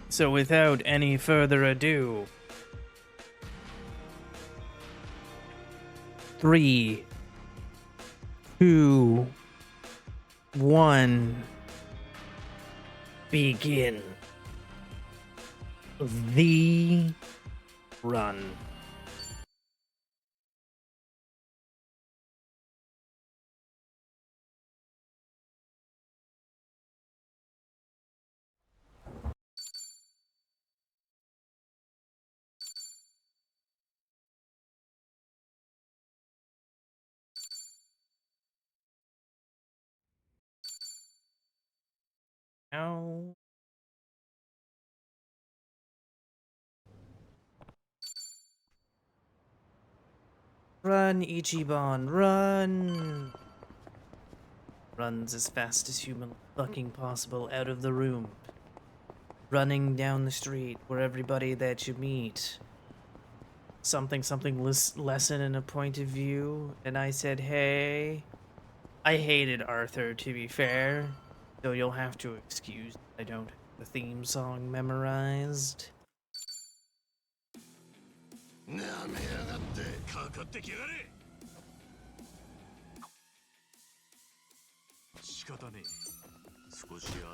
So without any further ado, 3, 2, 1, begin. The run. Now, run, Ichiban, run! Runs as fast as humanly fucking possible out of the room. Running down the street where everybody that you meet. Something lesson and a point of view. And I said, hey. I hated Arthur, to be fair. So you'll have to excuse I don't have the theme song memorized.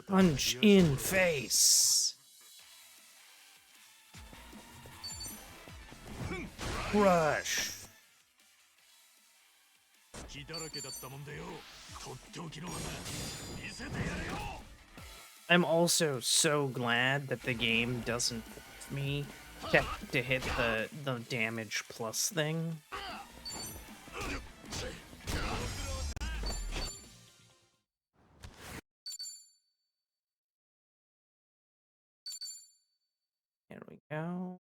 Punch in face. Crush. I'm also so glad that the game doesn't force me to hit the damage plus thing. There we go.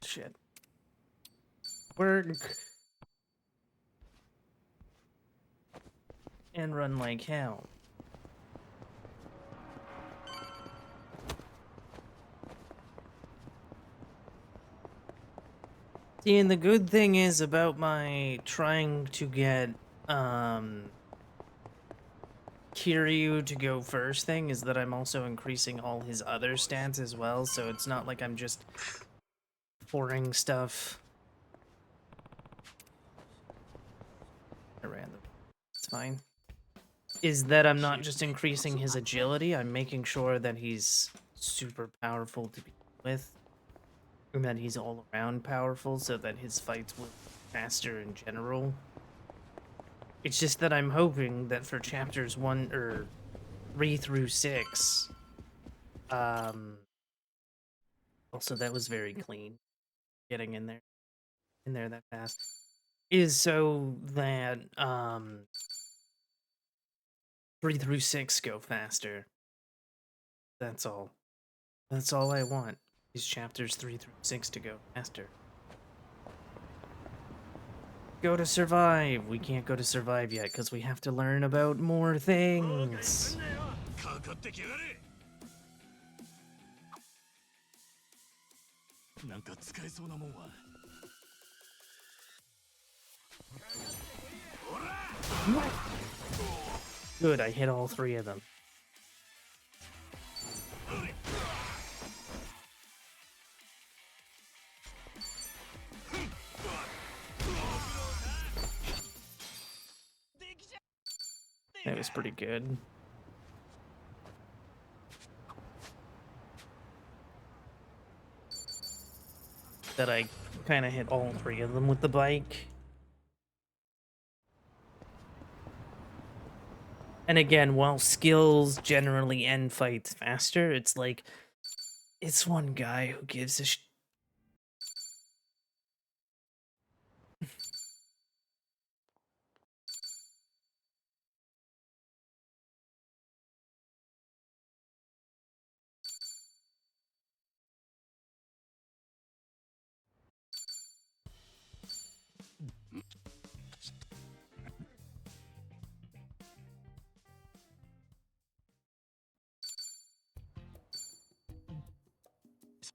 Shit. Work. And run like hell. See, and the good thing is about my trying to get, Kiryu to go first thing is that I'm also increasing all his other stats as well, so it's not like I'm just pouring stuff. I ran them. It's fine. Is that I'm not just increasing his agility, I'm making sure that he's super powerful to be with. And that he's all around powerful so that his fights will be faster in general. It's just that I'm hoping that for chapters 1 or 3 through 6, also that was very clean, getting in there that fast, is so that 3 through 6 go faster. That's all. That's all I want, is chapters 3 through 6 to go faster. Go to survive. We can't go to survive yet because we have to learn about more things. Good, I hit all 3 of them. That was pretty good. That I kind of hit all 3 of them with the bike. And again, while skills generally end fights faster, it's like, it's one guy who gives a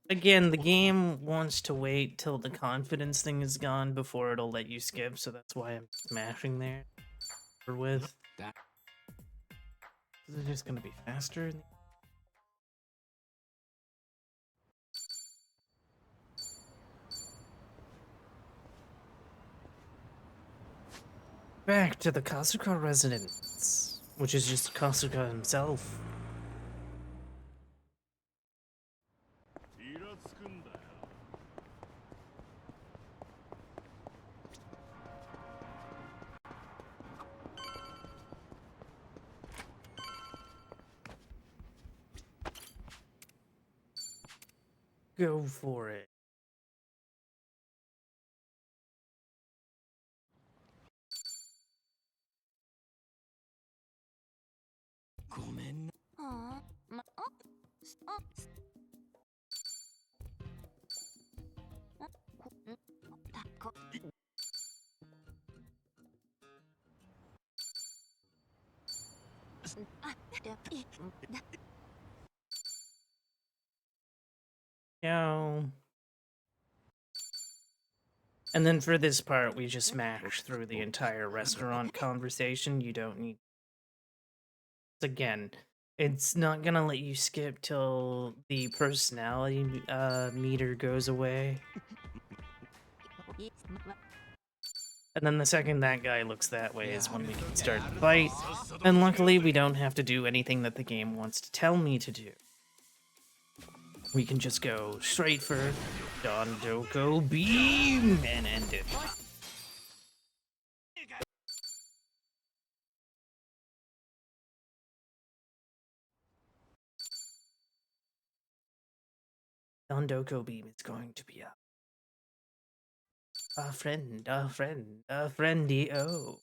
Again, the game wants to wait till the confidence thing is gone before it'll let you skip, so that's why I'm smashing there. With. Is it just gonna be faster? Back to the Kasuga residence, which is just Kasuga himself. Go for it. No. And then for this part, we just smash through the entire restaurant conversation. You don't need... Again, it's not gonna let you skip till the personality meter goes away. And then the second that guy looks that way is when we can start the fight. And luckily, we don't have to do anything that the game wants to tell me to do. We can just go straight for Don Doko Beam and end it. Don Doko Beam is going to be a friend, a friend, a friendy-o.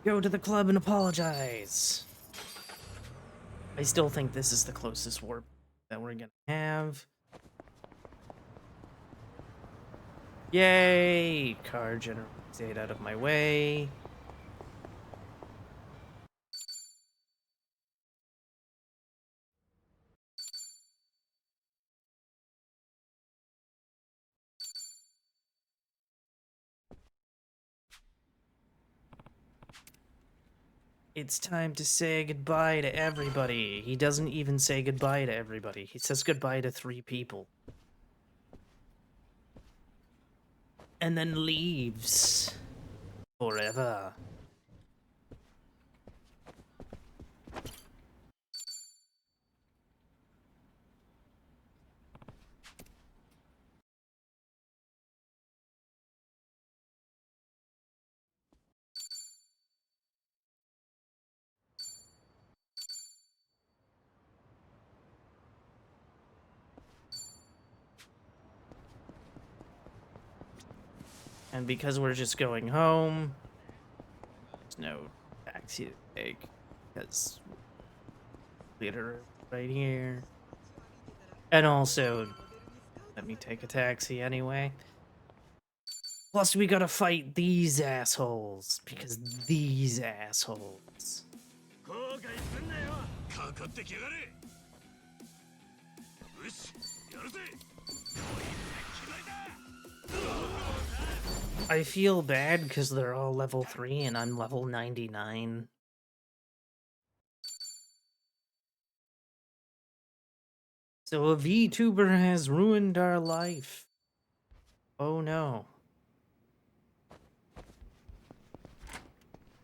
Go to the club and apologize. I still think this is the closest warp that we're gonna have. Yay! Car generator, stayed out of my way. It's time to say goodbye to everybody. He doesn't even say goodbye to everybody. He says goodbye to 3 people. And then leaves. Forever. And because we're just going home, there's no taxi to take. Because literally right here. And also, let me take a taxi anyway. Plus, we gotta fight these assholes. Because these assholes. I feel bad because they're all level 3 and I'm level 99. So a VTuber has ruined our life. Oh no.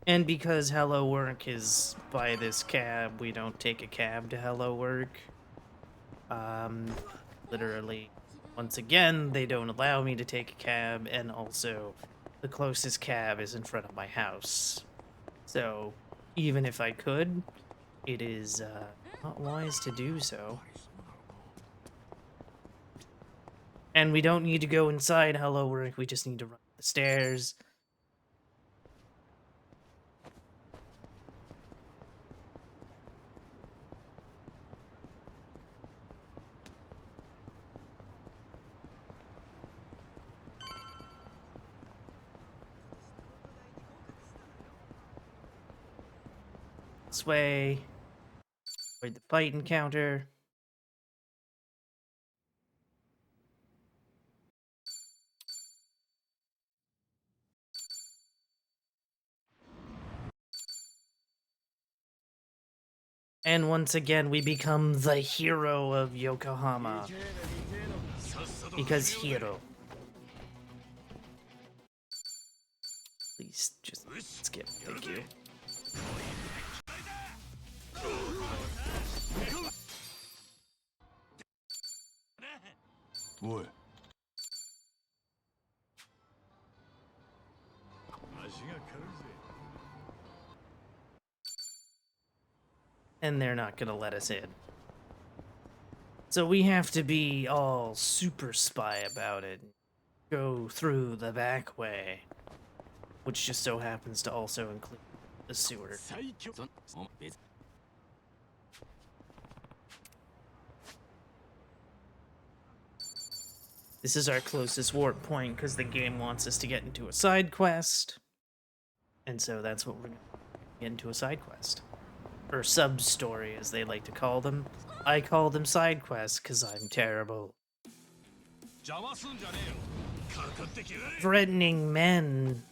And because Hello Work is by this cab, we don't take a cab to Hello Work. Literally, once again, they don't allow me to take a cab, and also, the closest cab is in front of my house. So, even if I could, it is not wise to do so. And we don't need to go inside Hello Work, we just need to run up the stairs. This way. Avoid the fight encounter. And once again, we become the hero of Yokohama. Because hero. Please, just skip. Thank you. What? And they're not gonna let us in. So we have to be all super spy about it. Go through the back way. Which just so happens to also include the sewer. This is our closest warp point because the game wants us to get into a side quest. And so that's what we're going to get into a side quest. Or sub-story, as they like to call them. I call them side quests because I'm terrible. Threatening men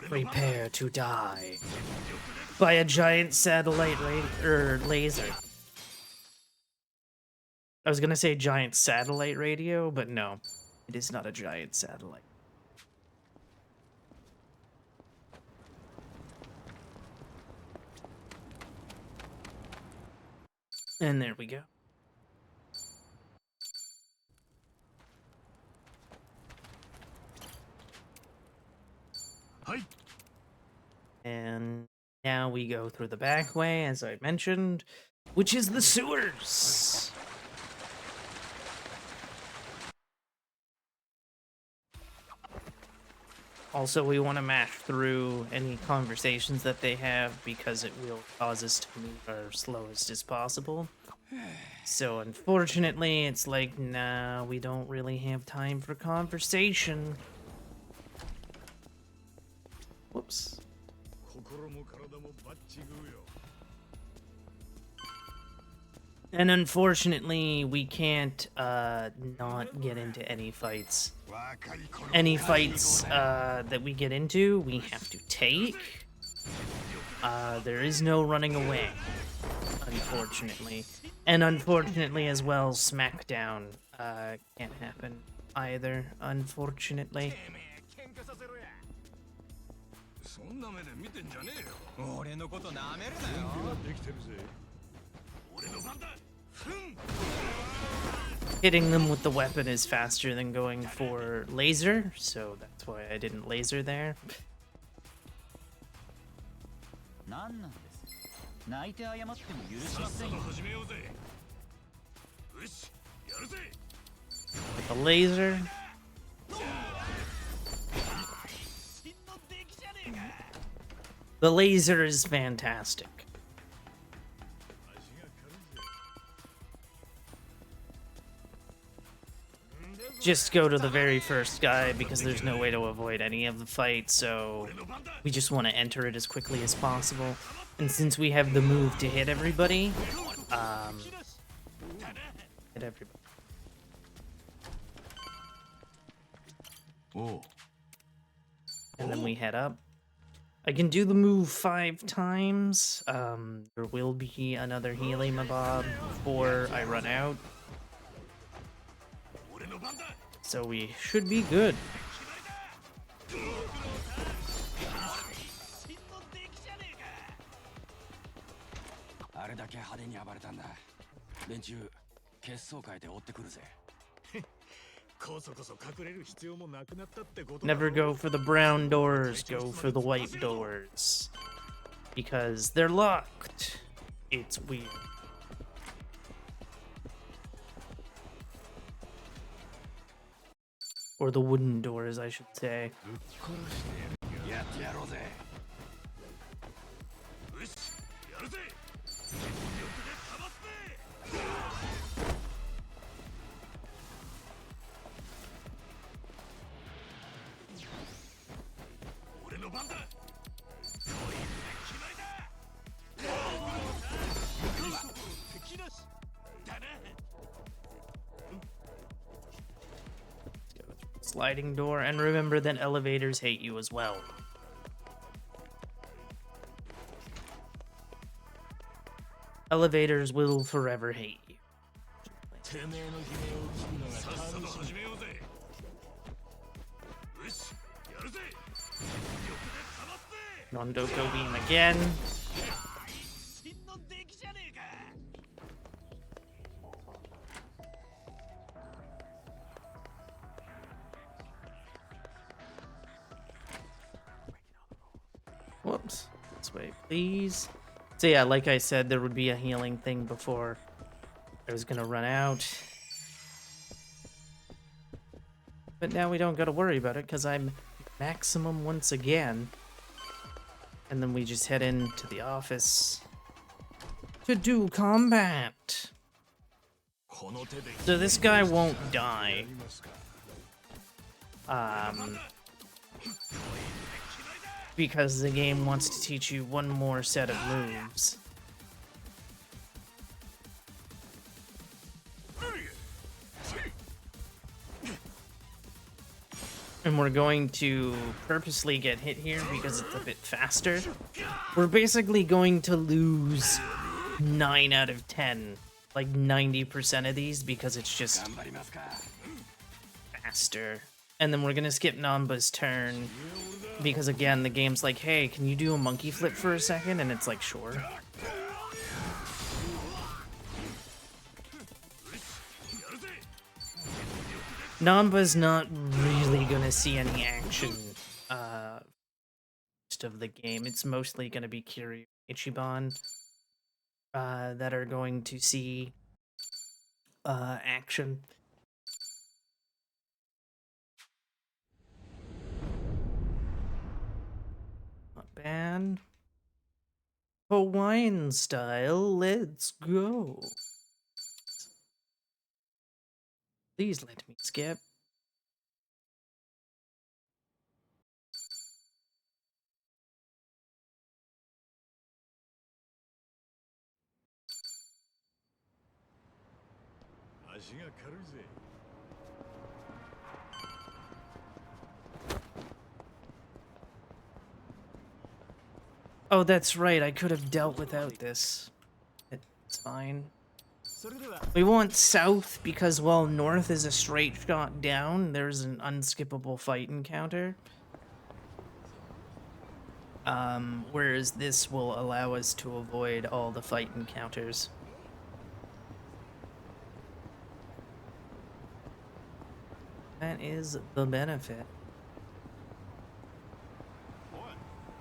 prepare to die by a giant satellite laser. I was gonna say giant satellite radio, but no, it is not a giant satellite. And there we go. And now we go through the back way, as I mentioned, which is the sewers. Also, we want to mash through any conversations that they have because it will cause us to move as slowest as possible. So unfortunately, it's like, nah, we don't really have time for conversation. Whoops. And unfortunately, we can't not get into any fights. Any fights that we get into, we have to take. There is no running away, unfortunately. And unfortunately as well, Smackdown can't happen either, unfortunately. Hitting them with the weapon is faster than going for laser, so that's why I didn't laser there. With the laser. The laser is fantastic. Just go to the very first guy because there's no way to avoid any of the fight, so we just want to enter it as quickly as possible. And since we have the move to hit everybody, hit everybody. And then we head up. I can do the move 5 times. There will be another healing mob before I run out. So we should be good. Never go for the brown doors, go for the white doors. Because they're locked. It's weird. Or the wooden doors, I should say. Sliding door, and remember that elevators hate you as well. Elevators will forever hate you. Nondoko beam again. Whoops. This way, please. So yeah, like I said, there would be a healing thing before I was gonna run out. But now we don't gotta worry about it, because I'm maximum once again. And then we just head into the office to do combat. So this guy won't die. Because the game wants to teach you one more set of moves. And we're going to purposely get hit here because it's a bit faster. We're basically going to lose 9 out of 10, like 90% of these, because it's just faster. And then we're gonna skip Namba's turn because, again, the game's like, hey, can you do a monkey flip for a second? And it's like, sure. Namba's not really gonna see any action of the game. It's mostly gonna be Kiryu and Ichiban that are going to see action. Not bad. Hawaiian style, let's go. Please let me skip. Oh, that's right, I could have dealt without this. It's fine. We want south because, while north is a straight shot down, there's an unskippable fight encounter. Whereas this will allow us to avoid all the fight encounters. That is the benefit.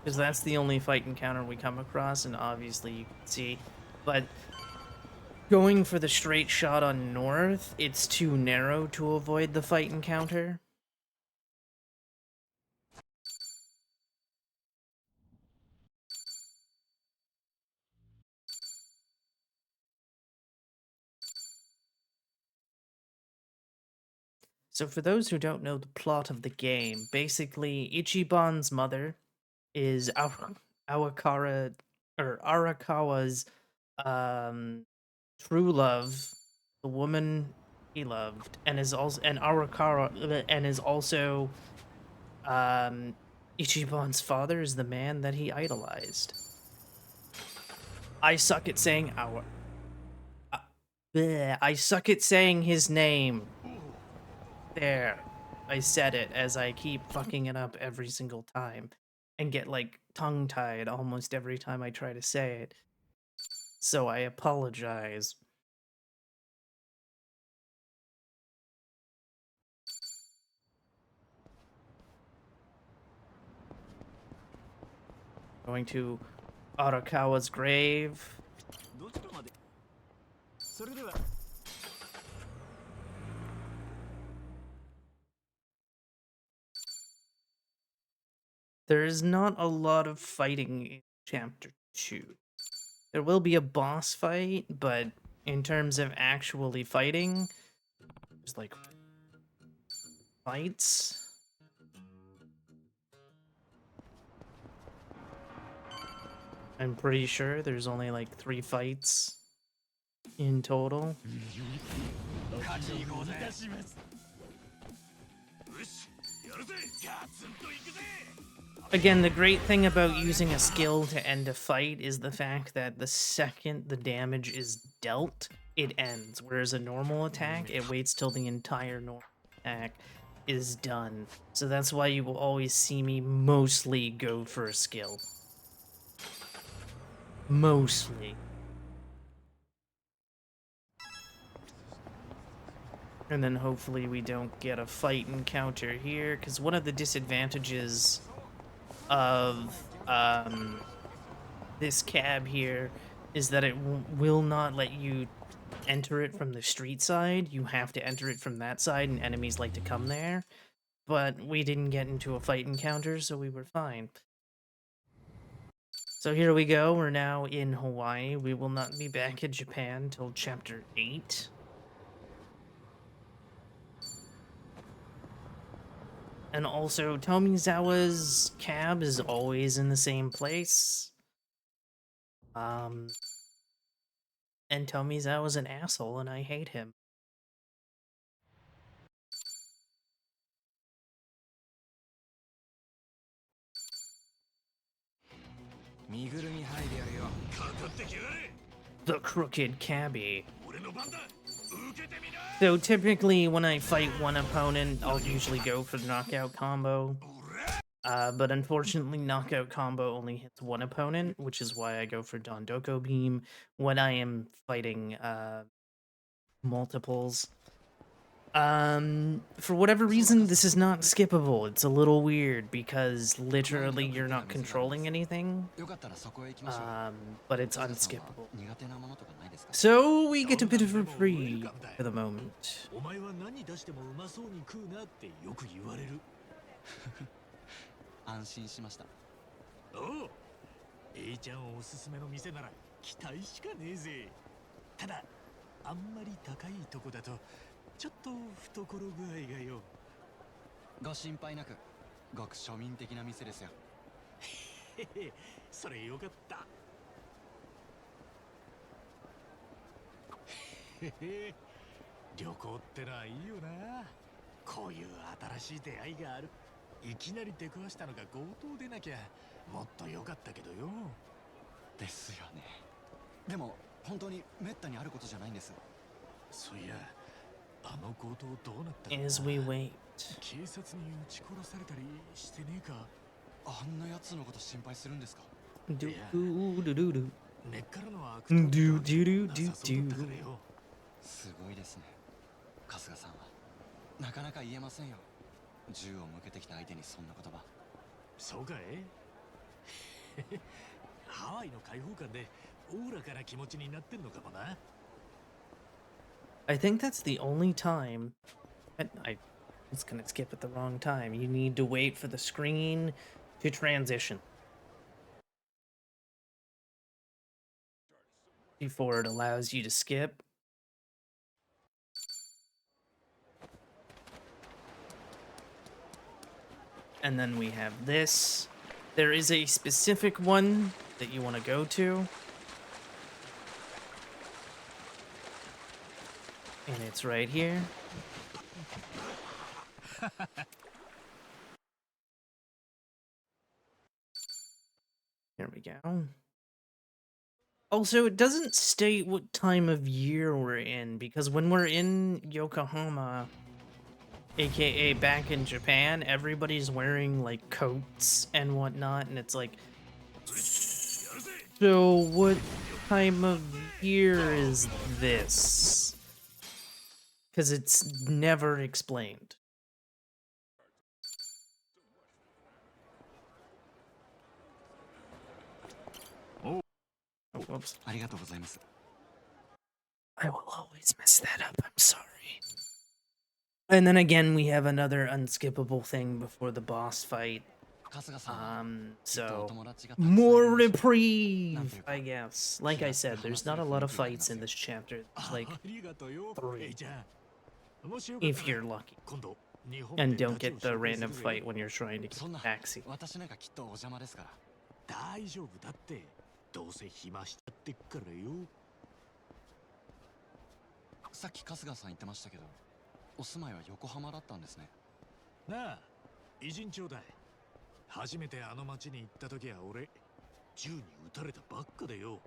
Because that's the only fight encounter we come across, and obviously you can see. But going for the straight shot on north, it's too narrow to avoid the fight encounter. So for those who don't know the plot of the game, basically Ichiban's mother is Arakawa's true love, the woman he loved, and is also Ichiban's father is the man that he idolized. I suck at saying I suck at saying his name. There. I said it, as I keep fucking it up every single time and get like tongue-tied almost every time I try to say it. So I apologize. Going to Arakawa's grave. There is not a lot of fighting in Chapter 2. There will be a boss fight, but in terms of actually fighting, there's like fights. I'm pretty sure there's only like 3 fights. in total. Again, the great thing about using a skill to end a fight is the fact that the second the damage is dealt, it ends. Whereas a normal attack, it waits till the entire normal attack is done. So that's why you will always see me mostly go for a skill. Mostly. And then hopefully we don't get a fight encounter here, because one of the disadvantages of this cab here is that it will not let you enter it from the street side. You have to enter it from that side, and enemies like to come there. But we didn't get into a fight encounter, so we were fine. So here we go. We're now in Hawaii. We will not be back in Japan till Chapter 8. And also, Tomizawa's cab is always in the same place. And Tomizawa's an asshole, and I hate him. The crooked cabbie. So typically when I fight one opponent, I'll usually go for the knockout combo. But unfortunately, knockout combo only hits one opponent, which is why I go for Dondoko Beam when I am fighting multiples. For whatever reason, this is not skippable. It's a little weird because literally you're not controlling anything. But it's unskippable. So we get a bit of reprieve for the moment. 安心しました。おう、A ちゃんおすすめの店なら期待しかねえぜ。ただ、あんまり高いとこだとちょっと懐具合がよ。ご心配なく、ごく庶民的な店ですよ。へへ、それよかった。へへ、旅行ってのはいいよな。こういう新しい出会いがある。いきなり出くわしたのが強盗でなきゃもっと良かったけどよ。ですよね。でも本当に滅多にあることじゃないんです。そういや、あの強盗どうなったかな。 As we wait. 警察に撃ち殺されたりしてねえか。あんなやつのこと心配するんですか。Do do do do do. 根っからの悪党ってわけじゃなさそうだったからよ。すごいですね。春日さんはなかなか言えませんよ。銃を向けてきた相手にそんな言葉。そうかい。ハワイの開放感でオーラから気持ちになってんのかもな。I think that's the only time. I was gonna skip at the wrong time. You need to wait for the screen to transition before it allows you to skip. And then we have this. There is a specific one that you want to go to. And it's right here. There we go. Also, it doesn't state what time of year we're in, because when we're in Yokohama, aka back in Japan, everybody's wearing like coats and whatnot, and it's like, so what time of year is this? Because it's never explained. Oh, whoops. I will always mess that up, I'm sorry. And then again, we have another unskippable thing before the boss fight. So more reprieve, I guess. Like I said, there's not a lot of fights in this chapter. There's like 3, if you're lucky. And don't get the random fight when you're trying to get a taxi. 大丈夫だって。どうせ暇しちゃってっからよ。さっき春日さん言ってましたけど、お住まいは横浜だったんですね。なあ、偉人町だい。初めてあの町に行った時は俺、銃に撃たれたばっかでよ。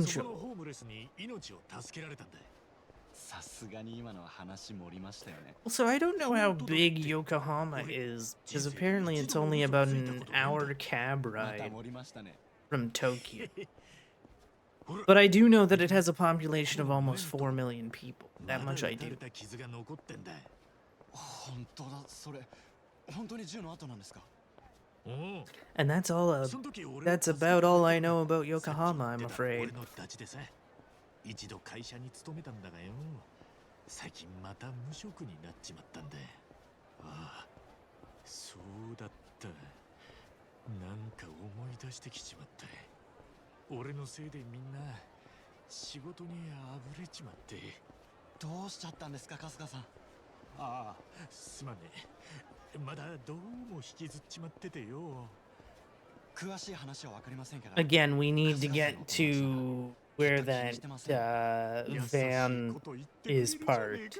そこのホームレスに命を助けられたんだ。さすがに今のは話盛りましたよね。Also, I don't know how big Yokohama is, because apparently it's only about an hour cab また ride 盛りましたね。 from Tokyo. But I do know that it has a population of almost 4 million people. That much I do. 本当だ、それ本当に銃の跡なんですか？ And that's about all I know about Yokohama, I'm afraid. 一度会社に勤めたんだがよ、最近また無職になっちまったんだ。ああ、そうだった。なんか思い出してきちまった。俺のせいでみんな仕事にあぶれちまって。どうしちゃったんですか、春日さん？ああ、すまねえ。まだどうも引きずっちまっててよ。詳しい話はわかりませんけど。 Again, we need to get to where that van is parked.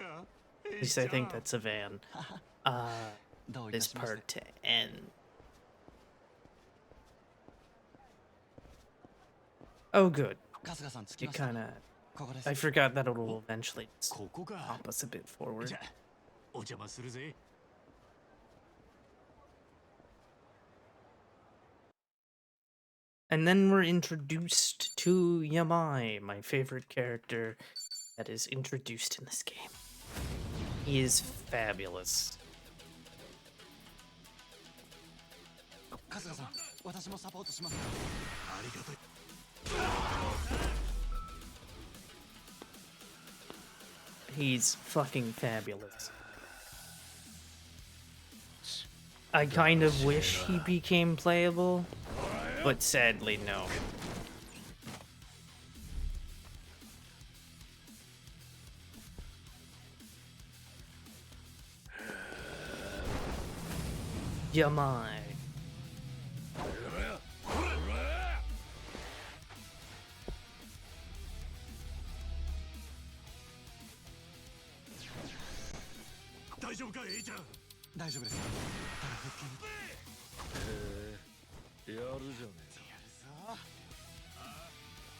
At least I think that's a van. This part to end. Oh, good. It kind of... I forgot that it'll eventually pop us a bit forward. And then we're introduced to Yamai, my favorite character that is introduced in this game. He is fabulous. He's fucking fabulous. I kind of wish he became playable, but sadly, no. Yamai.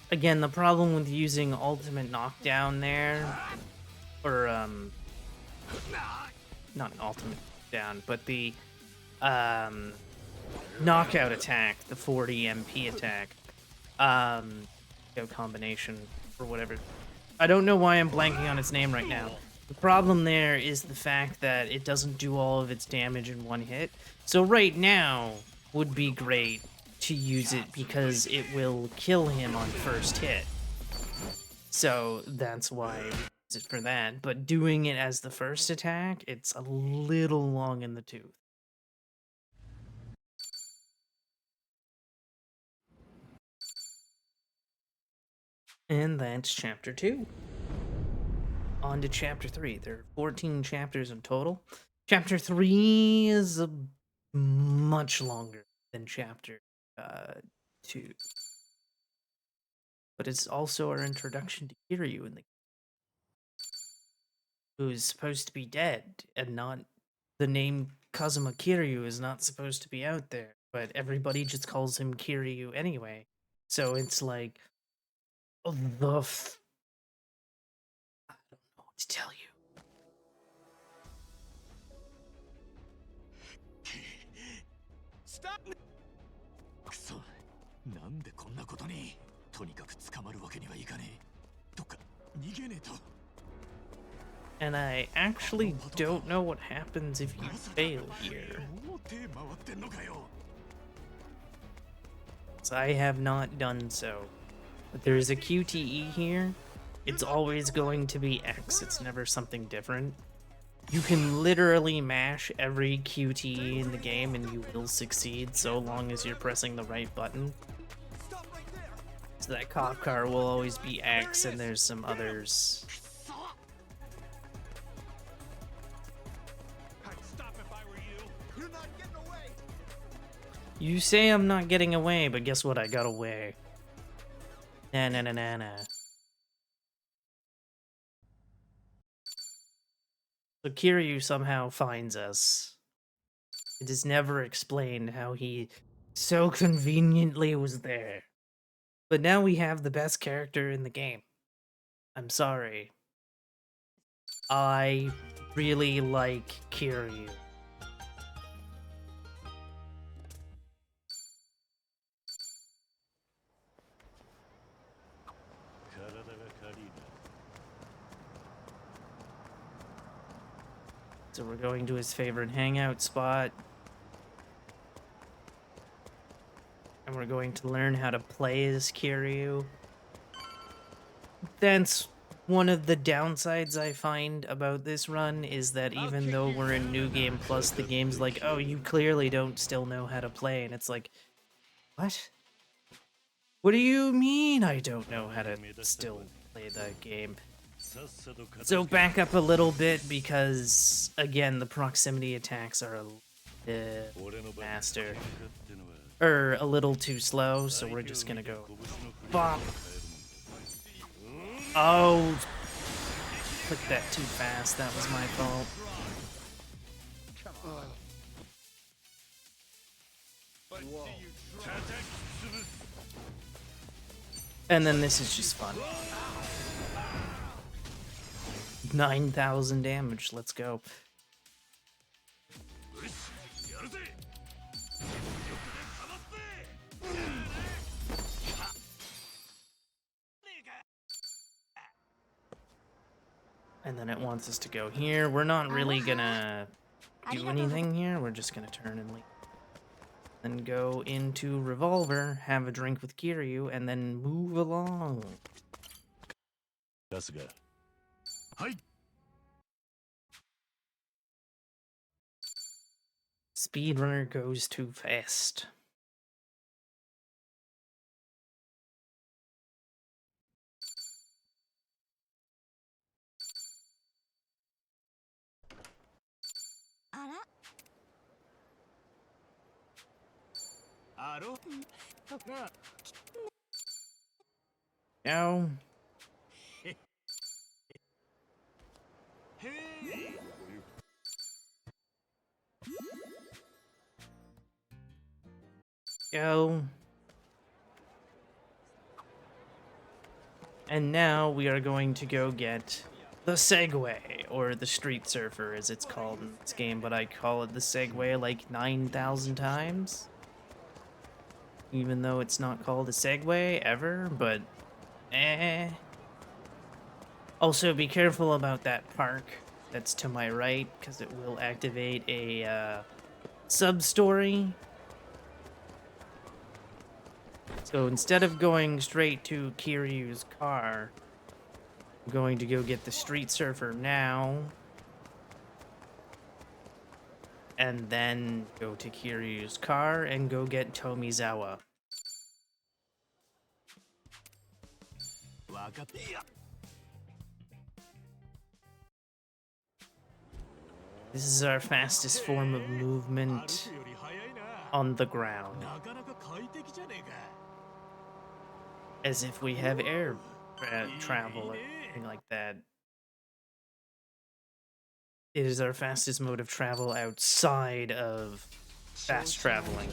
Again, the problem with using ultimate knockdown there, or not an ultimate knockdown, but the knockout attack, the 40 MP attack, combination or whatever. I don't know why I'm blanking on its name right now. The problem there is the fact that it doesn't do all of its damage in one hit. So right now would be great to use it because it will kill him on first hit. So that's why I use it for that. But doing it as the first attack, it's a little long in the tooth. And that's chapter 2. On to chapter 3. There are 14 chapters in total. Chapter 3 is much longer than chapter 2. But it's also our introduction to Kiryu in the who's supposed to be dead, and not the name Kazuma Kiryu is not supposed to be out there, but everybody just calls him Kiryu anyway. So it's like I don't know what to tell you. Stop! くそ、なんでこんなことに。とにかく捕まるわけにはいかねえ。どっか逃げねえと。And I actually don't know what happens if you fail here. So I have not done so. But there's a QTE here. It's always going to be X. It's never something different. You can literally mash every QTE in the game and you will succeed so long as you're pressing the right button. So that cop car will always be X, and there's some others. You say I'm not getting away, but guess what? I got away. Na na na na na. So Kiryu somehow finds us. It is never explained how he so conveniently was there. But now we have the best character in the game. I'm sorry. I really like Kiryu. So we're going to his favorite hangout spot. And we're going to learn how to play as Kiryu. That's one of the downsides I find about this run, is that even though we're in New Game Plus, the game's like, oh, you clearly don't still know how to play. And it's like, what? What do you mean I don't know how to still play that game? So back up a little bit because, again, the proximity attacks are a bit faster. Or a little too slow, so we're just gonna go bop. Oh, clicked that too fast. That was my fault. And then this is just fun. 9,000 damage. Let's go. And then it wants us to go here. We're not really gonna do anything here. We're just gonna turn and leave. Then go into Revolver, have a drink with Kiryu, and then move along. Speedrunner goes too fast. Go. Go. And now we are going to go get the Segway, or the Street Surfer as it's called in this game, but I call it the Segway like 9,000 times. Even though it's not called a Segway ever, but eh. Also, be careful about that park that's to my right, because it will activate a sub-story. So instead of going straight to Kiryu's car, I'm going to go get the Street Surfer now. And then go to Kiryu's car and go get Tomizawa. This is our fastest form of movement on the ground. As if we have air travel or anything like that. It is our fastest mode of travel outside of fast traveling.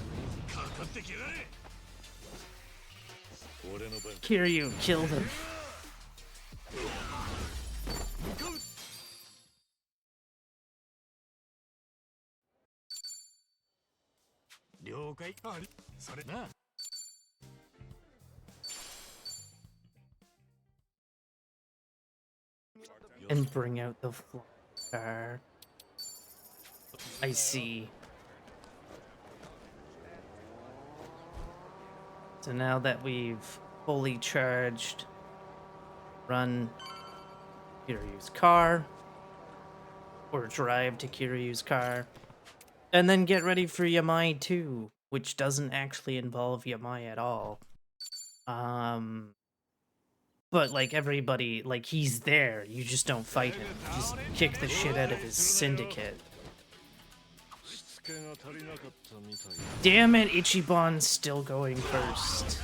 Kiryu killed him. And bring out the car. I see. So now that we've fully charged, run Kiryu's car, or drive to Kiryu's car, and then get ready for Yamai 2, which doesn't actually involve Yamai at all. But like everybody, like he's there, you just don't fight him. You just kick the shit out of his syndicate. Damn it, Ichiban's still going first.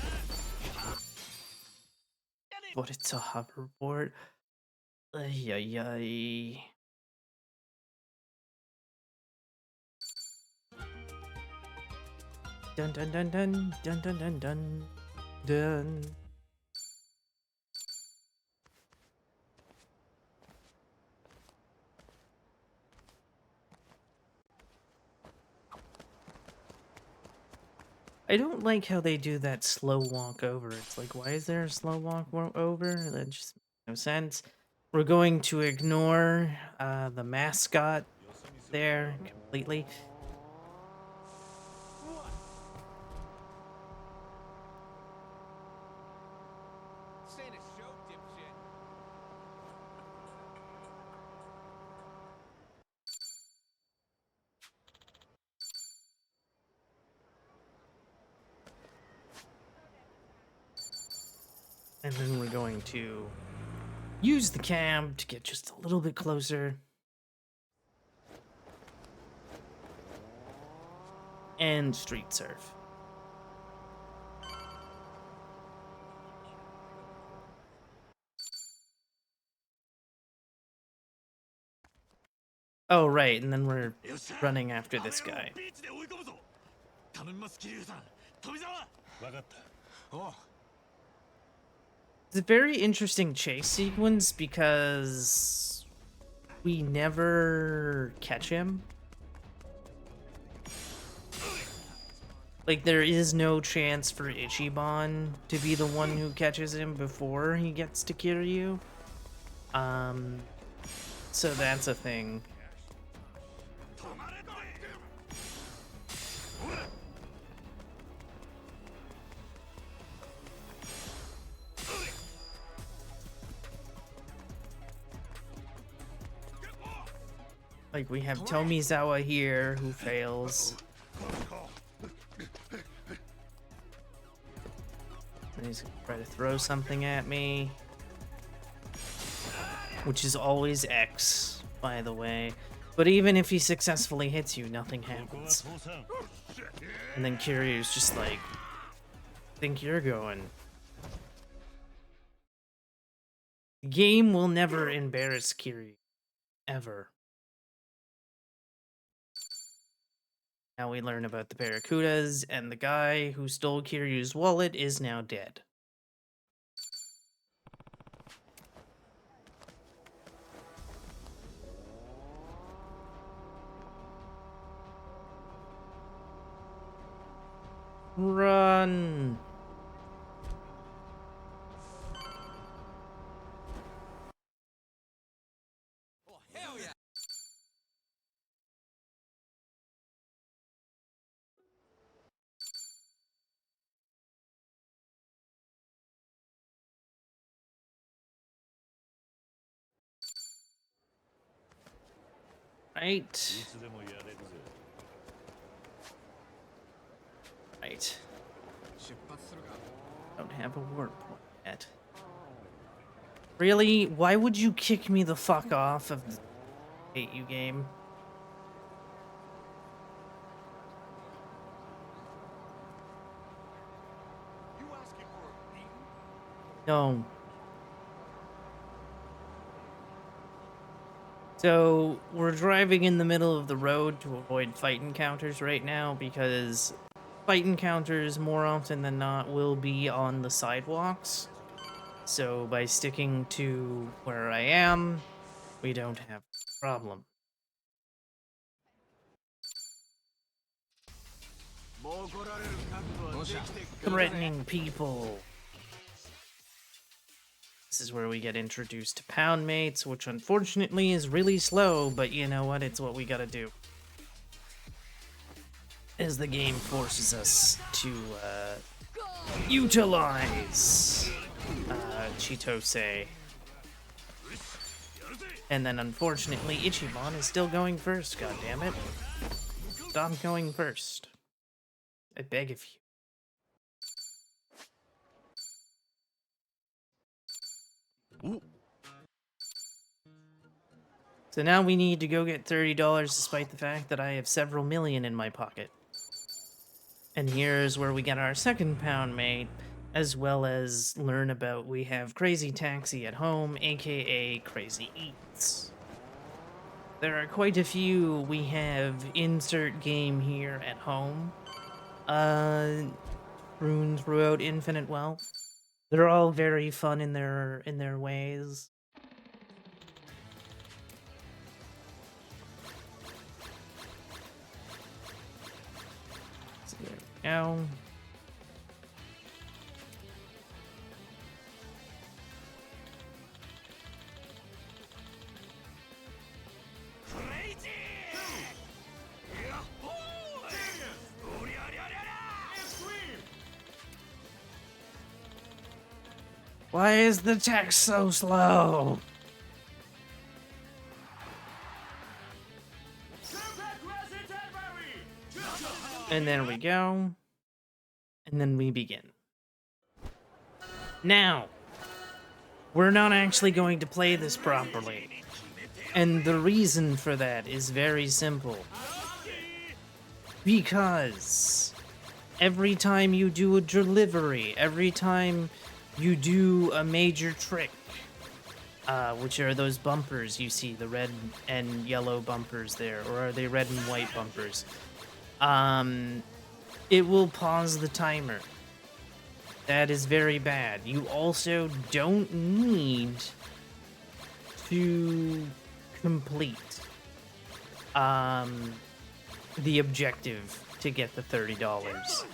But it's a hoverboard. Ay, ay, ay. Dun dun dun dun dun dun dun dun dun. I don't like how they do that slow walk over. It's like, why is there a slow walk over? That just makes no sense. We're going to ignore the mascot there completely. And then we're going to use the cam to get just a little bit closer. And street surf. Oh, right, and then we're running after this guy. 頼みます桐生さん富澤分かったおう It's a very interesting chase sequence because we never catch him. Like, there is no chance for Ichiban to be the one who catches him before he gets to Kiryu. So that's a thing. Like, we have Tomizawa here, who fails. And he's gonna try to throw something at me. Which is always X, by the way. But even if he successfully hits you, nothing happens. And then Kiryu's just like, think you're going. The game will never embarrass Kiryu. Ever. Now we learn about the Barracudas, and the guy who stole Kiryu's wallet is now dead. Run! Right. Right. Don't have a warp point yet. Really? Why would you kick me the fuck off of the hate you game? No. So, we're driving in the middle of the road to avoid fight encounters right now because fight encounters, more often than not, will be on the sidewalks. So, by sticking to where I am, we don't have a problem. Threatening people. This is where we get introduced to pound mates, which unfortunately is really slow, but you know what? It's what we gotta do. As the game forces us to utilize Chitose. And then unfortunately Ichiban is still going first, goddammit. Stop going first. I beg of you. So now we need to go get $30 despite the fact that I have several million in my pocket. And here's where we get our second pound mate, as well as learn about we have Crazy Taxi at home, aka Crazy Eats. There are quite a few we have insert game here at home. Rune throughout infinite wealth. They're all very fun in their ways. So there we go. Why is the text so slow? And there we go. And then we begin. Now, we're not actually going to play this properly. And the reason for that is very simple. Because every time you do a delivery, every time you do a major trick, which are those bumpers you see, the red and yellow bumpers there, or are they red and white bumpers? It will pause the timer. That is very bad. You also don't need to complete the objective to get the $30.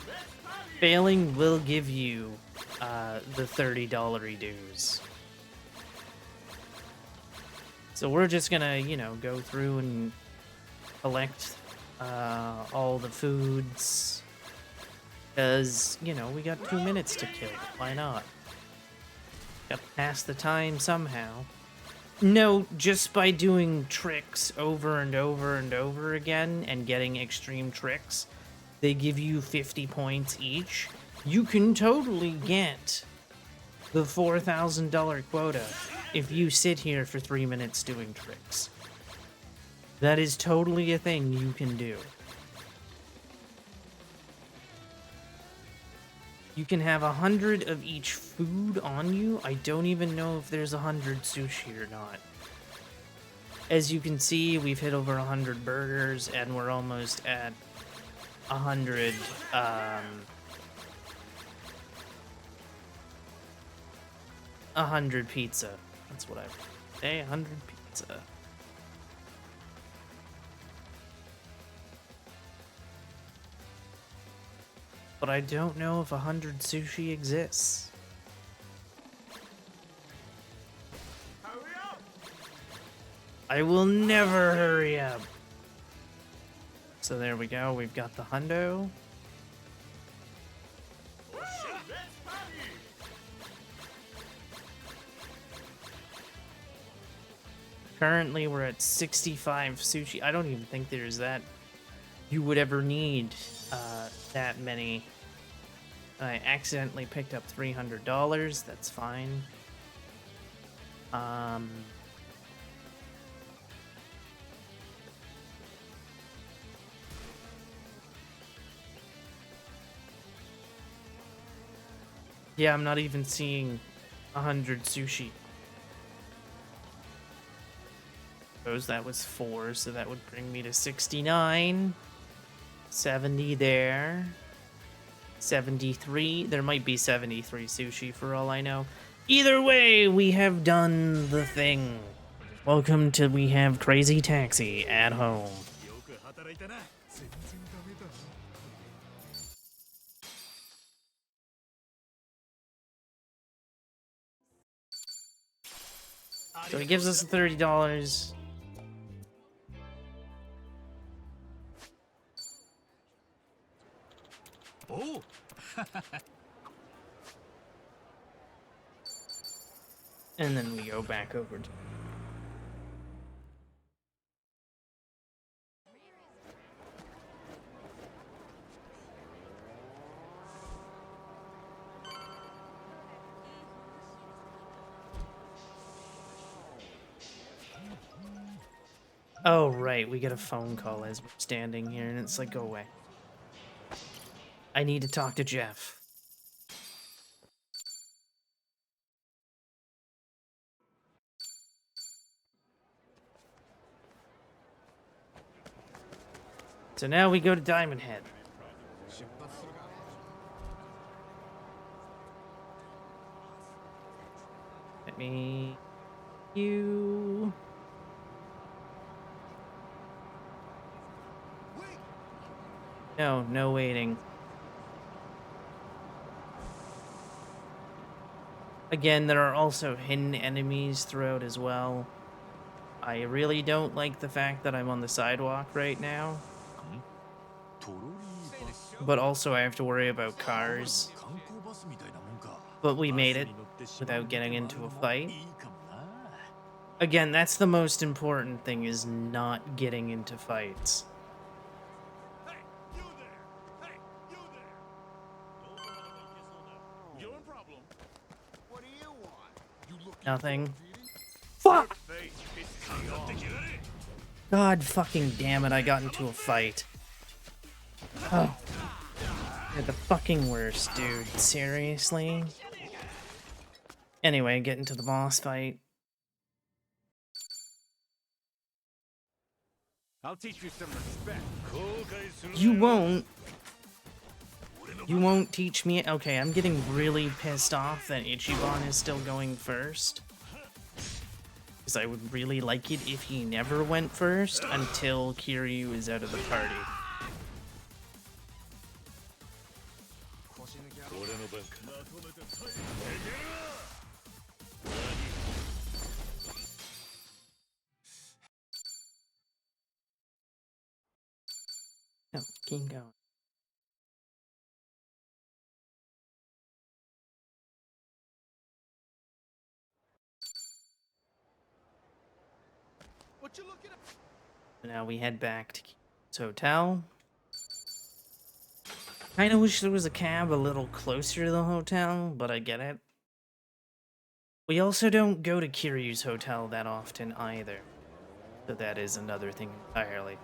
Failing will give you the $30 dues. So we're just gonna, you know, go through and collect all the foods. Because, you know, we got 2 minutes to kill. Why not? Got to pass the time somehow. No, just by doing tricks over and over and over again and getting extreme tricks, they give you 50 points each. You can totally get the $4,000 quota if you sit here for 3 minutes doing tricks. That is totally a thing you can do. You can have 100 of each food on you. I don't even know if there's 100 sushi or not. As you can see, we've hit over 100 burgers, and we're almost at 100, 100 pizza. That's what I would say, 100 pizza. But I don't know if 100 sushi exists. Hurry up! I will never hurry up. So there we go. We've got the hundo. Currently, we're at 65 sushi. I don't even think there's that. You would ever need that many. I accidentally picked up $300. That's fine. Yeah, I'm not even seeing 100 sushi. Suppose that was 4, so that would bring me to 69. 70 there. 73. There might be 73 sushi for all I know. Either way, we have done the thing. Welcome to We Have Crazy Taxi at Home. よく働いたな。全然ダメだ。So he gives us $30. Oh! And then we go back over to... Oh, right, we get a phone call as we're standing here, and it's like, go away. I need to talk to Jeff. So now we go to Diamond Head. 出発する at me. You. No, no waiting. Again, there are also hidden enemies throughout as well. I really don't like the fact that I'm on the sidewalk right now. トロリーバス But also I have to worry about cars. 観光バスみたいなもんか But we バ made ス it に乗って島を without 見て getting 回 into る a のも fight. いいかもな Again, that's the most important thing, is not getting into fights. Hey, you there! Hey, you there! どこまでも行けそうだ Your problem. What do you want? You looking Nothing. for a Fuck! beating? Face pissing me off. God fucking damn it, I got into a fight. Oh. You're the fucking worst, dude. Seriously? Anyway, get into the boss fight. I'll teach you some respect. You won't. You won't teach me. Okay, I'm getting really pissed off that Ichiban is still going first. Because I would really like it if he never went first until Kiryu is out of the party. No, keep going. What you looking at? So now we head back to Kiryu's hotel. Kinda wish there was a cab a little closer to the hotel, but I get it. We also don't go to Kiryu's hotel that often either. So that is another thing entirely.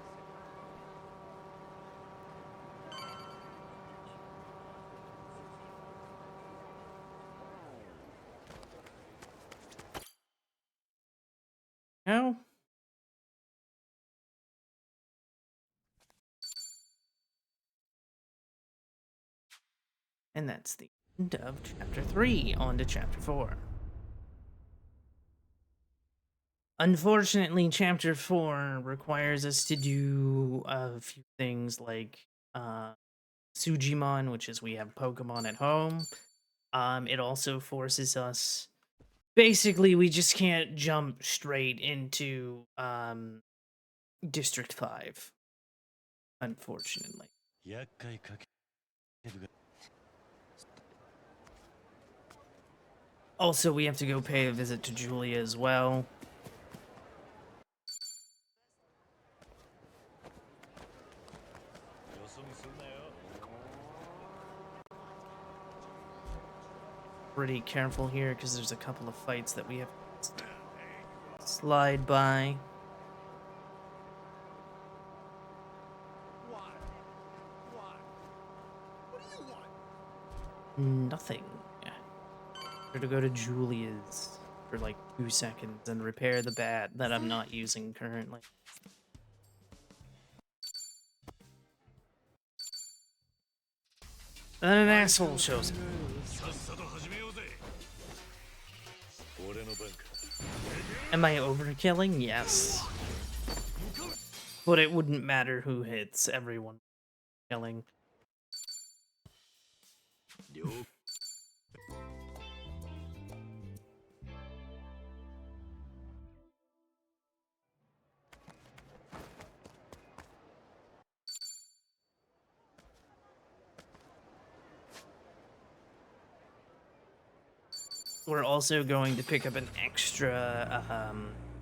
No? And that's the end of chapter 3. On to chapter 4. Unfortunately, chapter 4 requires us to do a few things like Sujimon, which is we have Pokemon at home. It also forces us. Basically, we just can't jump straight into District 5. Unfortunately. Also, we have to go pay a visit to Julia as well. Pretty careful here because there's a couple of fights that we have to slide by. What? What do you want? Nothing. We're to go to Julia's for like 2 seconds and repair the bat that I'm not using currently. And then an asshole shows up. Am I overkilling? Yes. But it wouldn't matter who hits, everyone killing. We're also going to pick up an extra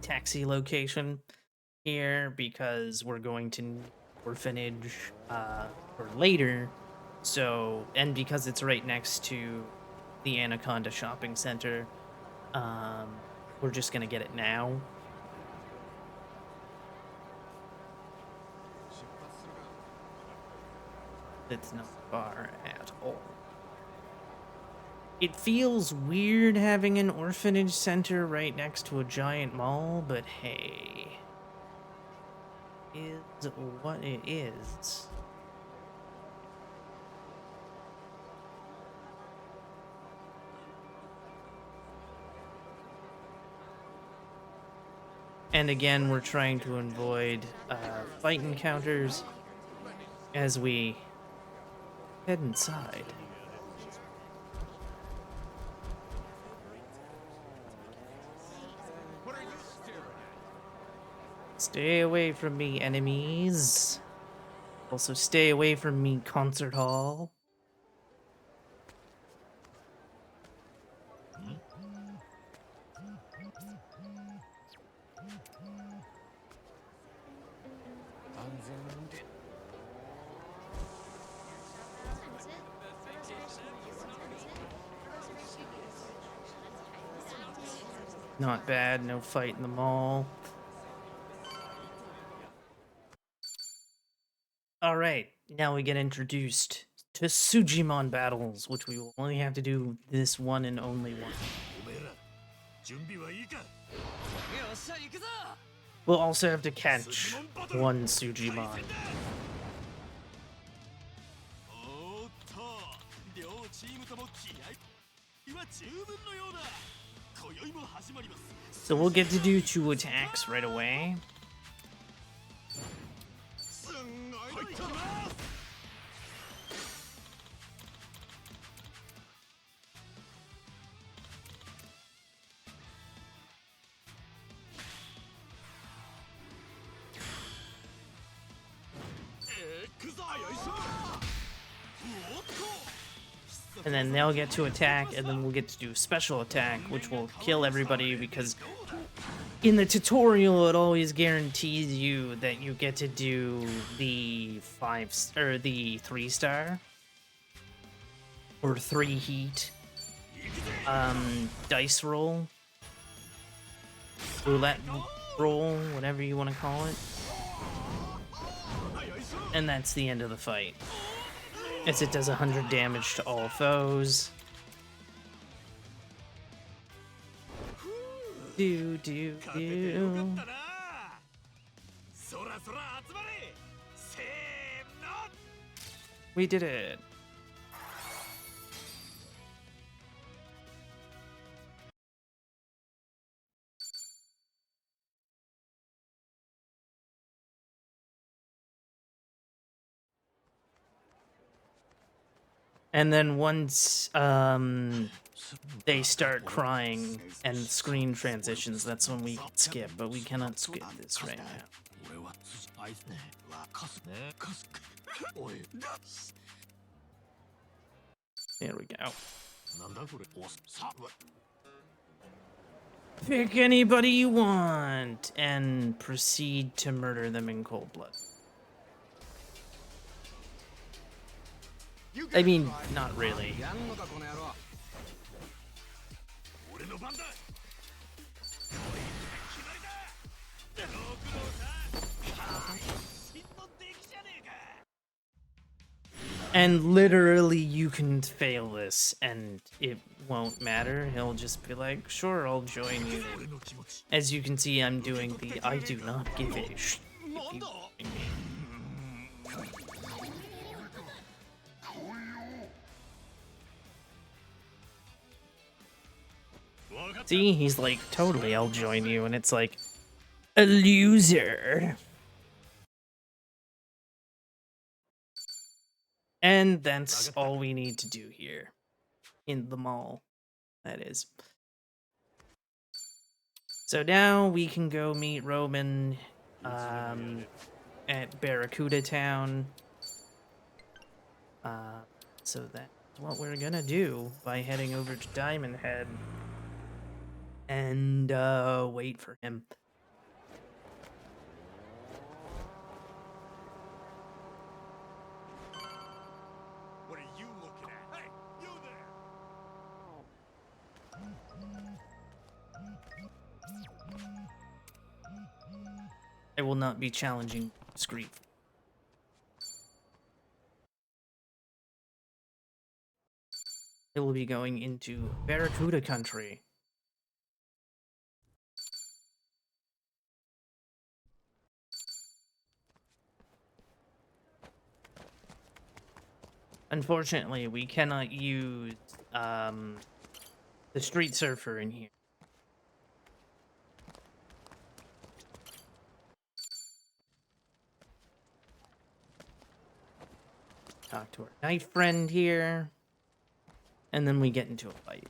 taxi location here because we're going to orphanage for later. So, and because it's right next to the Anaconda Shopping Center, we're just gonna get it now. It's not far at all. It feels weird having an orphanage center right next to a giant mall, but hey, is what it is. And again, we're trying to avoid fight encounters as we head inside. Stay away from me, enemies. Also, stay away from me, concert hall. Not bad, no fight in the mall. Alright, now we get introduced to Sujimon battles, which we will only have to do this one and only one. おめえら準備はいいか We'll also have to catch one Sujimon. おーっと両チームとも気合は十分のようだ今宵も始まります So we'll get to do 2 attacks right away. すんごい入ったな And then they'll get to attack, and then we'll get to do special attack, which will kill everybody because in the tutorial it always guarantees you that you get to do the 3-star or 3 heat dice roll, roulette roll, whatever you want to call it. And that's the end of the fight, as it does 100 damage to all foes. Do. 勝ててよかったなそらそら集まれせーの We did it. And then once they start crying and screen transitions, that's when we skip, but we cannot skip this right now. 俺はあいつねカスねカスおい There we go. なんだこれおさ Pick anybody you want and proceed to murder them in cold blood. I mean, not really. 俺の番だ決まりだロークローさ真の出来じゃねえか And literally, you can fail this and it won't matter. He'll just be like, sure, I'll join you. 俺の気持ち As you can see, I'm doing the I do not give a sh. なんだ See, he's like, totally, I'll join you. And it's like, a loser. And that's all we need to do here. In the mall, that is. So now we can go meet Roman at Barracuda Town. So that's what we're gonna do by heading over to Diamond Head and wait for him. What are you looking at? Hey, you there! I will not be challenging Screef. It will be going into Barracuda country. Unfortunately, we cannot use the Street Surfer in here. talk to our knight friend here. And then we get into a fight.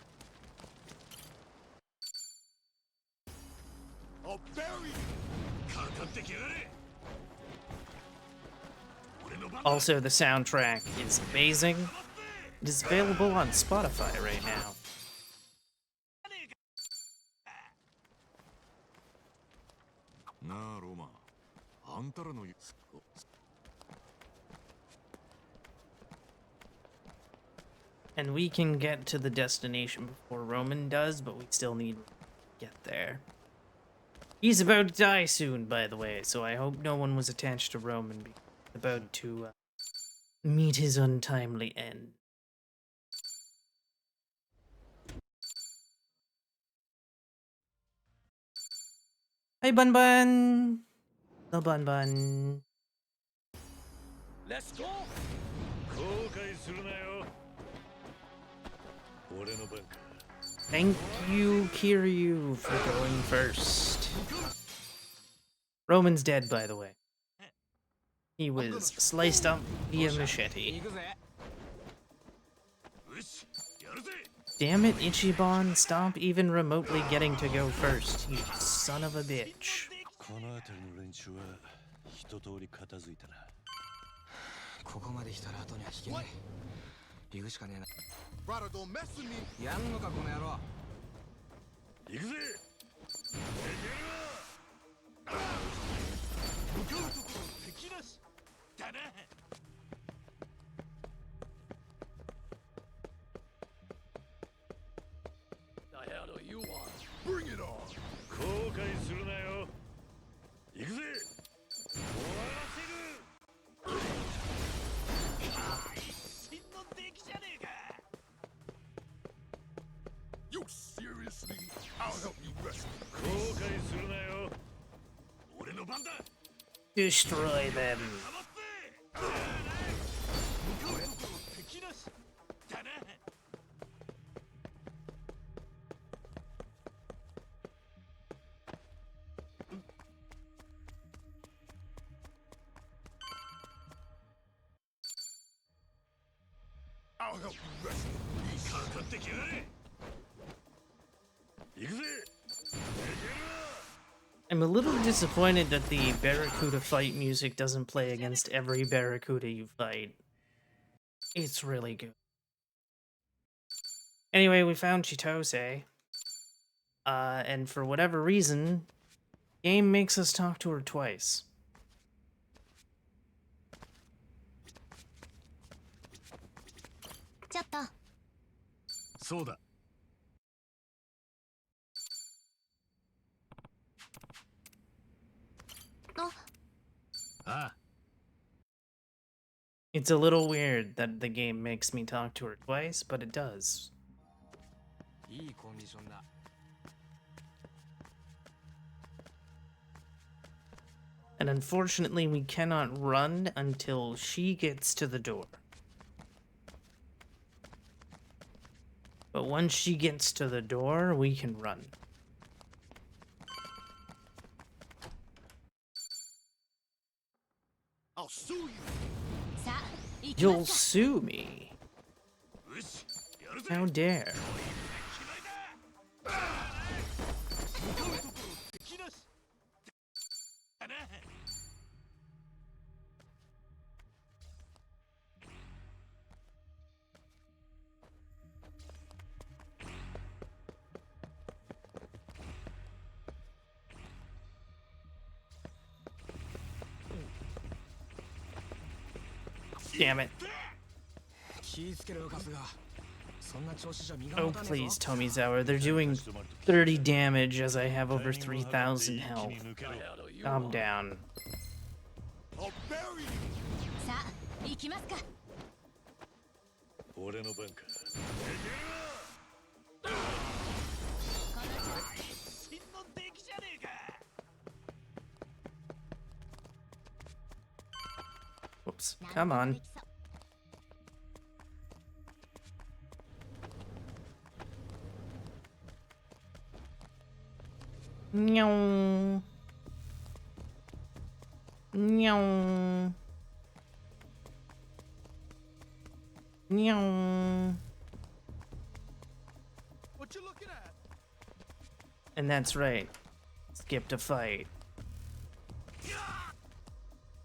I'll bury you. Also, the soundtrack is amazing. It is available on Spotify right now. And we can get to the destination before Roman does, but we still need to get there. He's about to die soon, by the way, so I hope no one was attached to Roman because he's about to meet his untimely end. Hi, Bun Bun! The Bun Bun. Let's go. Thank you, Kiryu, for going first. Roman's dead, by the way. He was sliced up via machete. Damn it, Ichiban, stop even remotely getting to go first, you son of a bitch. この辺りの連中は一通り片付いたな。ここまで来たら後には引けねえ。行くしかねえな。 Brother, don't mess with me. やんのかこの野郎。行くぜ。向かうところ敵なし。だな。The hell do you want? Bring it on. 後悔するなよ。行くぜ。終わらせる。一瞬の出来じゃねえか。You seriously? I'll help you rest. 後悔するなよ。俺の番だ。 Destroy them. 黙って。向かうところ敵なし。だな。 I'll help you rest. かかってきやがれ。行くぜ。 I'm a little disappointed that the Barracuda fight music doesn't play against every Barracuda you fight. It's really good. Anyway, we found Chitose. And for whatever reason, game makes us talk to her twice. Chopper. そうだ。 Oh, ああ。 It's a little weird that the game makes me talk to her twice, but it does. いいコンディションだ。 And unfortunately, we cannot run until she gets to the door. But once she gets to the door, we can run. I'll sue you. さあ、行き You'll ます sue me. よし、やるぜ。 How dare. 向かうところ敵なし。だな。 Damn it. 気ぃつけろよカスが。そんな調子じゃ身が Oh, 持たねえぞ。 please, Tomizawa. They're doing 30 damage as I have over 3,000 health. Calm down. I'll bury you. かさあ、行きますか。俺の番か。真の出来じゃねえか。 Whoops. Come on. Meow. Meow. Meow. What you looking at? And that's right. Skipped a fight.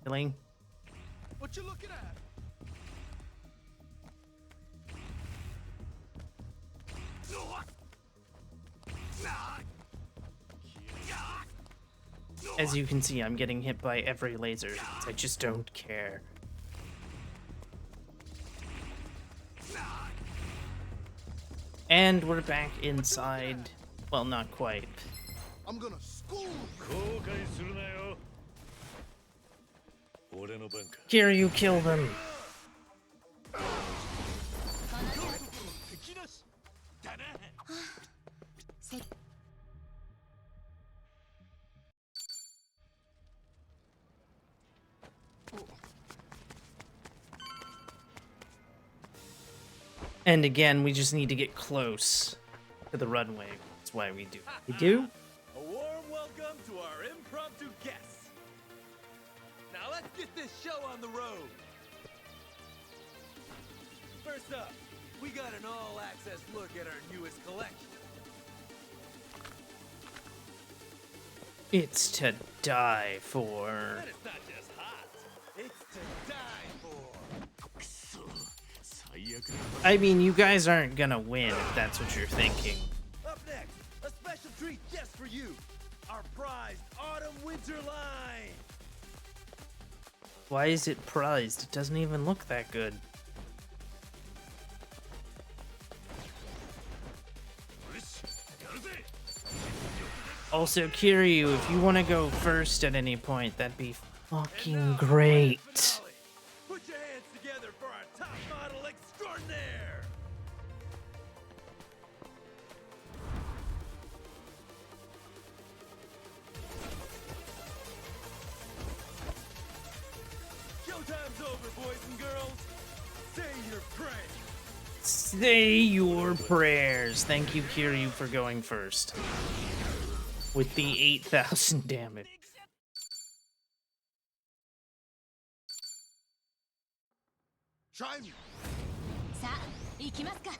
Killing. What you looking at? As you can see, I'm getting hit by every laser. I just don't care. And we're back inside. Well, not quite. I'm gonna school. 後悔するなよ俺の番か Kiryu, kill them. 敵なしだな。せ And again, we just need to get close to the runway. That's why we do. We do? A warm welcome to our impromptu guests. Now let's get this show on the road. First up, we got an all-access look at our newest collection. It's to die for. And it's not just hot, it's to die for. くそ最悪な。 I mean, you guys aren't gonna win if that's what you're thinking. Up next, a special treat just for you. Our prized autumn-winter line. Why is it prized? It doesn't even look that good. Also, Kiryu, if you want to go first at any point, that'd be fucking great. Finale. Put your hands together for our top model extraordinaire. Showtime's over, boys and girls. Say your prayers. Say your prayers. Thank you, Kiryu, for going first. With the 8,000 damage. Try me. さあ行きますか。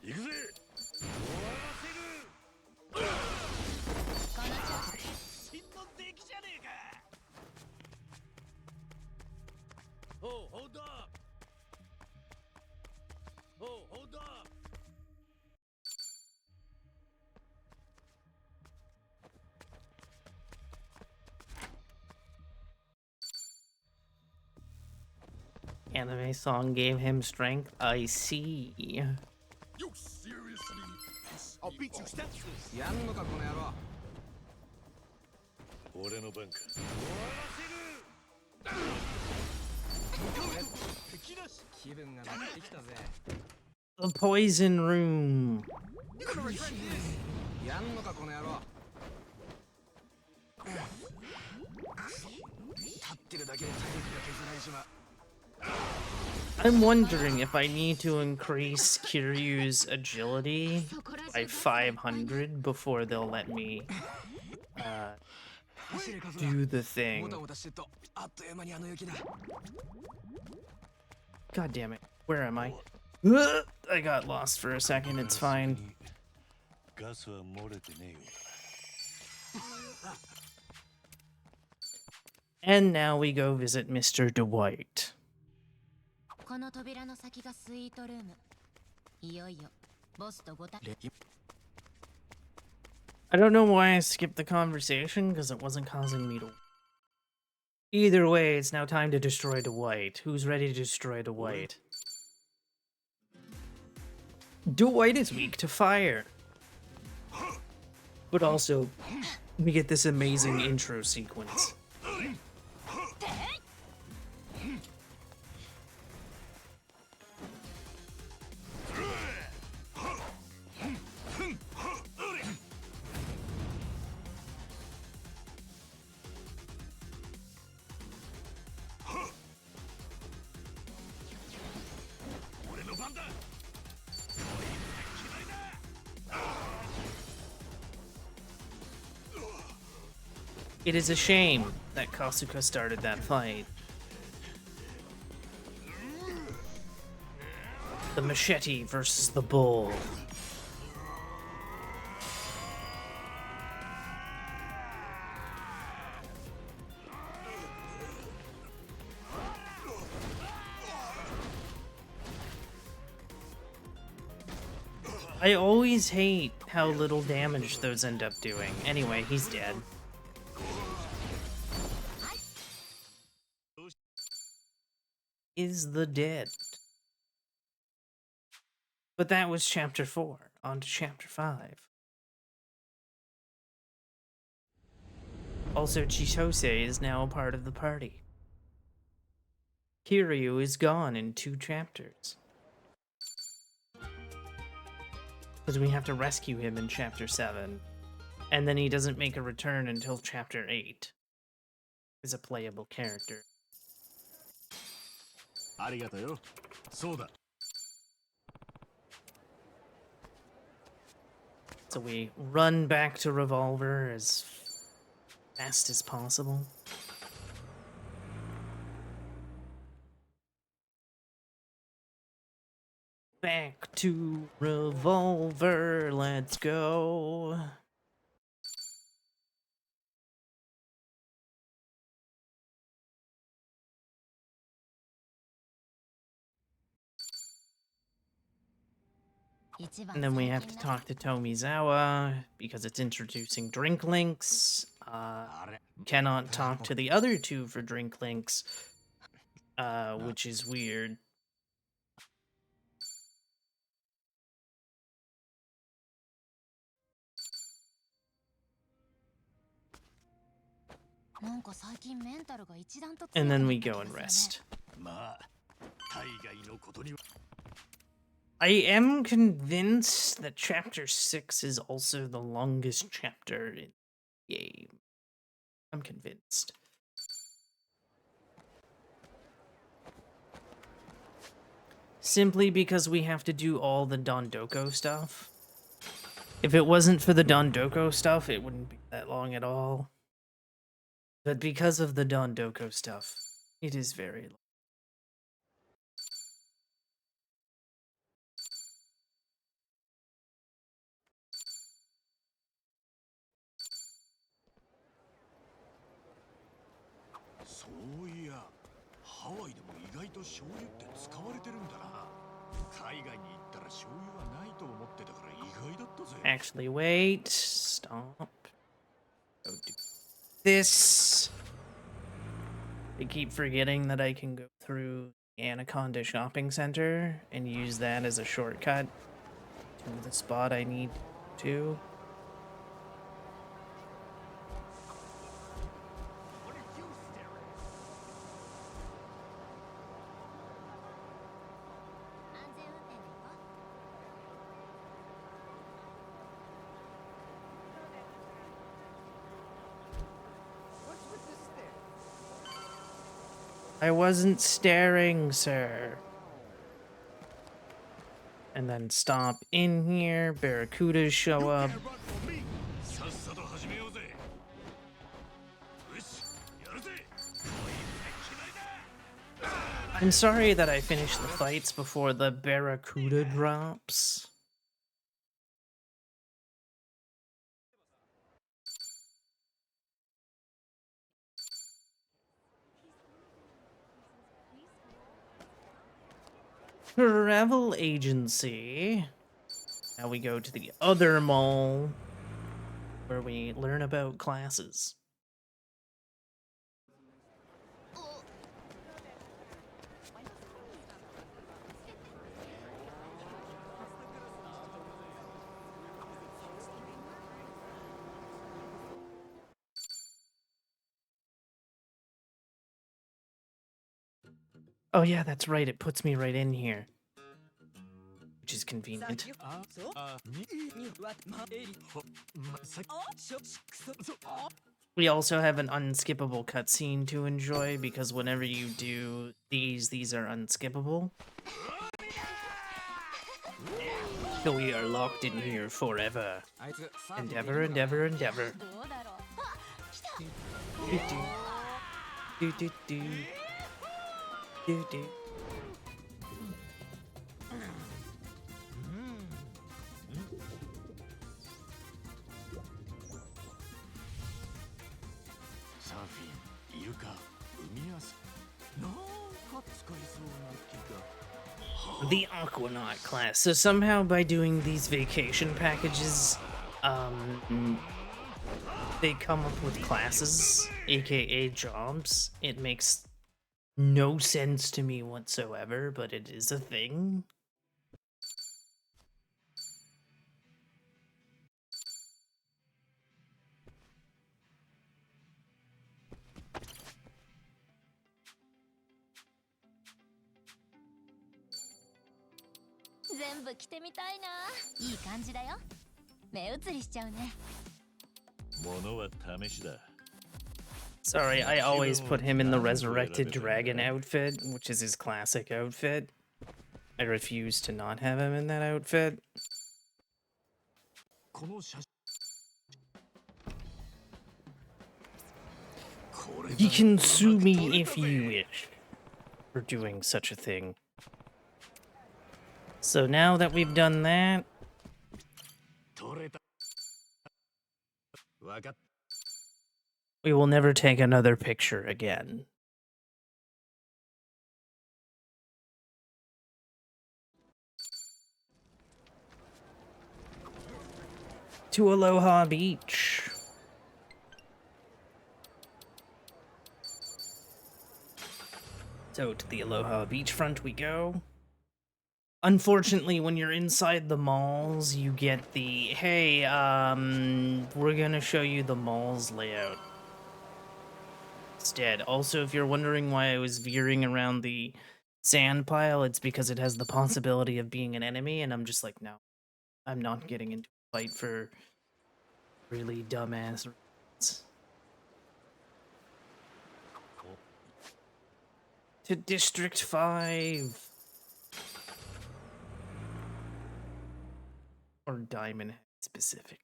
行くぜこの調子。真の出来じゃねえか。 Oh, hold up. Oh, hold up. Anime song gave him strength. I see. You seriously? I'll beat you senseless. やんのかこの野郎。俺の番か敵なし。気分が乗ってきたぜ。 The poison room. You're gonna regret this. やんのかこの野郎。立ってるだけで体力が削られちまう。 I'm wondering if I need to increase Kiryu's agility by 500 before they'll let me do the も thing. たもたしてるとあっという間にあの雪だ。 God damn it. Where am I? I got lost for a second. It's fine. ガスは漏れてねえよ And now we go visit Mr. Dwight. この扉の先がスイートルーム。いよいよボスとごた。 I don't know why I skipped the conversation, because it wasn't causing me to... Either way, it's now time to destroy Dwight. Who's ready to destroy Dwight? Dwight is weak to fire. But also, we get this amazing intro sequence. It is a shame that Kasuka started that fight. The machete versus the bull. I always hate how little damage those end up doing. Anyway, he's dead. Is the dead. But that was chapter 4. On to chapter 5. Also, Chitose is now a part of the party. Kiryu is gone in 2 chapters. Because we have to rescue him in chapter 7. And then he doesn't make a return until chapter 8. As a playable character. So we run back to Revolver as fast as possible. Back to Revolver, let's go. And then we have to talk to Tomizawa because it's introducing drink links. Cannot talk to the other 2 for drink links, which is weird. And then we go and rest. I am convinced that chapter 6 is also the longest chapter in the game. I'm convinced. Simply because we have to do all the Dondoko stuff. If it wasn't for the Dondoko stuff, it wouldn't be that long at all. But because of the Dondoko stuff, it is very long. Actually, wait. Stop. Go do this. I keep forgetting that I can go through the Anaconda Shopping Center and use that as a shortcut to the spot I need to. I wasn't staring, sir. And then stop in here, barracudas show up. I'm sorry that I finished the fights before the barracuda drops. Travel agency. Now we go to the other mall where we learn about classes. Oh yeah, that's right, it puts me right in here. Which is convenient. We also have an unskippable cutscene to enjoy because whenever you do these are unskippable. So we are locked in here forever. Endeavor, endeavor, endeavor. Do do do do do do. か海遊びなんか使いそうな気が。 The Aquanaut class. So somehow by doing these vacation packages, they come up with classes, aka jobs. It makes no sense to me whatsoever, but it is a thing. 全部着てみたいな。いい感じだよ。目移りしちゃうね。物は試しだ。 Sorry, I always put him in the Resurrected Dragon outfit, which is his classic outfit. I refuse to not have him in that outfit. この写真。これが You can sue me if you wish for doing such a thing. So now that we've done that, 取れた。わかっ we will never take another picture again. To Aloha Beach. So to the Aloha beachfront we go. Unfortunately, when you're inside the malls, you get the, hey, we're gonna show you the mall's layout instead. Also, if you're wondering why I was veering around the sand pile, it's because it has the possibility of being an enemy, and I'm just like, no, I'm not getting into a fight for really dumbass reasons. To District 5. Or Diamond Head specifically.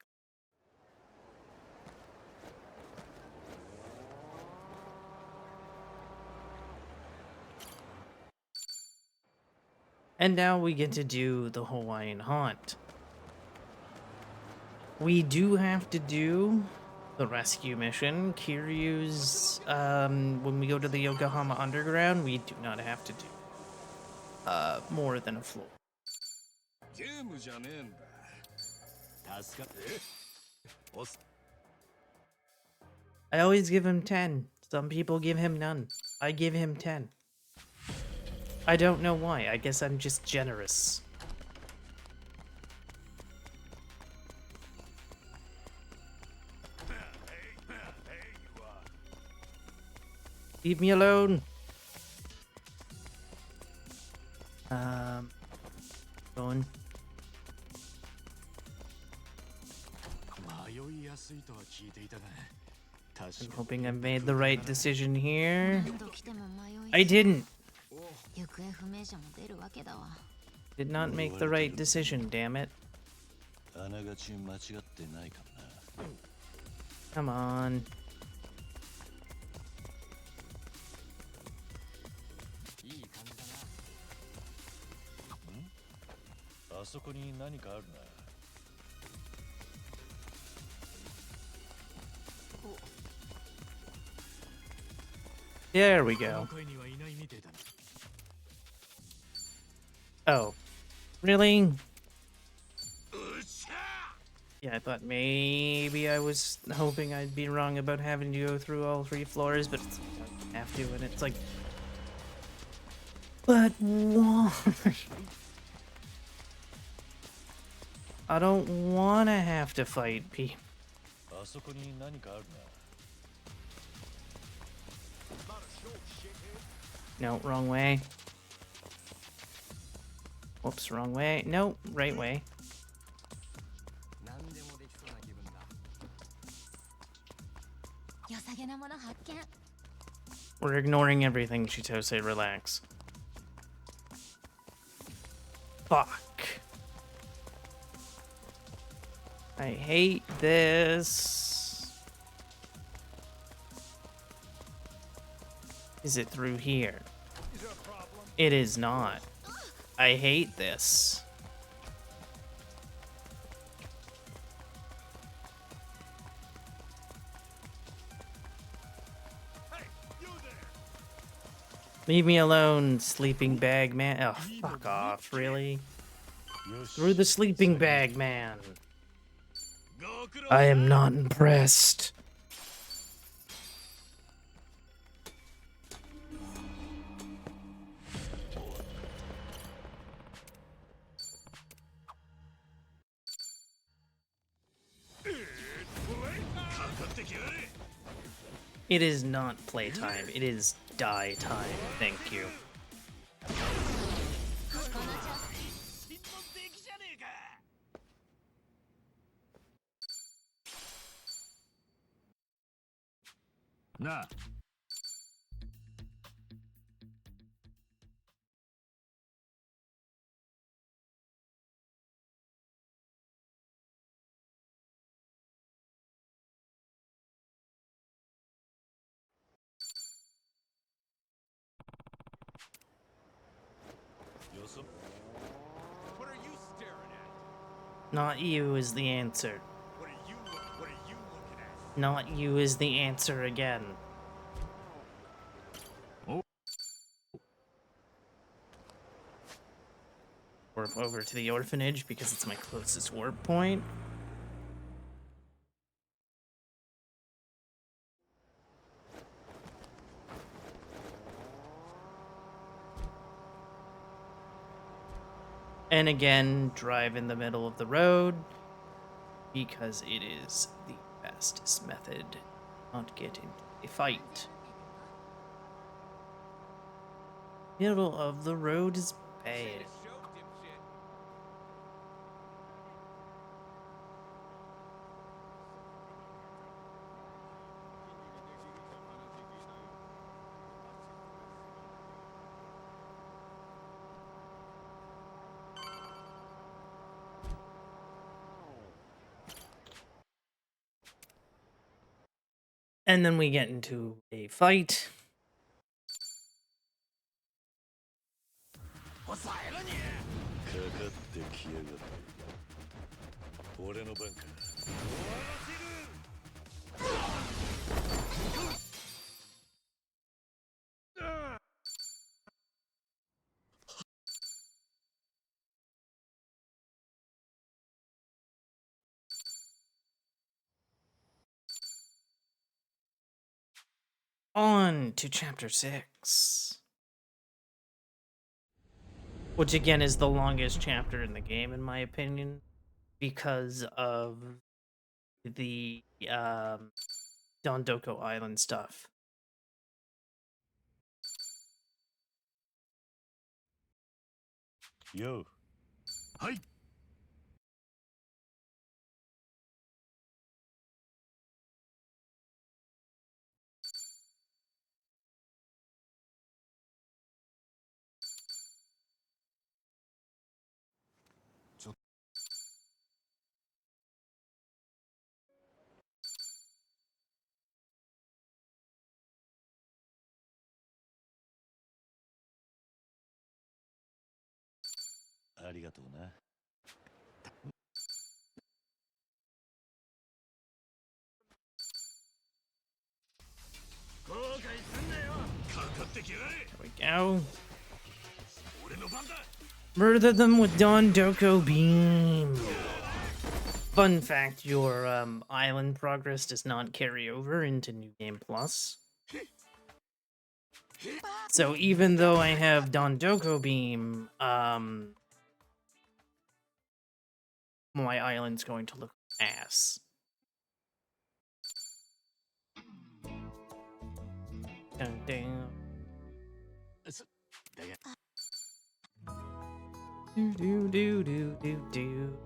And now we get to do the Hawaiian Haunt. We do have to do the rescue mission. Kiryu's, when we go to the Yokohama Underground, we do not have to do more than a floor. ゲームじゃねえんだ。助かって。おす。 I always give him 10. Some people give him none. I give him 10. I don't know why. I guess I'm just generous. Leave me alone. Going. 迷いやすいとは聞いていたが。 I'm hoping I've made the right decision here. 何度来ても迷い。 I didn't. 行方不明者も出るわけだわ。 Did not make the right decision, damn it. あながち間違ってないかもな。 Come on. いい感じだな。あそこに何かあるな。 There we go. Oh. Really? Yeah, I thought maybe I was hoping I'd be wrong about having to go through all 3 floors, but I don't have to, and it's like... But why? I don't want to have to fight people. あそこに何かあるな。 No, wrong way. Whoops, wrong way. No, right way. 何でもできそうな気分だ。良さげなもの発見。 We're ignoring everything, Chitose, relax. Fuck. I hate this. Is it through here? It is not. I hate this. Hey, you Leave me alone, sleeping bag man. Oh, fuck off, really? Through the sleeping bag man. I am not impressed. It is not playtime, it is die time, thank you. Nah. What are you staring at? Not you is the answer. What are you looking at? Not you is the answer again. Oh. Warp over to the orphanage because it's my closest warp point. And again, drive in the middle of the road because it is the fastest method to not get into a fight. Middle of the road is bad. Show, dipshit. And then we get into a fight. かかってきやがった。俺の番か。 On to chapter 6. Which again is the longest chapter in the game, in my opinion, because of the Dondoko Island stuff. Yo. はい。ありがとうな。後悔すんなよ。かかってきやがれ。 There we go. 俺の番だ。 Murder them with Dondoko Beam. Fun fact, your island progress does not carry over into New Game Plus. So even though I have Dondoko Beam, my island's going to look ass. Dun, dun. Do do do do do do.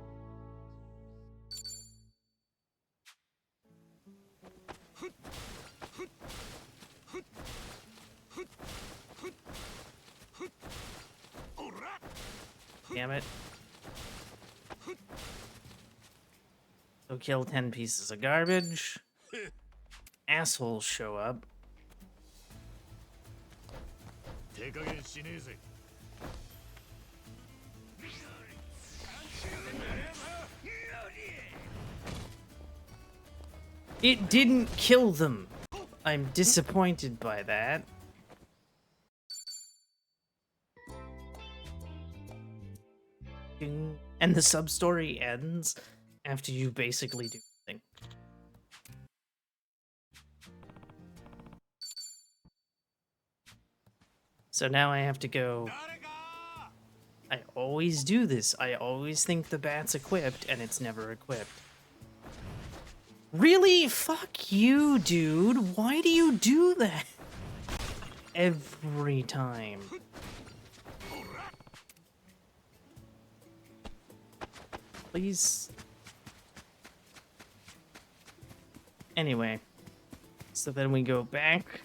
Damn it. So kill 10 pieces of garbage. Assholes show up. 手加減しねえぜ。 It didn't kill them. I'm disappointed by that. And the sub-story ends after you basically do nothing. So now I have to go... I always do this. I always think the bat's equipped, and it's never equipped. Really? Fuck you, dude. Why do you do that? Every time. Please. Anyway. So then we go back.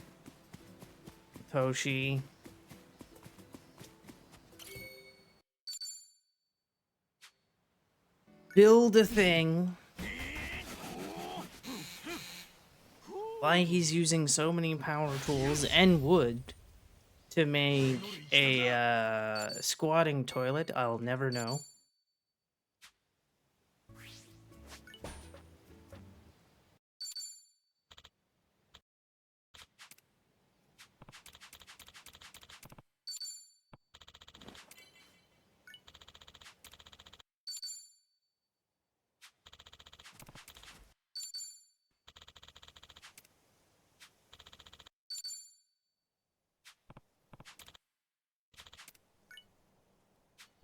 Toshi. Build a thing. Why he's using so many power tools and wood to make a squatting toilet, I'll never know.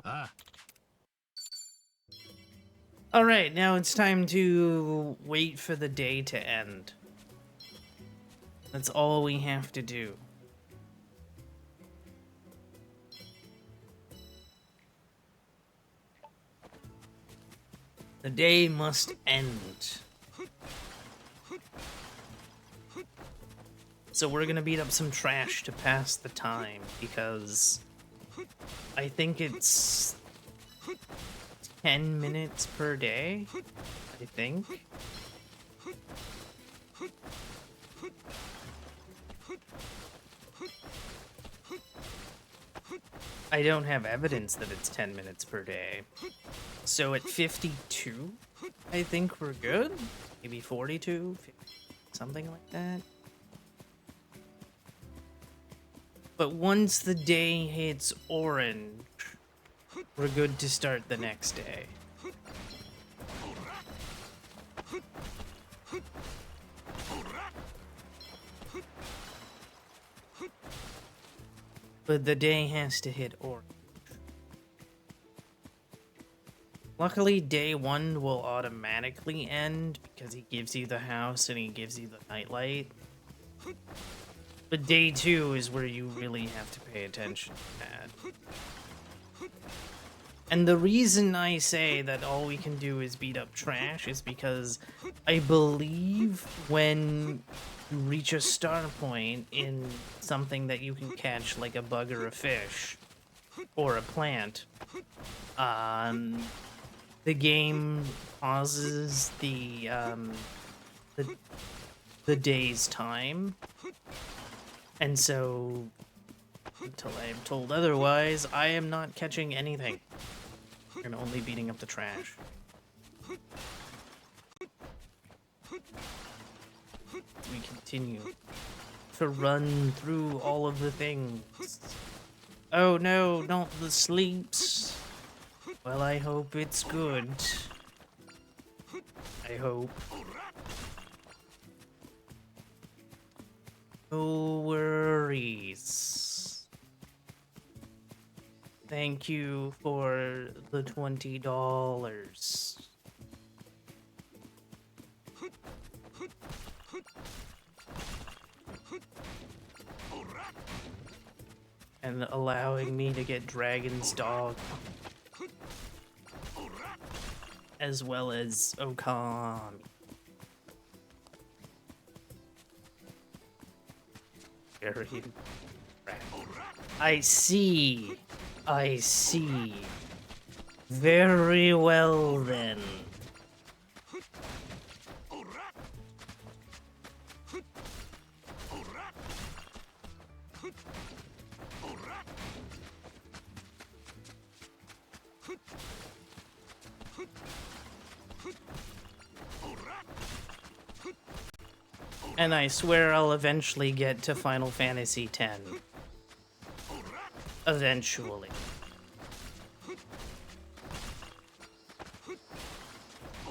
Ah, Alright, now it's time to wait for the day to end. That's all we have to do. The day must end. So we're gonna beat up some trash to pass the time, because I think it's 10 minutes per day, I think. I don't have evidence that it's 10 minutes per day. So at 52, I think we're good. Maybe 42, 50, something like that. But once the day hits orange, we're good to start the next day. But the day has to hit orange. Luckily, day 1 will automatically end because he gives you the house and he gives you the nightlight. But day 2 is where you really have to pay attention to that. And the reason I say that all we can do is beat up trash is because I believe when you reach a star point in something that you can catch, like a bug or a fish, or a plant, the game pauses the day's time. And so, until I am told otherwise, I am not catching anything. And only beating up the trash. We continue to run through all of the things. Oh no, not the sleeps. Well, I hope it's good. I hope. No worries. Thank you for the $20. And allowing me to get Dragon's Dog. As well as Okami. Very I see. I see. Very well then. And I swear I'll eventually get to Final Fantasy X.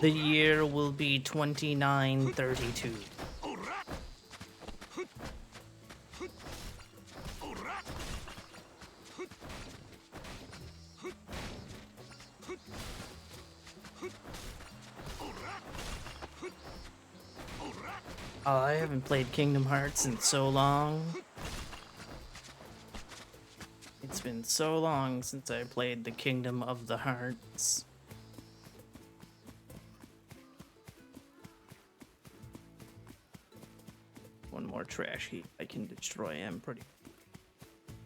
The year will be 2932. Oh, I haven't played Kingdom Hearts in so long. It's been so long since I played the Kingdom of the Hearts. One more trash heap I can destroy. I'm pretty...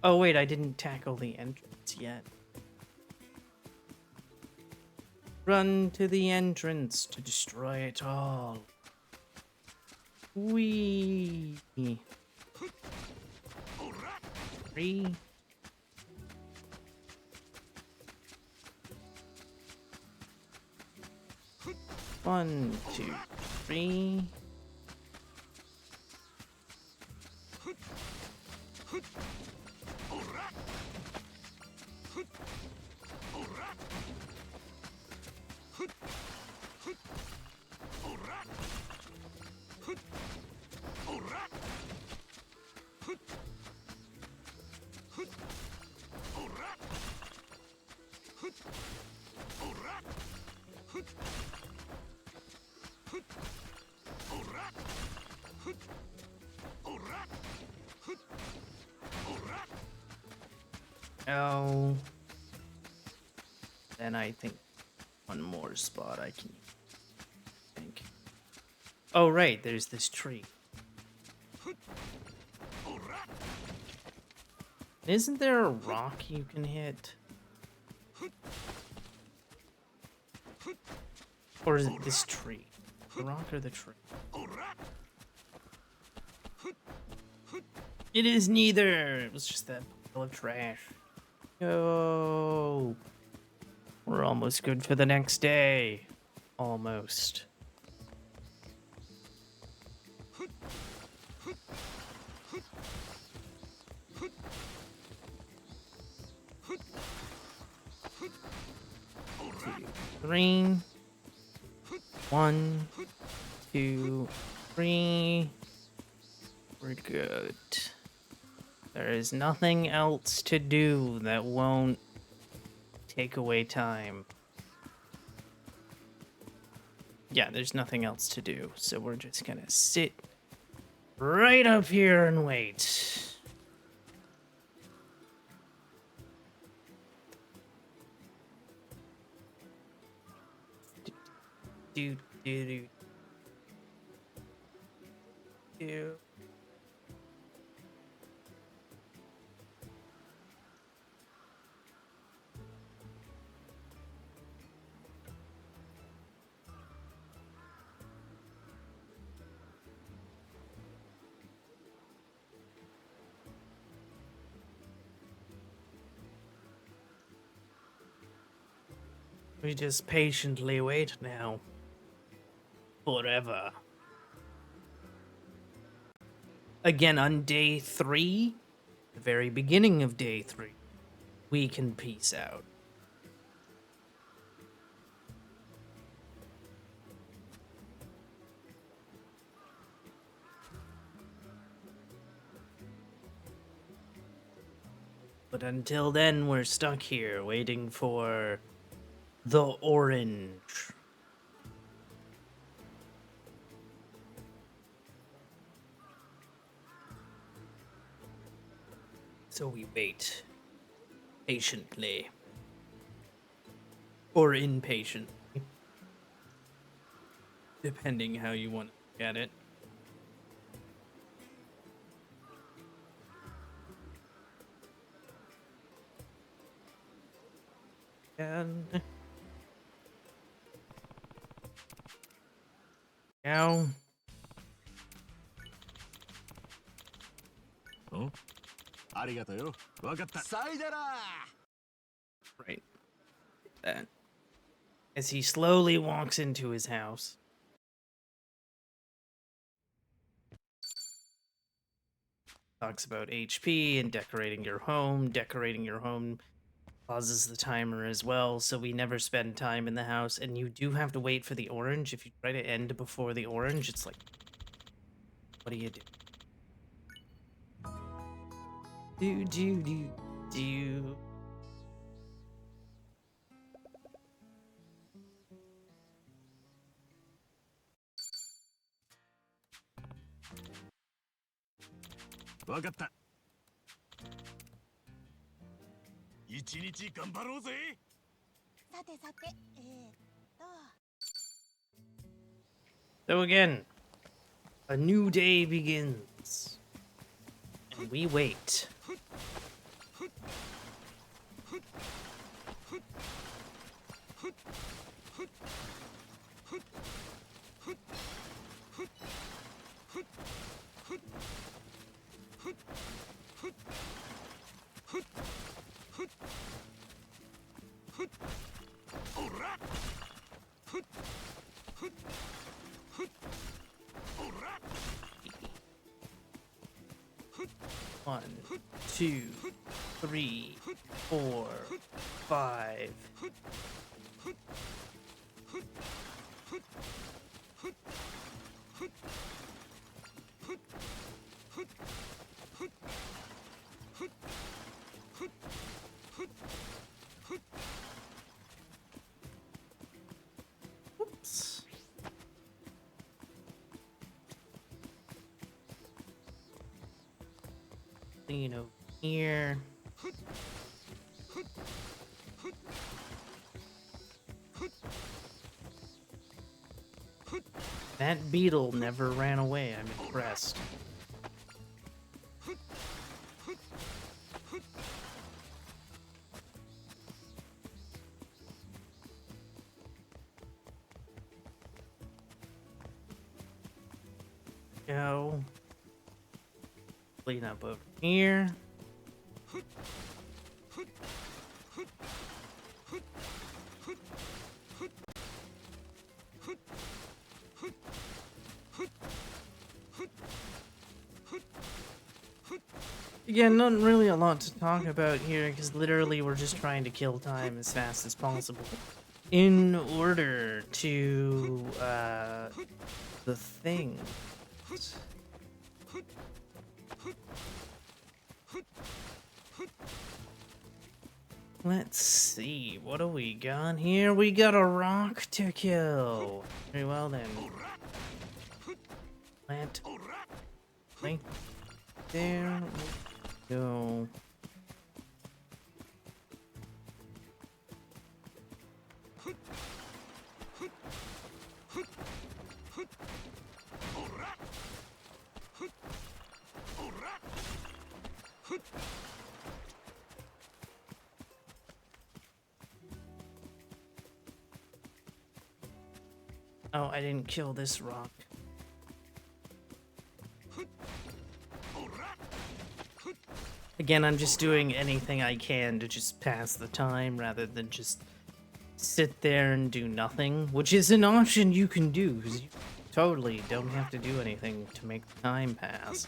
Oh wait, I didn't tackle the entrance yet. Run to the entrance to destroy it all. Whee! 3. One, 2, 3. Oh. Then I think one more spot I can think. Oh, right, there's this tree. Isn't there a rock you can hit? Or is it this tree? The rock or the tree? It is neither! It was just that pile of trash. Yo! We're almost good for the next day. Almost. Two, 3. 1, 2, 3. We're good. There is nothing else to do that won't take away time. Yeah, there's nothing else to do, so we're just gonna sit right up here and wait. Do do do do. We just patiently wait now. Forever. Again, on day 3, the very beginning of day 3, we can peace out. But until then, we're stuck here waiting for the orange. So we wait patiently. Or impatiently. Depending how you want to look at it. And now, Oh? ありがとうよ。わかった。さいなら right. That. As he slowly walks into his house. Talks about HP and decorating your home. Decorating your home pauses the timer as well, so we never spend time in the house. And you do have to wait for the orange. If you try to end before the orange, it's like, what do you do? Do. わかった。一日頑張ろうぜ。さてさて、So again, a new day begins. And we wait. One, two, three, 4, 5. Oops. Clean over here. That beetle never ran away. I'm impressed. Go. Clean up over here. Again, not really a lot to talk about here, because literally we're just trying to kill time as fast as possible in order to, the thing. Let's see, what do we got here? We got a rock to kill. Very well then. Plant. Right there. Go. Oh, I didn't kill this rock. Again, I'm just doing anything I can to just pass the time rather than just sit there and do nothing, which is an option you can do, because you totally don't have to do anything to make the time pass.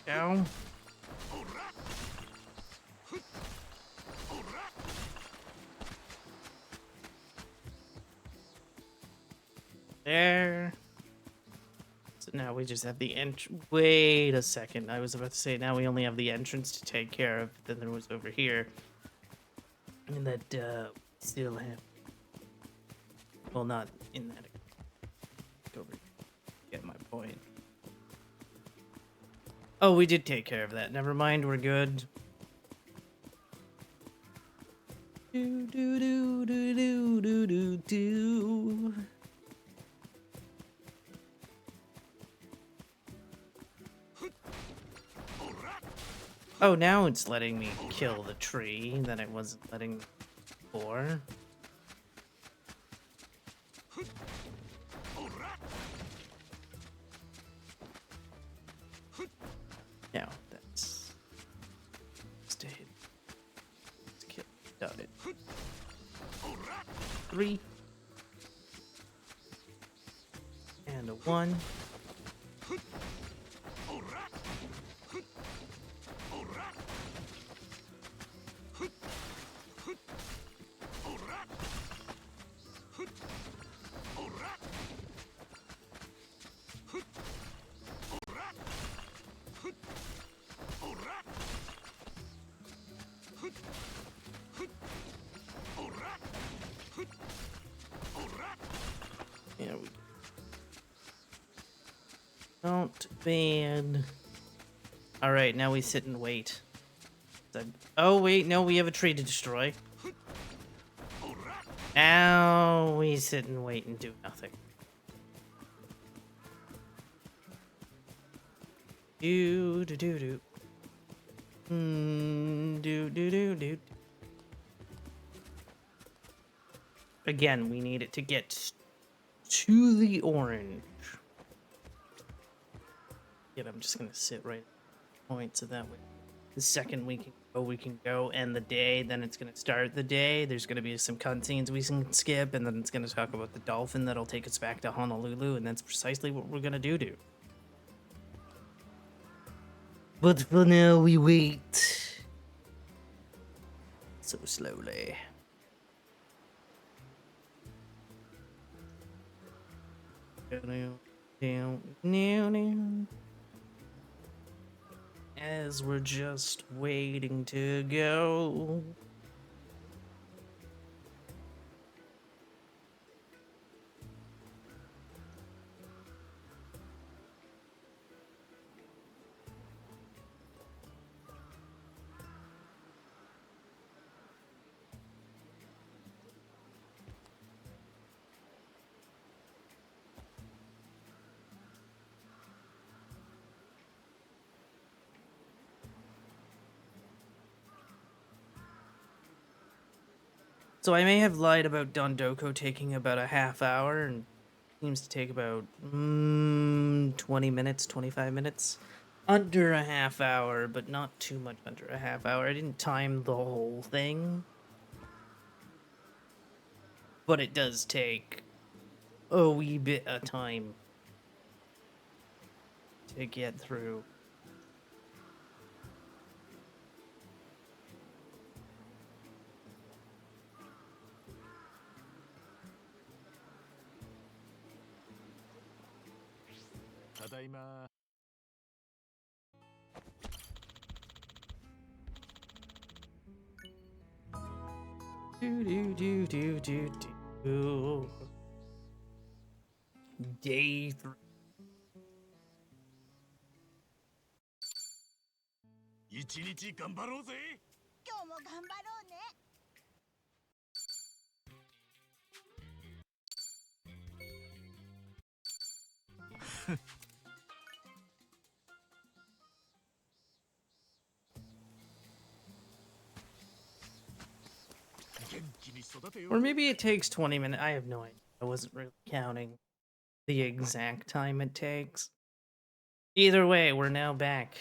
Go. There. So now we just have the wait a second. I was about to say now we only have the entrance to take care of. Then there was over here. And that still have. Well, not in that. Over. Get my point. Oh, we did take care of that. Never mind, we're good. Do do do do do do do do. Oh, now it's letting me kill the tree that it wasn't letting before. Now that's stayed. Let's kill. Got it. 3 and a 1. Yeah, we don't bad. All right, now we sit and wait. Oh wait, no, we have a tree to destroy. Now we sit and wait and do nothing. Do do do do. Do do do do. Again, we need it to get to the orange. Yet I'm just gonna sit right at the point so that way the second we can go end the day, then it's gonna start the day. There's gonna be some cutscenes we can skip, and then it's gonna talk about the dolphin that'll take us back to Honolulu, and that's precisely what we're gonna do. But for now, we wait. So slowly. As we're just waiting to go. So I may have lied about Dondoko taking about a half hour, and seems to take about 20 minutes, 25 minutes. Under a half hour, but not too much under a half hour. I didn't time the whole thing. But it does take a wee bit of time to get through. Tadaima. Do do do do do do. Day 3. 一日頑張ろうぜ。今日も頑張ろうね。元気に育てよ。 Or maybe it takes 20 minutes. I have no idea. I wasn't really counting the exact time it takes. Either way, we're now back.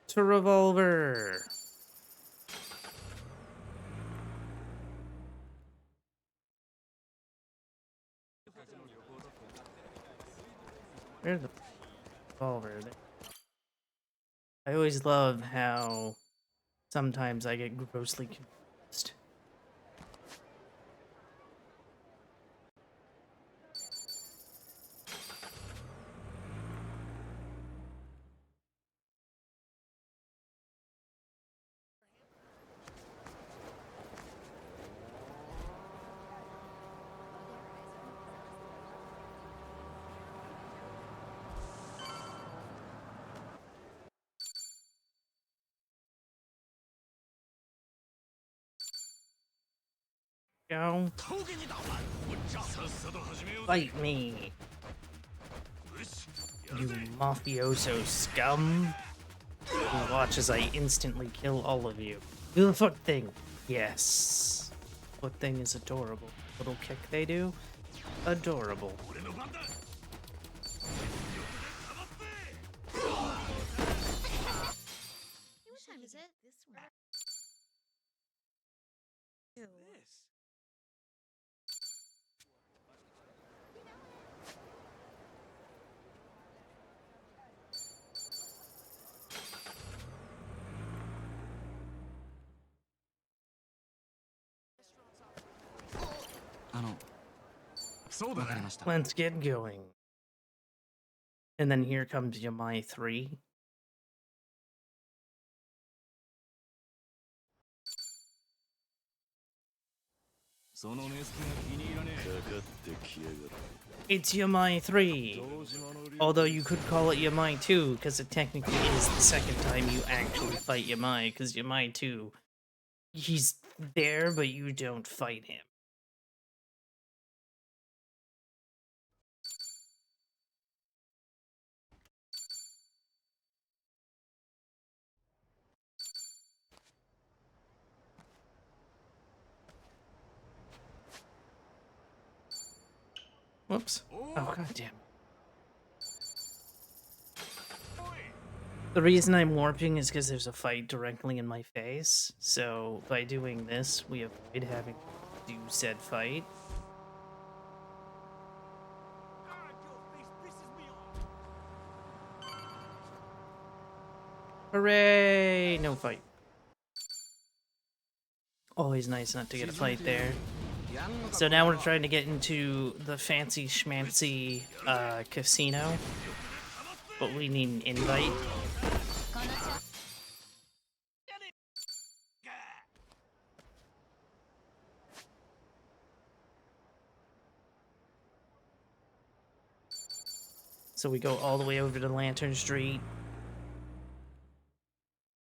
To Revolver. Where's the revolver? I always love how sometimes I get grossly confused. Go. さっさと始めようぜ Fight me, よしやる you ぜ mafioso scum. You watch as I instantly kill all of you. Do the foot thing. Yes. Foot thing is adorable. Little kick they do. Adorable. 俺の番だ What time is it? This one. This. そうだねわかりました Let's get going. And then here comes Yamai 3. その目つきが気に入らねかかってきやがる It's Yamai 3. 堂島の竜 Although you could call it Yamai 2, because it technically is the second time you actually fight Yamai, because Yamai 2, he's there, but you don't fight him. Whoops. Oh, god damn. The reason I'm warping is because there's a fight directly in my face, so by doing this, we avoid having to do said fight. Hooray! No fight. Always nice not to get a fight there. So now we're trying to get into the fancy schmancy casino, but we need an invite. この調 So we go all the way over to Lantern Street.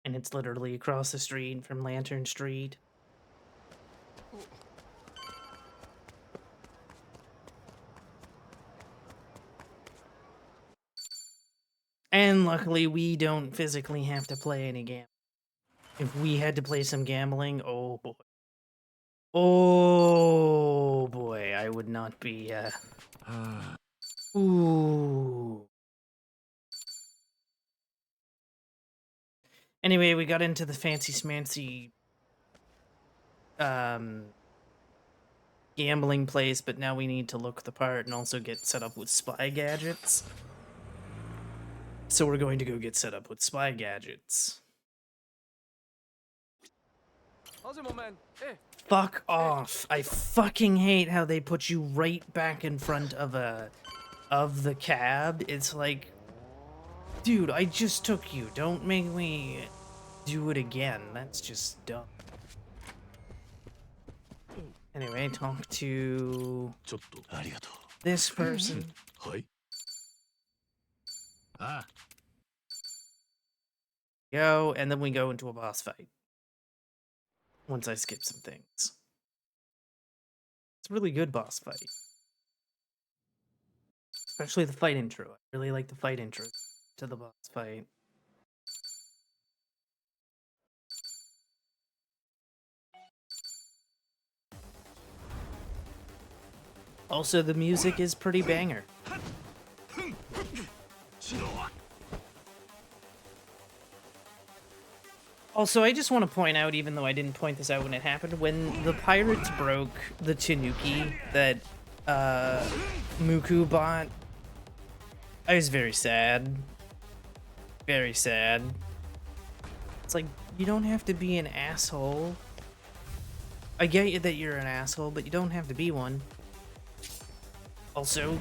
And it's literally across the street from Lantern Street. And luckily, we don't physically have to play any game. If we had to play some gambling, oh boy. Oh boy, I would not be, Ooh. Anyway, we got into the fancy smancy gambling place, but now we need to look the part and also get set up with spy gadgets. So we're going to go get set up with spy gadgets. Fuck off. I fucking hate how they put you right back in front of the cab. It's like, dude, I just took you. Don't make me do it again. That's just dumb. Anyway, talk to ちょっとありがと this person. うはい ああ Go, and then we go into a boss fight. Once I skip some things. It's a really good boss fight. Especially the fight intro. I really like the fight intro to the boss fight. Also, the music is pretty banger. 指導は Also, I just want to point out, even though I didn't point this out when it happened, when the pirates broke the Tanuki that Muku bought, I was very sad. Very sad. It's like, you don't have to be an asshole. I get you that you're an asshole, but you don't have to be one. Also,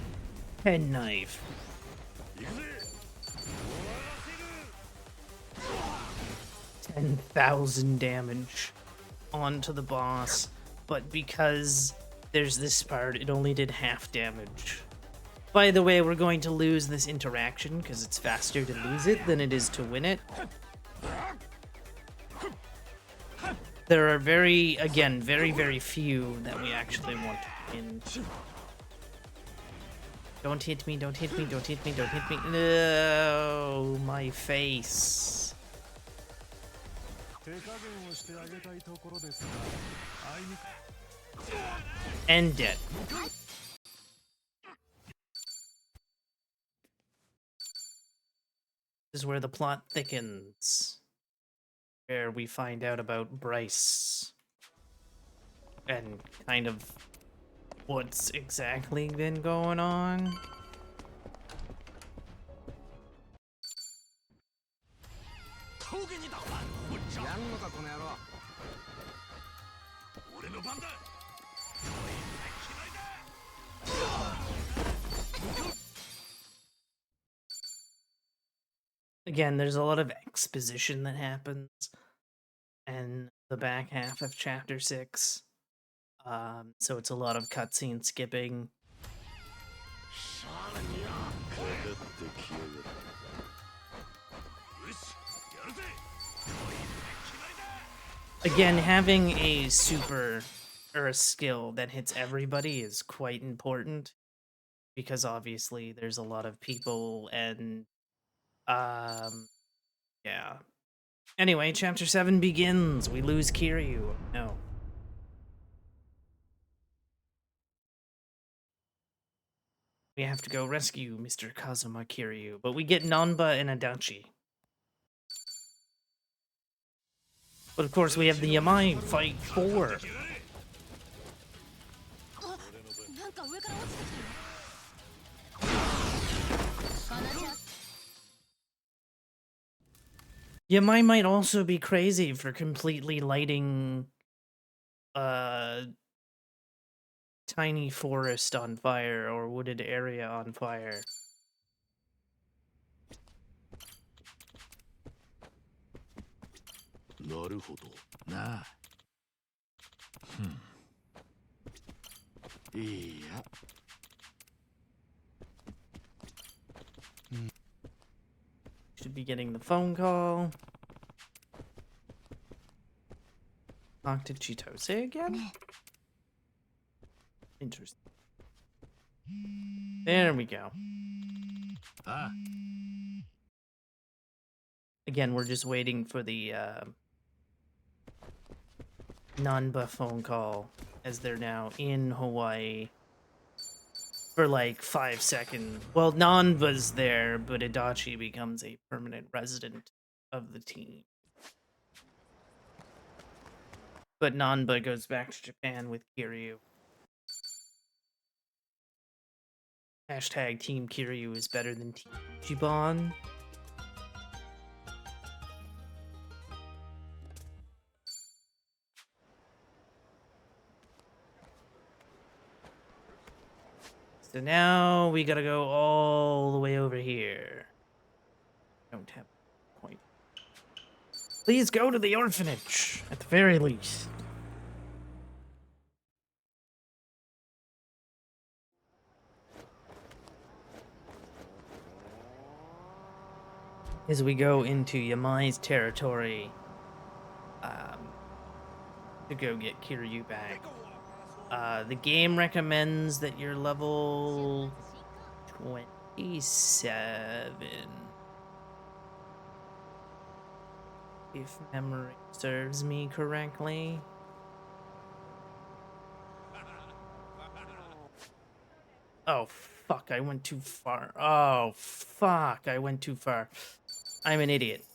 penknife. 行くぜ 10,000 damage onto the boss, but because there's this part, it only did half damage. By the way, we're going to lose this interaction because it's faster to lose it than it is to win it. There are very few that we actually want to win. Don't hit me, don't hit me, don't hit me, don't hit me. No, my face. 手加減をしてあげたいところですが、あいにく And dead. This is where the plot thickens. Where we find out about Bryce. And kind of what's exactly been going on. 峠にだお前おっちゃんやんのかこの野郎 俺の番だ Again, there's a lot of exposition that happens in the back half of chapter 6. So it's a lot of cutscene skipping. かかってきやがった よしやるぜ Again, having a super or a skill that hits everybody is quite important because obviously there's a lot of people and yeah. Anyway, chapter 7 begins. We lose Kiryu. No. We have to go rescue Mr. Kazuma Kiryu, but we get Nanba and Adachi. But of course, we have the Yamai fight 4. あ、なんか上から落ちてきたよ。この調子 Yamai might also be crazy for completely lighting tiny forest on fire or wooded area on fire. なるほどなあいや Should be getting the phone call. Talk to Chitose again? Interesting. There we go. あ Again, we're just waiting for the Nanba phone call as they're now in Hawaii for like 5 seconds. Well, Nanba's there, but Adachi becomes a permanent resident of the team. But Nanba goes back to Japan with Kiryu. Hashtag Team Kiryu is better than Team Ichiban. So now we gotta go all the way over here. Don't have a point. Please go to the orphanage, at the very least. As we go into Yamai's territory, to go get Kiryu back. The game recommends that you're level 27. If memory serves me correctly. Oh, fuck, I went too far. Oh, fuck, I went too far. I'm an idiot.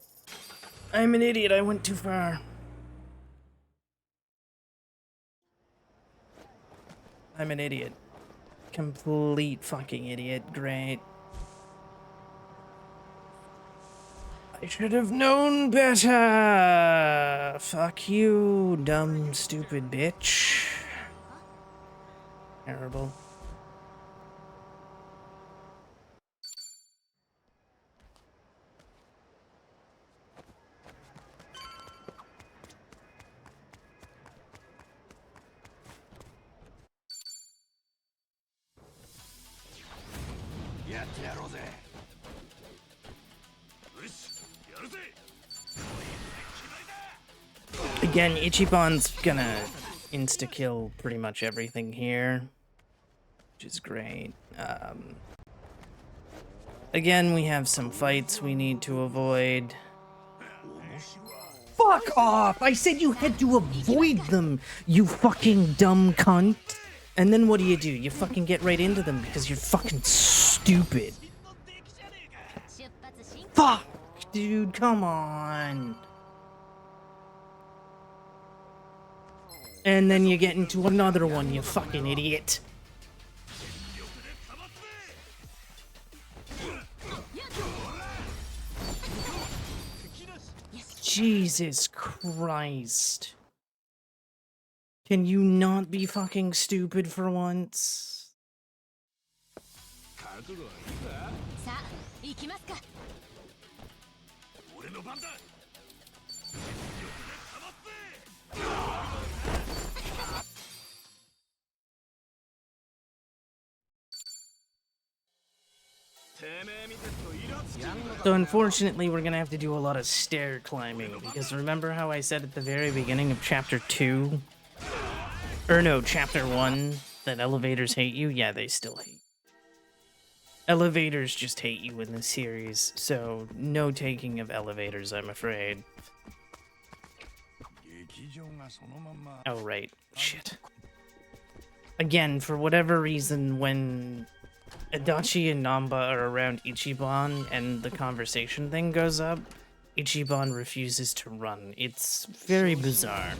I'm an idiot, I went too far. I'm an idiot. Complete fucking idiot. Great. I should have known better. Fuck you, dumb, stupid bitch. Terrible. Again, Ichiban's gonna insta-kill pretty much everything here, which is great. Again, we have some fights we need to avoid. Fuck off! I said you had to avoid them, you fucking dumb cunt. And then what do? You fucking get right into them because you're fucking stupid. Fuck, dude, come on. And then you get into another one, you fucking idiot. Jesus Christ. Can you not be fucking stupid for once? 覚悟はいいかさあ行きますか。俺の番だ So unfortunately, we're gonna have to do a lot of stair climbing, because remember how I said at the very beginning of Chapter 2? Or no, Chapter 1, that elevators hate you? Yeah, they still hate you. Elevators just hate you in this series, so no taking of elevators, I'm afraid. Oh, right. Shit. Again, for whatever reason, when Adachi and Namba are around Ichiban and the conversation thing goes up, Ichiban refuses to run. It's very bizarre.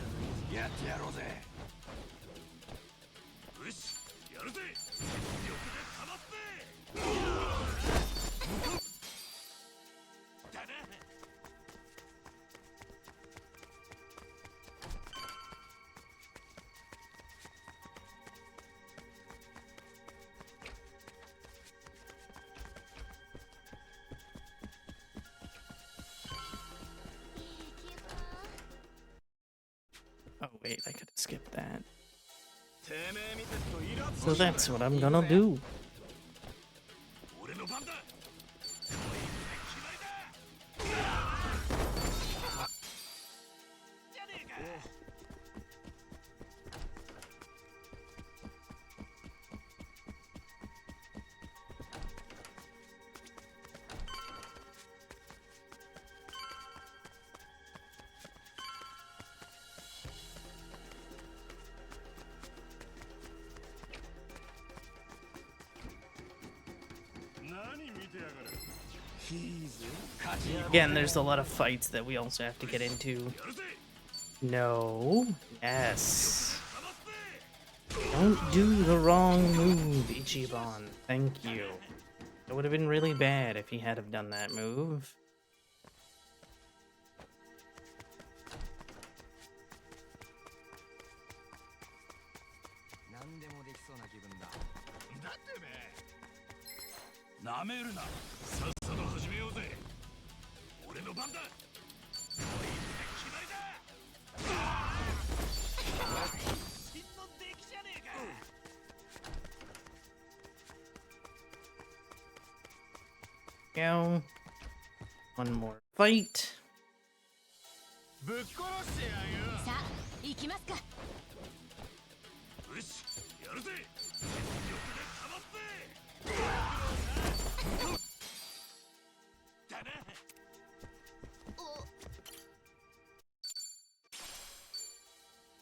Oh wait, I could have skipped that. So that's what I'm gonna do. Again, there's a lot of fights that we also have to get into. No. Yes. Don't do the wrong move, Ichiban. Thank you. It would have been really bad if he had have done that move. Go. One more fight. ぶっ殺してやるよさあ行きますか。よしやるぜ全力でかまってだな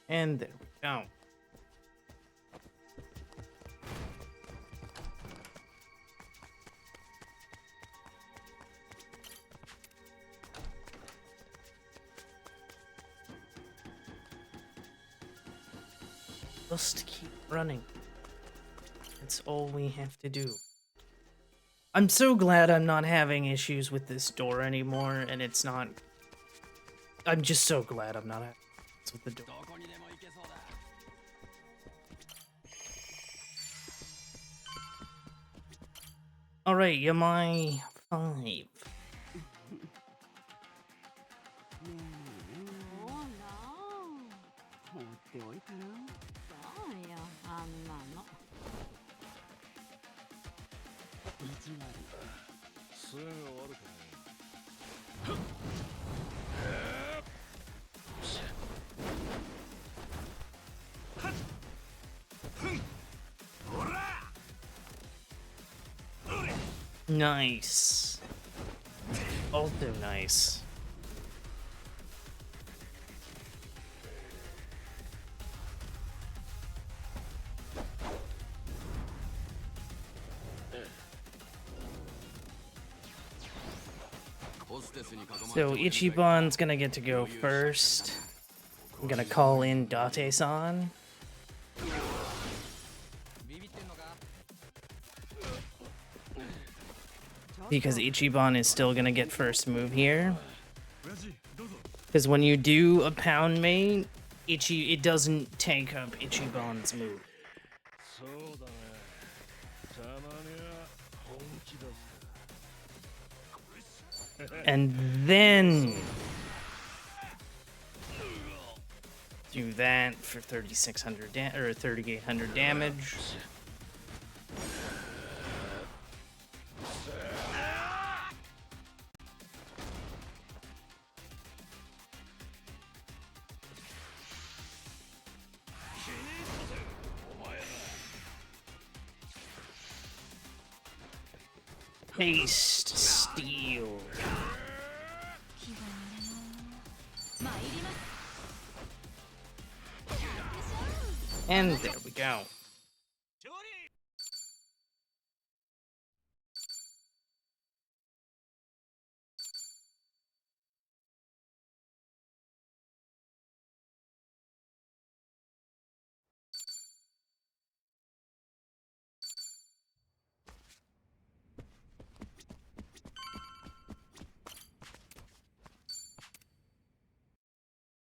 And there we go. Just keep running. That's all we have to do. I'm so glad I'm not having issues with this door anymore, and it's not... I'm just so glad I'm not having issues with the door. Alright, Yamai 5. 放っておいたらそうよあんなの意地悪すぐ終わるかね Nice. Also nice. So Ichiban's gonna get to go first. I'm gonna call in Date-san. Because Ichiban is still gonna get first move here. Because when you do a pound mate, it doesn't take up Ichiban's move. そうだね。たまには本気出すか。 And then do that for 3,600 or 3,800 damage. Haste steel. And there we go.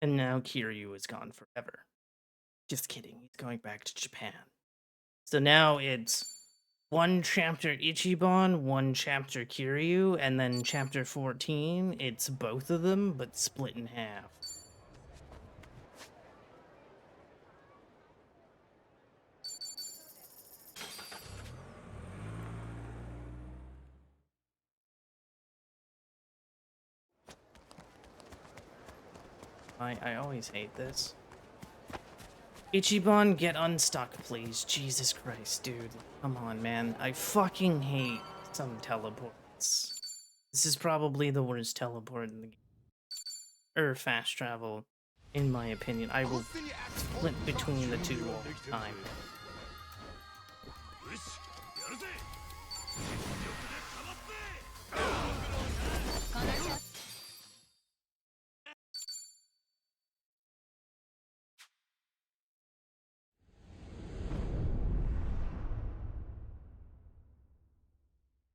And now Kiryu is gone forever. Just kidding, he's going back to Japan. So now it's one chapter Ichiban, one chapter Kiryu, and then chapter 14, it's both of them, but split in half. I always hate this. Ichiban, get unstuck, please. Jesus Christ, dude. Come on, man. I fucking hate some teleports. This is probably the worst teleport in the game. Or fast travel, in my opinion. I will split between the two all the time.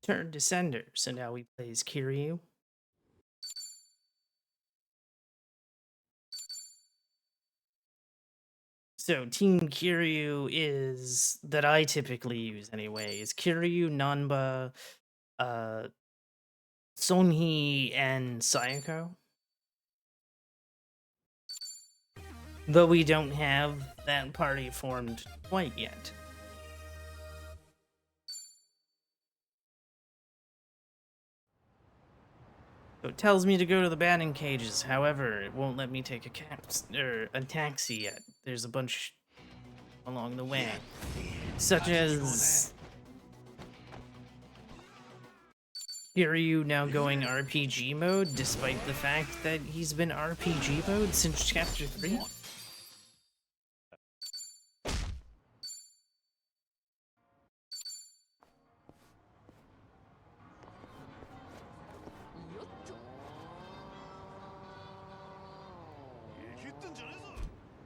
Turn to sender, so now we play as Kiryu. So Team Kiryu is, that I typically use anyway, is Kiryu, Nanba, Sonhee, and Sayako. Though we don't have that party formed quite yet. So it tells me to go to the batting cages, however, it won't let me take a taxi yet. There's a bunch along the way. Such as Kiryu now going RPG mode, despite the fact that he's been RPG mode since chapter 3.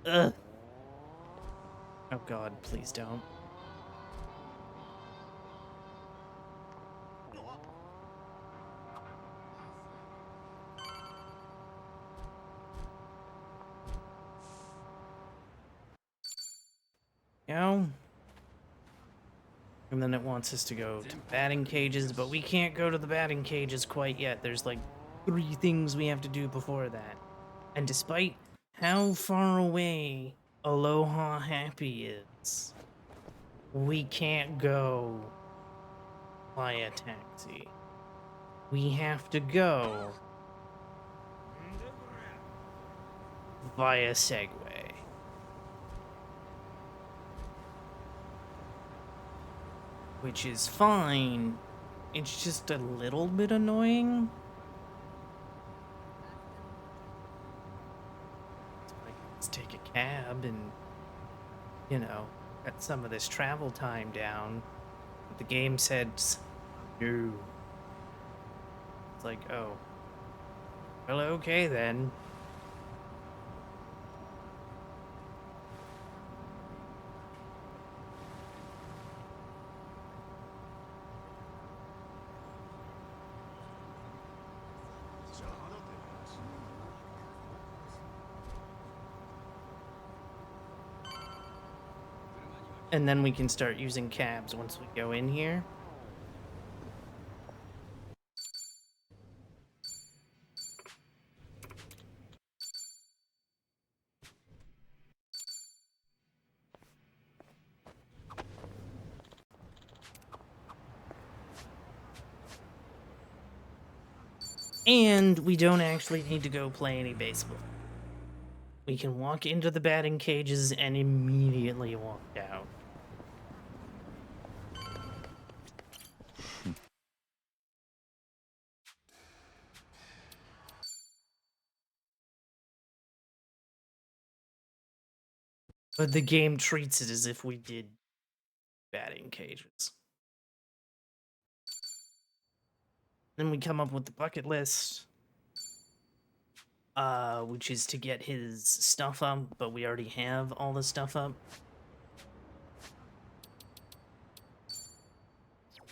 Ugh. Oh god, please don't. Go. And then it wants us to go to batting cages, but we can't go to the batting cages quite yet. There's like 3 things we have to do before that. And despite how far away Aloha Happy is, we can't go via taxi. We have to go via Segway. Which is fine, It's just a little bit annoying. Like, let's take a cab and, you know, cut some of this travel time down. But the game said no. It's like, oh. Well, okay then. And then we can start using cabs once we go in here. And we don't actually need to go play any baseball. We can walk into the batting cages and immediately walk out. But the game treats it as if we did batting cages. Then we come up with the bucket list, which is to get his stuff up, but we already have all the stuff up.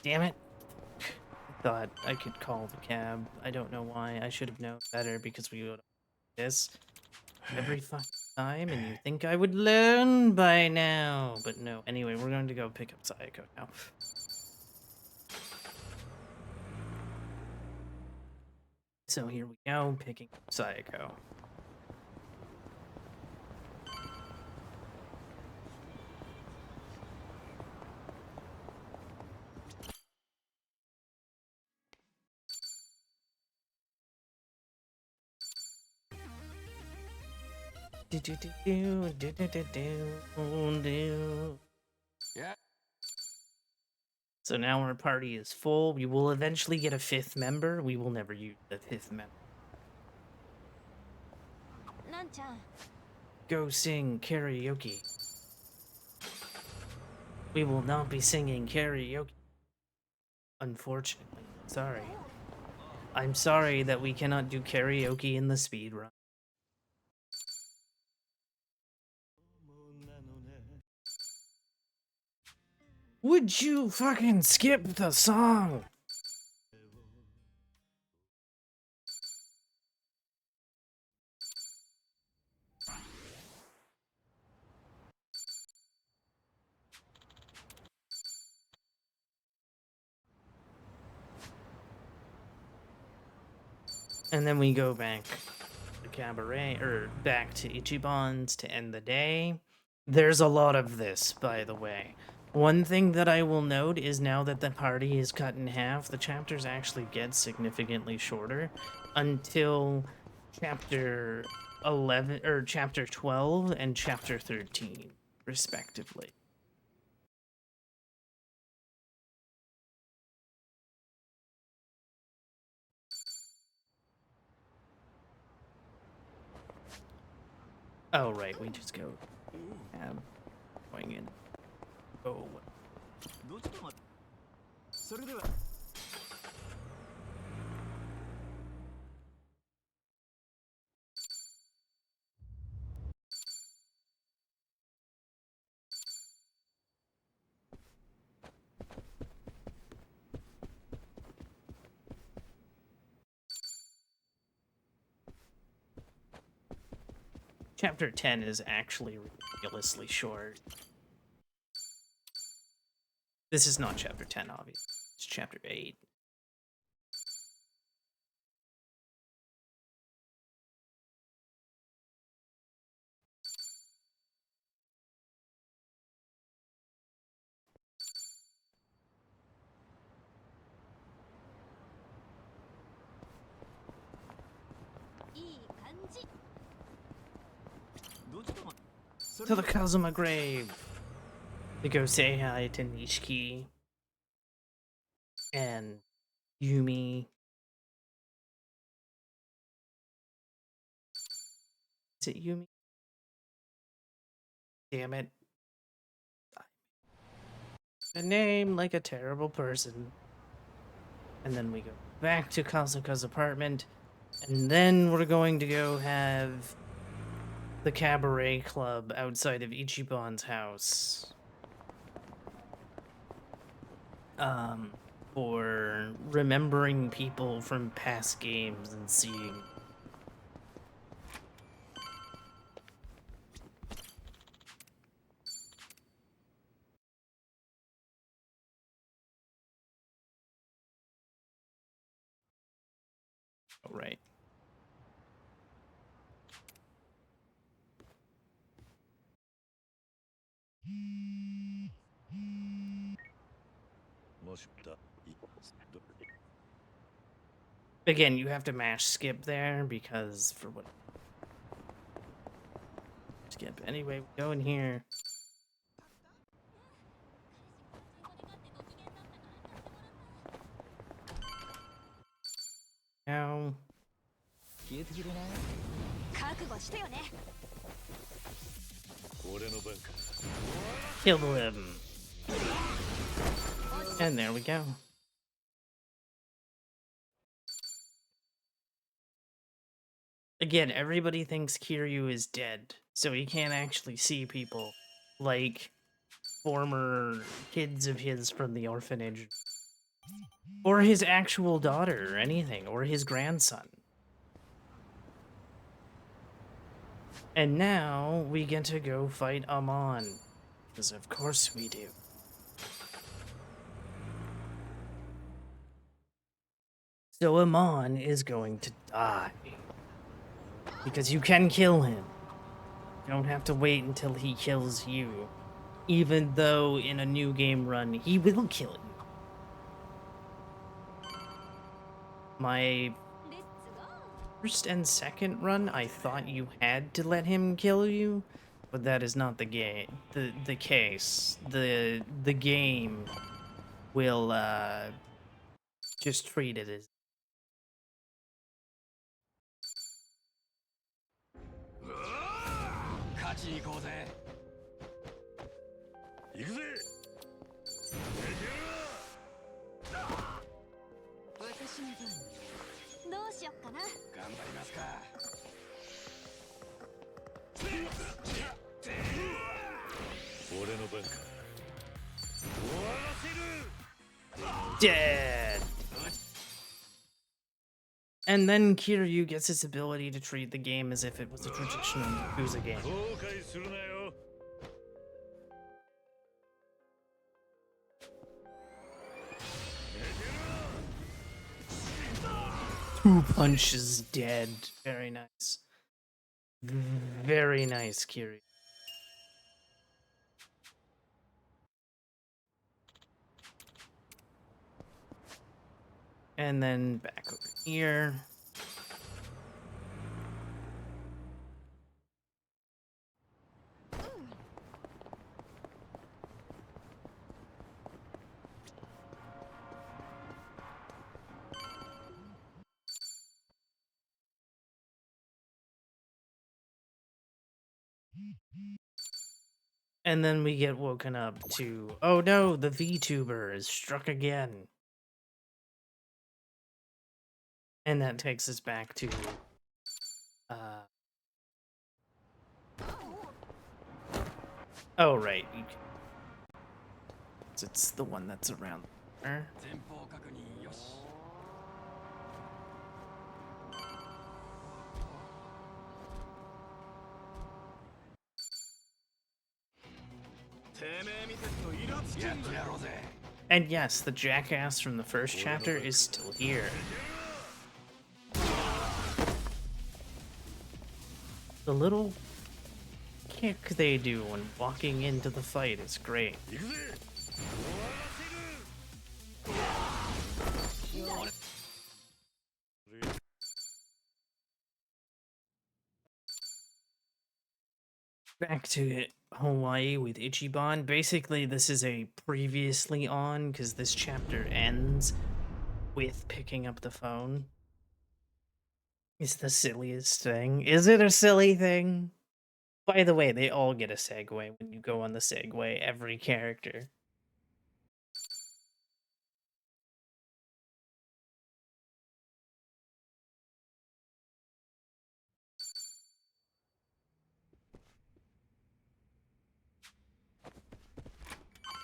Damn it. Thought I could call the cab. I don't know why. I should have known better because we would this every fucking time, and you think I would learn by now. But no. Anyway, we're going to go pick up Sayako now. So here we go, picking up Sayako. Yeah. So now our party is full. We will eventually get a 5th member. We will never use the 5th member. なんちゃん Go sing karaoke. We will not be singing karaoke. Unfortunately. Sorry. I'm sorry that we cannot do karaoke in the speedrun. Would you fucking skip the song? And then we go back to Cabaret, or back to Ichiban's to end the day. There's a lot of this, by the way. One thing that I will note is now that the party is cut in half, the chapters actually get significantly shorter until chapter 11 or chapter 12 and chapter 13 respectively. Oh right, we just go going in. Oh, どちらまそれでは chapter 10 is actually ridiculously short. This is not chapter 10, obviously. It's chapter 8. To the Kazuma grave to go say hi to Nishiki and Yumi. Is it Yumi? Damn it. A name like a terrible person. And then we go back to Kazuka's apartment. And then we're going to go have the cabaret club outside of Ichiban's house. For remembering people from past games and seeing. Oh, right. Again, you have to mash skip there because for what? Skip. Anyway, we go in here. Now. 消えてくれない？覚悟してよね。俺の番か。 Kill him. And there we go. Again, everybody thinks Kiryu is dead, so he can't actually see people like former kids of his from the orphanage, or his actual daughter, or anything, or his grandson. And now we get to go fight Amon, because of course we do. So Amon is going to die. Because you can kill him. You don't have to wait until he kills you. Even though in a new game run, he will kill you. My first and second run, I thought you had to let him kill you, but that is not the the case. The game will just treat it as 勝ちに行こうぜ。行くぜ。私の番どうしよっかな。頑張りますか。俺の番か。終わらせる。 dead. And then Kiryu gets his ability to treat the game as if it was a traditional Yakuza game. 後悔するなよ。 Two punches dead. Very nice. Very nice, Kiryu. And then back over here. And then we get woken up to, oh no, the VTuber is struck again. And that takes us back to, oh right, it's the one that's around there. 前方確認よし。てめえ見てつのイラつけんだ。やろうぜ。 And yes, the jackass from the first chapter is still here. The little kick they do when walking into the fight is great. 行くぜ。終わらせる。 Back to Hawaii with Ichiban. Basically, this is a previously on because this chapter ends with picking up the phone is the silliest thing. Is it a silly thing? By the way, they all get a segue when you go on the Segway, every character.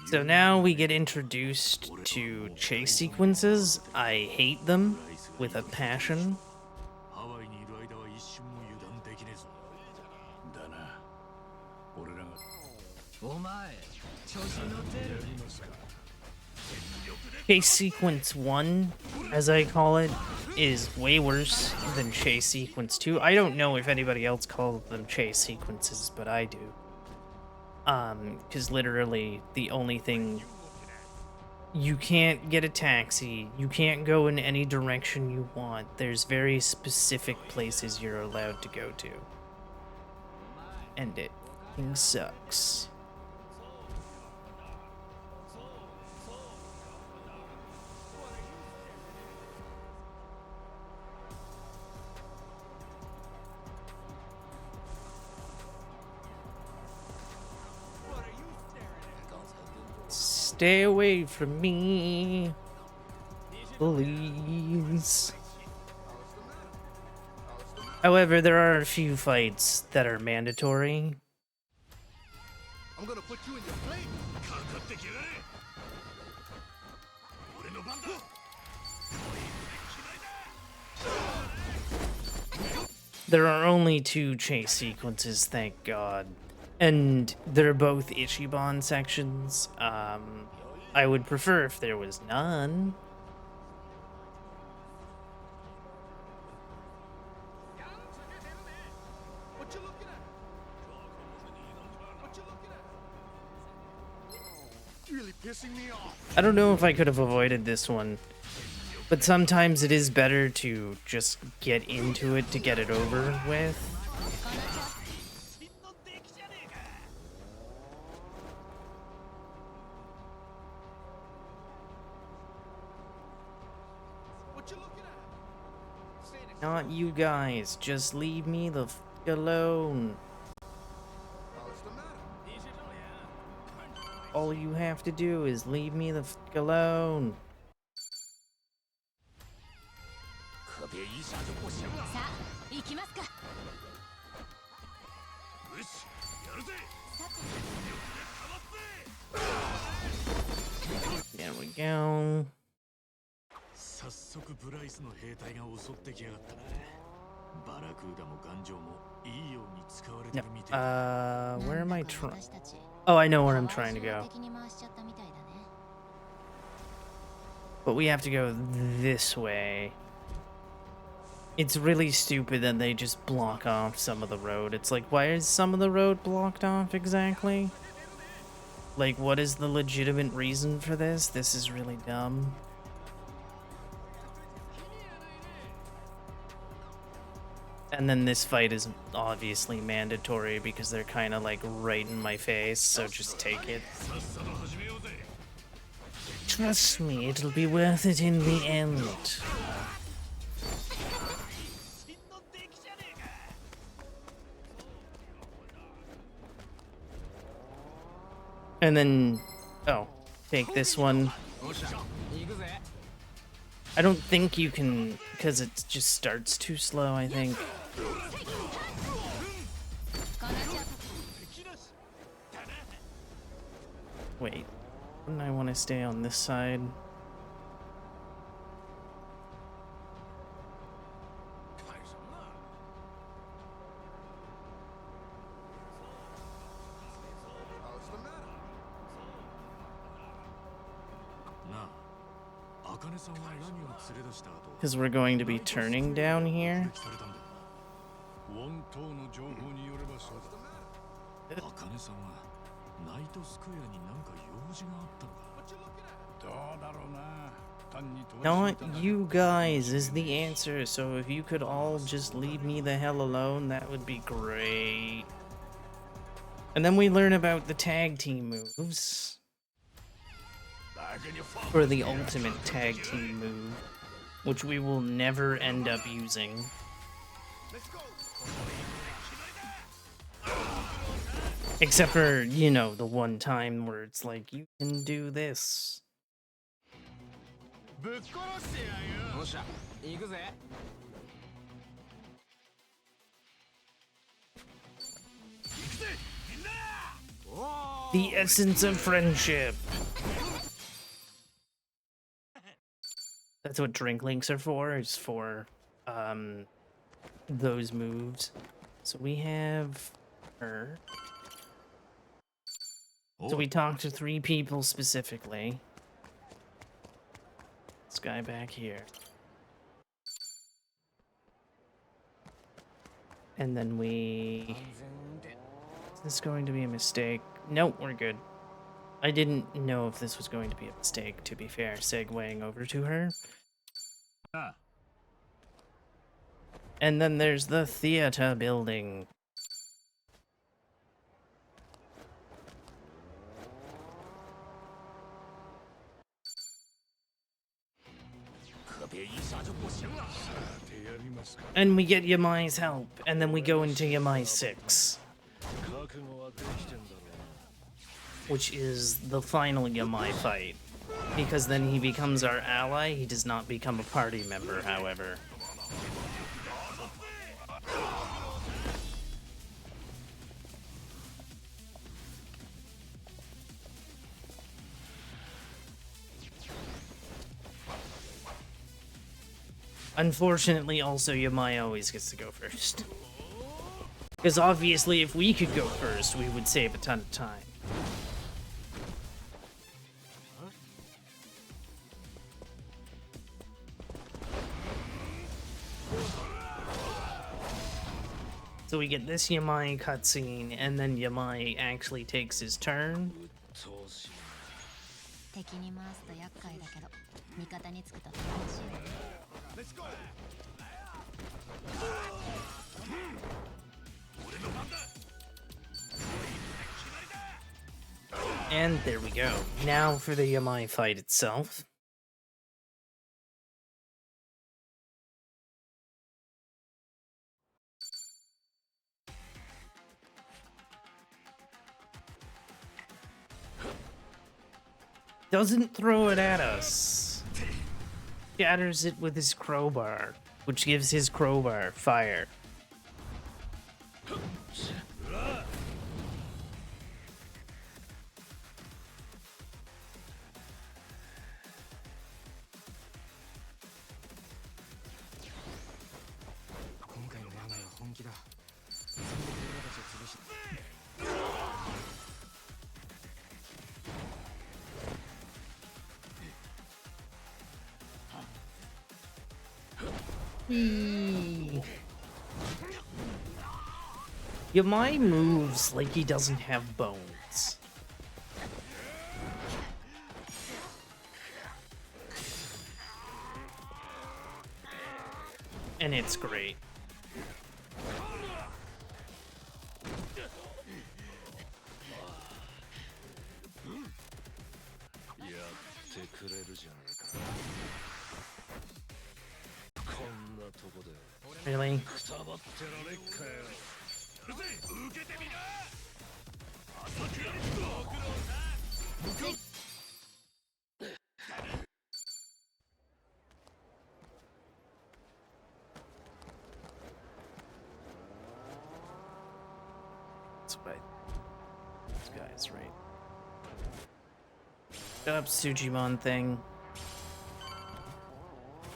So now we get introduced to chase sequences. I hate them with a passion. ハワイにいる間は一瞬も油断できねえぞ。だな。俺らがお前調子に乗ってる。 Chase Sequence 1, as I call it, is way worse than Chase Sequence 2. I don't know if anybody else calls them chase sequences, but I do. Because literally the only thing... You can't get a taxi, you can't go in any direction you want. There's very specific places you're allowed to go to. And it fucking sucks. Stay away from me, please. However, there are a few fights that are mandatory. I'm gonna put you in your place. かかってきやがれ。俺の番だ。 There are only 2 chase sequences, thank God. And they're both Ichiban sections. I would prefer if there was none. What you looking at? What you looking at? Really pissing me off. I don't know if I could have avoided this one, but sometimes it is better to just get into it to get it over with. What you looking at? Not you guys, just leave me the f alone. What's the matter? All you have to do is leave me the f alone. 可别一下就不行了。さあ行きますか。よし、やるぜ。 There we go. 早速ブライスの兵隊が襲ってきやがったな。バラクーダも頑丈もいいように使われて No. るみたいだ。 Where am I なんだか trying? 私たち Oh, I know where I'm trying to go. 敵に回しちゃったみたいだね。 But we have to go this way. It's really stupid that they just block off some of the road. It's like, why is some of the road blocked off exactly? Like, what is the legitimate reason for this? This is really dumb. And then this fight is obviously mandatory because they're kind of like right in my face, so just take it. さっさと始めようぜ。 Trust me, it'll be worth it in the end. 真の出来じゃねえか。 And then, oh, take this one. おっしゃ行くぜ。 I don't think you can, because it just starts too slow, I think. 敵なし。だな。 Wait, wouldn't I want to stay on this side? 干什么呢？ What's the matter? なあ、茜さんは何を連れ出した後。 Because we're going to be turning down here. されたんだよ本当の情報によればそうだ。な。茜さんはナイトスクエアになんか用事があったのか。 What you looking at? どうだろうな。単に飛ばし Not に行ったな you guys is the answer, so if you could all just leave me the hell alone, that would be great. And then we learn about the tag team moves. Or the ultimate tag team move. which we will never end up using. Except for, you know, the one time where it's like, you can do this. よっしゃ行くぜ The essence of friendship. That's what drink links are for, is for those moves. So we have her. So we talked to 3 people specifically. This guy back here. And then we... Is this going to be a mistake? Nope, we're good. I didn't know if this was going to be a mistake, to be fair, segueing over to her. And then there's the theater building. And we get Yamai's help, and then we go into Yamai 6. Which is the final Yamai fight. Because then he becomes our ally, he does not become a party member, however. Unfortunately, also, Yamai always gets to go first. Because obviously, if we could go first, we would save a ton of time. So we get this Yamai cutscene, and then Yamai actually takes his turn. 敵に回すと厄介だけど味方につくと楽しいわね And there we go. Now for the Yamai fight itself. Doesn't throw it at us. Shatters it with his crowbar, which gives his crowbar fire. Yamai moves like he doesn't have bones. And it's great. Really? That's right. This guy's right. Shut up, Sujimon thing.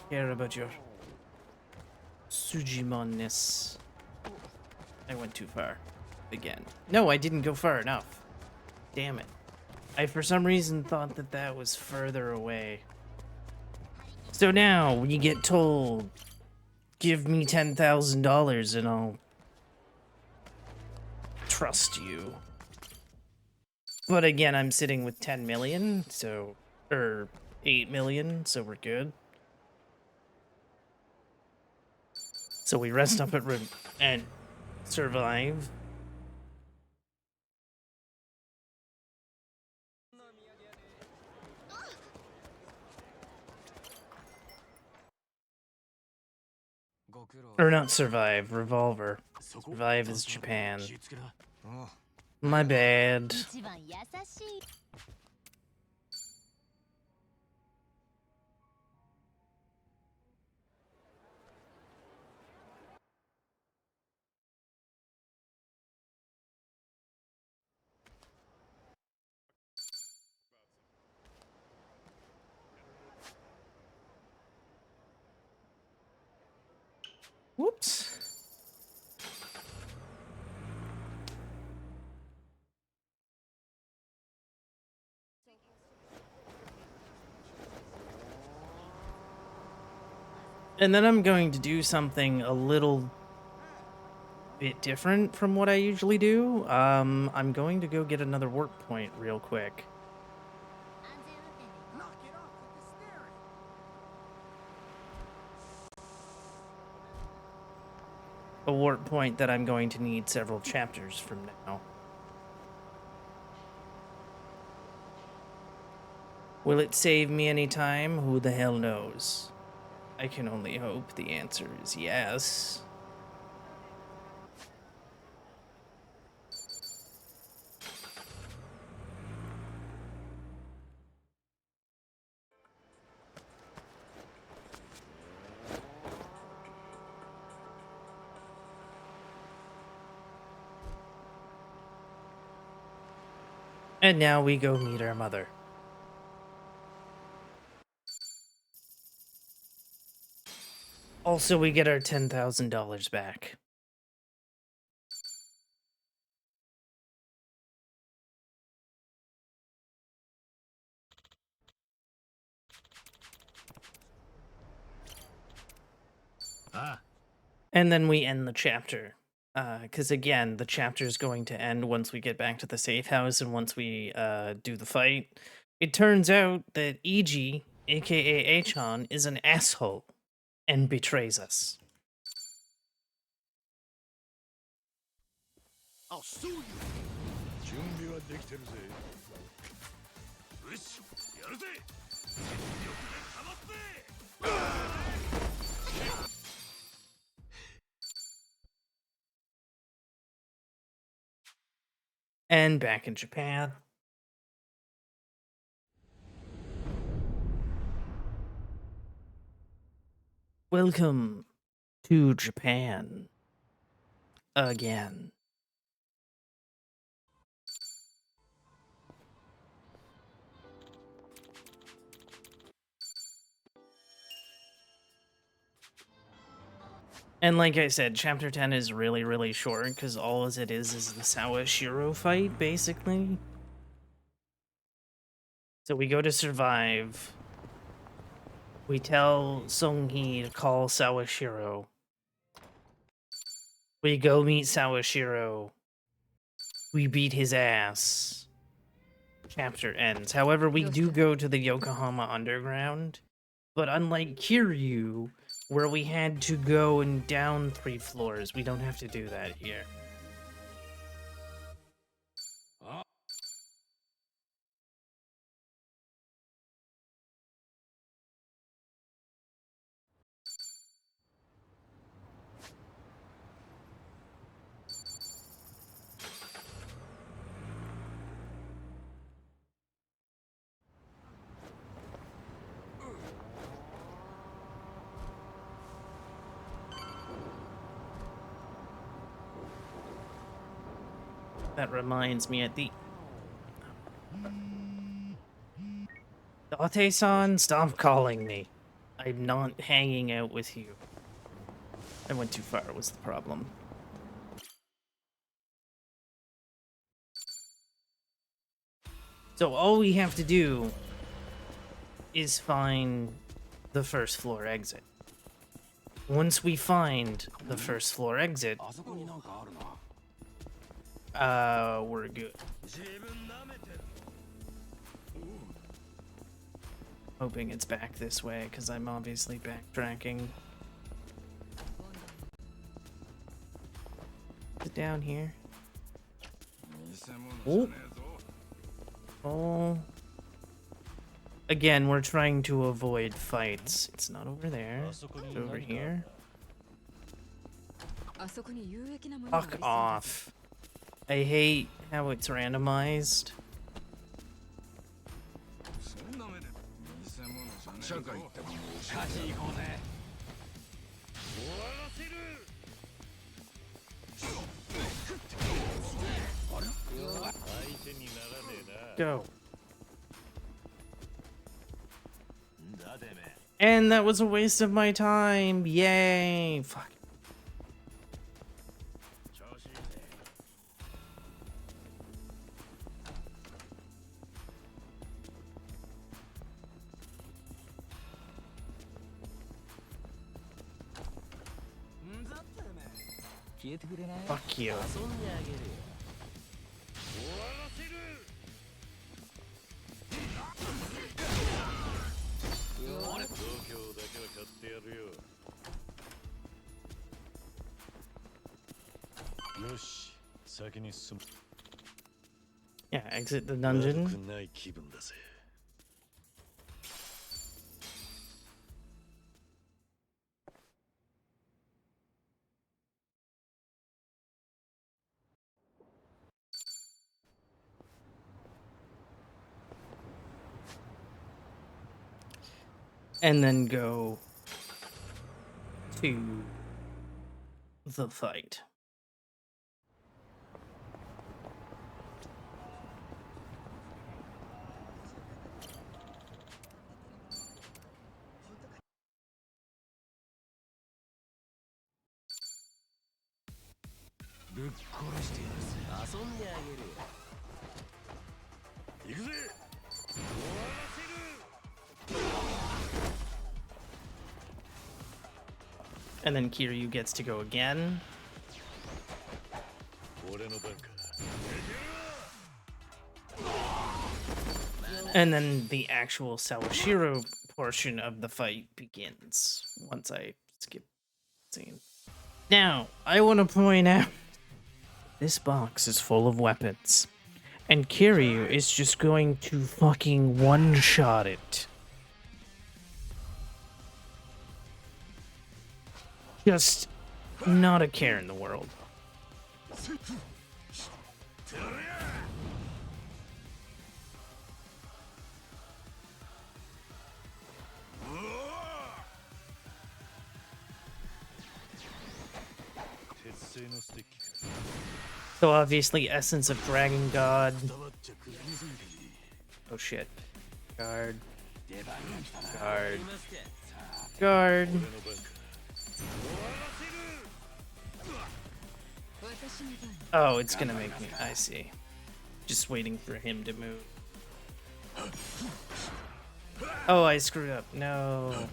Care about your Sujimon-ness. I went too far. Again. No, I didn't go far enough. Damn it. I, for some reason, thought that that was further away. So now, we get told, give me $10,000 and I'll trust you. But again, I'm sitting with 10 million, so, or 8 million, so we're good. So we rest up at room and survive. Or not survive, revolver. Survive is Japan. My bad. 一番優しい Whoops. And then I'm going to do something a little bit different from what I usually do. I'm going to go get another warp point real quick. 安全運転で行こう A warp point that I'm going to need several chapters from now. Will it save me any time? Who the hell knows? I can only hope the answer is yes. And now we go meet our mother. Also, we get our $10,000 back. And then we end the chapter. Because again, the chapter is going to end once we get back to the safe house and once we do the fight. It turns out that Iji, aka Achan, is an asshole and betrays us. I'll sue you. 準備はできてるぜ。よし、やるぜ。全力でかまって。And back in Japan. Welcome to Japan. Again. And like I said, Chapter 10 is really, really short, because all as it is the Sawashiro fight, basically. So we go to survive. We tell Songhee to call Sawashiro. We go meet Sawashiro. We beat his ass. Chapter ends. However, we do go to the Yokohama Underground. But unlike Kiryu, where we had to go and down 3 floors, we don't have to do that here. That reminds me at the... Date-san, stop calling me. I'm not hanging out with you. I went too far was the problem. So all we have to do is find the first floor exit. Once we find the first floor exit, we're good. Hoping it's back this way, because I'm obviously backtracking. Is it down here? Oh. Oh. Again, we're trying to avoid fights. It's not over there. It's over here. Fuck off. I hate how it's randomized. そんな目で偽物じゃねえ社会ってものを勝ち行こうぜ。終わらせる。相手にならねえな。 Go. んだてめえ。 And that was a waste of my time. Yay. Fuck. 調子いいぜ。 んだてめえ。消えてくれない？ Fuck you. 遊んであげるよ。終わらせる。度胸だけは買ってやるよ。よし、先に進む。 Yeah, exit the 悪 dungeon. くない気分だぜ。 And then go to the fight. And then Kiryu gets to go again. 俺の番か。 And then the actual Sawashiro portion of the fight begins once I skip scene. Now, I want to point out this box is full of weapons, and Kiryu is just going to fucking one-shot it. Just not a care in the world. So obviously, essence of Dragon God. Oh shit. Guard. Guard. Guard. Oh, it's gonna make me. I see. Just waiting for him to move. Oh, I screwed up. No.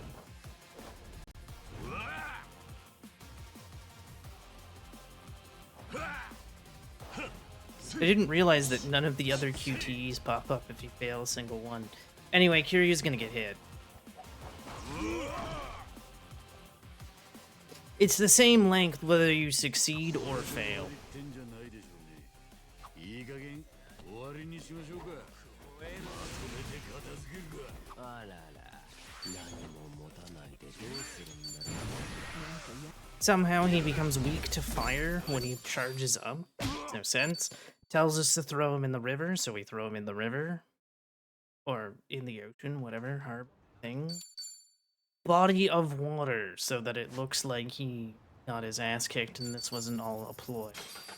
I didn't realize that none of the other QTEs pop up if you fail a single one. Anyway, Kiryu's gonna get hit. It's the same length whether you succeed or fail. Somehow he becomes weak to fire when he charges up. Makes no sense. Tells us to throw him in the river, so we throw him in the river. Or in the ocean, whatever, harbor thing. Body of water, so that it looks like he got his ass kicked and this wasn't all a ploy.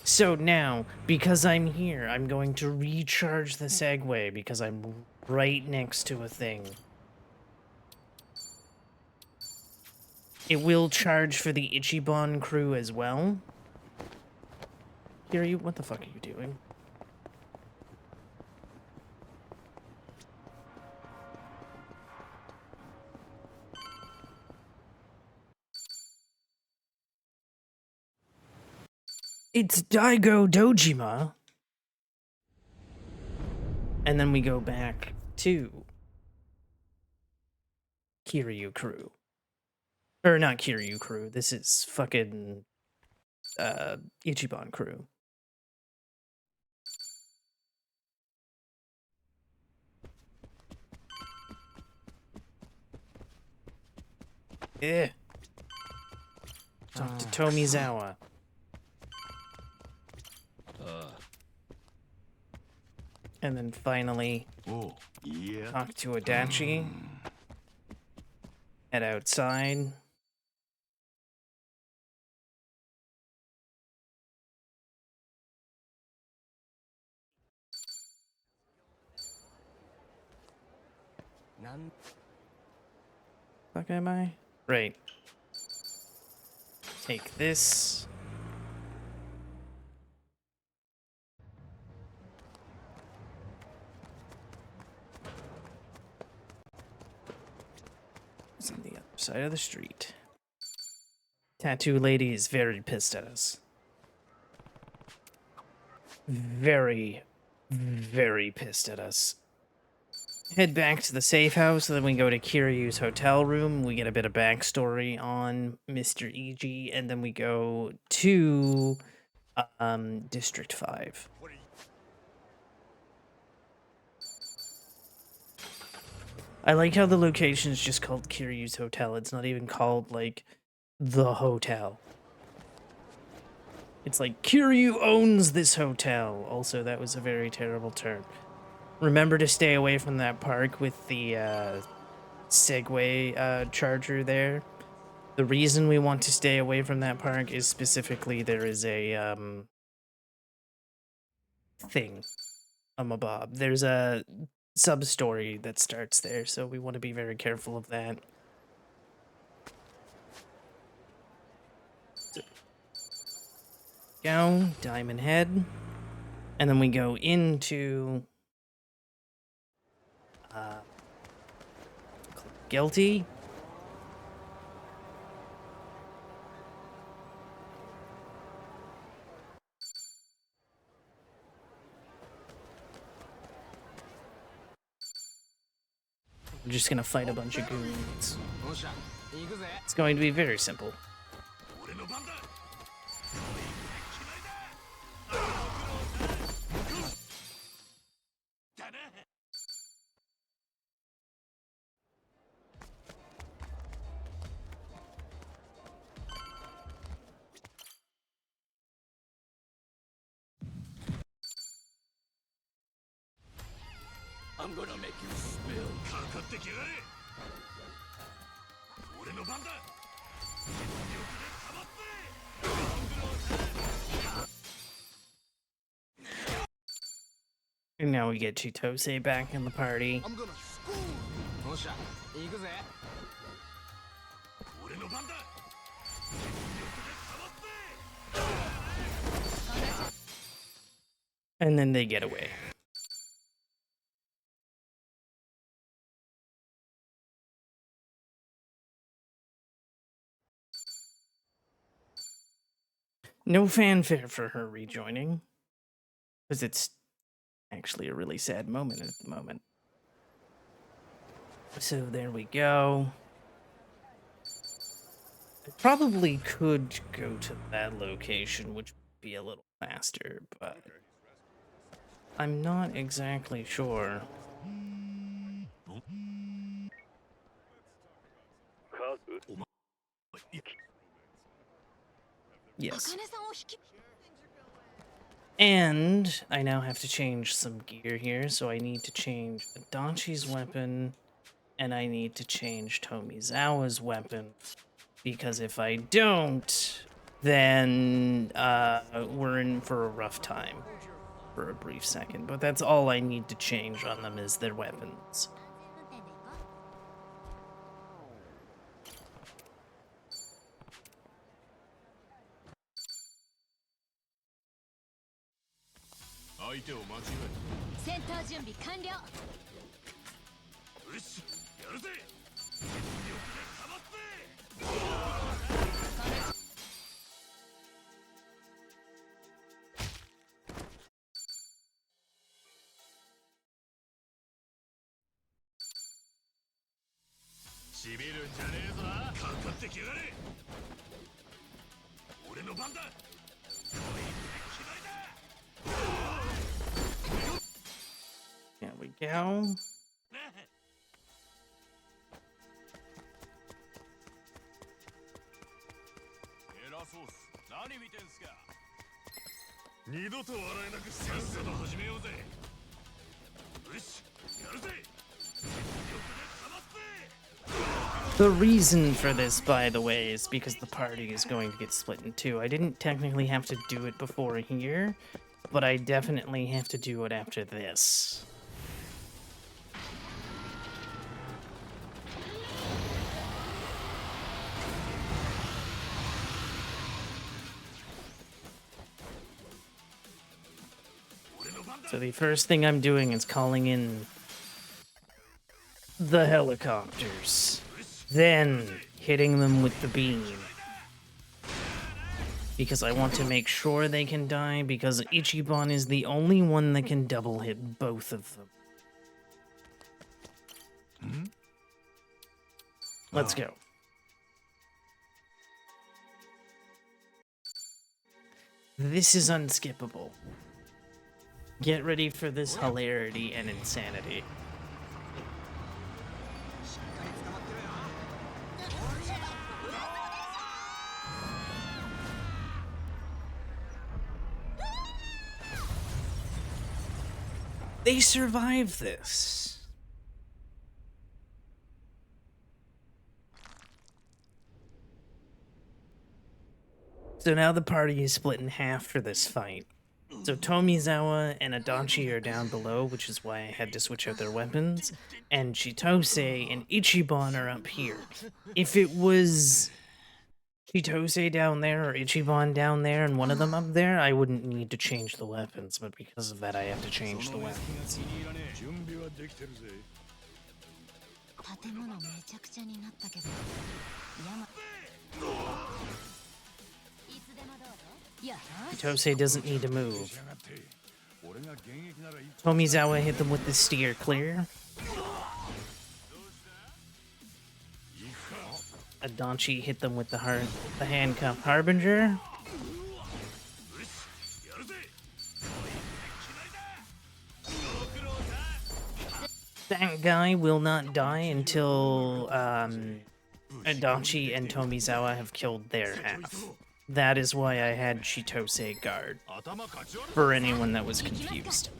So now, because I'm here, I'm going to recharge the Segway because I'm right next to a thing. It will charge for the Ichiban crew as well. Kiryu, what the fuck are you doing? It's Daigo Dojima. And then we go back to Kiryu crew. Or not Kiryu crew, this is fucking Ichiban crew. Yeah. Talk to Tomizawa. And then finally Oh, yeah. talk to Adachi. Head outside. Fuck am I? Right. Take this. It's on the other side of the street. Tattoo lady is very pissed at us. Very, very pissed at us. Head back to the safe house, and then we go to Kiryu's hotel room. We get a bit of backstory on Mr. EG, and then we go to District 5. I like how the location is just called Kiryu's Hotel. It's not even called, like, the hotel. It's like, Kiryu owns this hotel. Also, that was a very terrible turn. Remember to stay away from that park with the Segway charger there. The reason we want to stay away from that park is specifically there is a thing. A mabob. There's a sub-story that starts there, so we want to be very careful of that. So, go, Diamond Head, and then we go into Guilty. We're just gonna fight a bunch of goons. It's going to be very simple. I'm gonna make you spill. かかってきやがれ。俺の番だ。全力でかまって。 And now we get Chitose back in the party. I'm gonna school. おっしゃ、行くぜ。俺の番だ。全力でかまって。 And then they get away. No fanfare for her rejoining, because it's actually a really sad moment at the moment. So there we go. I probably could go to that location, which would be a little faster, but I'm not exactly sure. Yes. And I now have to change some gear here, so I need to change Adachi's weapon, and I need to change Tomizawa's weapon, because if I don't, then we're in for a rough time for a brief second. But that's all I need to change on them is their weapons. There we go. The reason for this, by the way, is because the party is going to get split in two. I didn't technically have to do it before here, but I definitely have to do it after this. So the first thing I'm doing is calling in the helicopters, then hitting them with the beam. Because I want to make sure they can die, because Ichiban is the only one that can double hit both of them. Let's go. This is unskippable. Get ready for this hilarity and insanity. They survived this. So now the party is split in half for this fight. So Tomizawa and Adachi are down below, which is why I had to switch out their weapons, and Chitose and Ichiban are up here. If it was Chitose down there or Ichiban down there and one of them up there, I wouldn't need to change the weapons, but because of that I have to change the weapons. 準備はできてるぜ。建物めちゃくちゃになったけど山いつでもどうぞ。いや Chitose doesn't need to move. 仕上がって俺が現役ならいつ Tomizawa hit them with the steer clear. Adachi hit them with the handcuff harbinger. That guy will not die until Adachi and Tomizawa have killed their half. That is why I had Chitose guard, for anyone that was confused.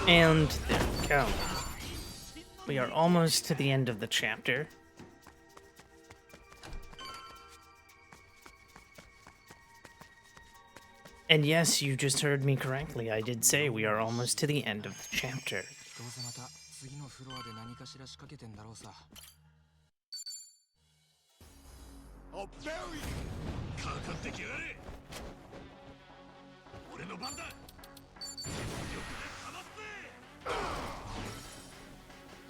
And there we go. We are almost to the end of the chapter. And yes, you just heard me correctly. I did say we are almost to the end of the chapter. どうせまた次のフロアで何かしら仕掛けてんだろうさ。 I'll bury you! かかってきやがれ俺の番だ全力でかますぜ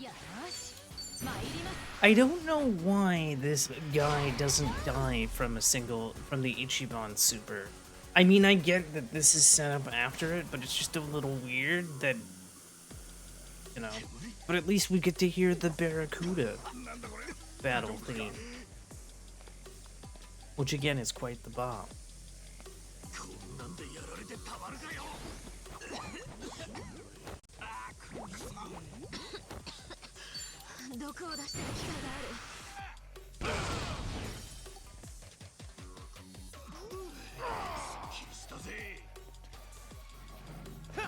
よし参ります。 I don't know why this guy doesn't die from the Ichiban super. I mean, I get that this is set up after it, but it's just a little weird that, you know. But at least we get to hear the Barracuda battle theme, which again is quite the bomb. こんなんでやられてたまるかよ毒を出してる機会がある。 気にしたぜはっ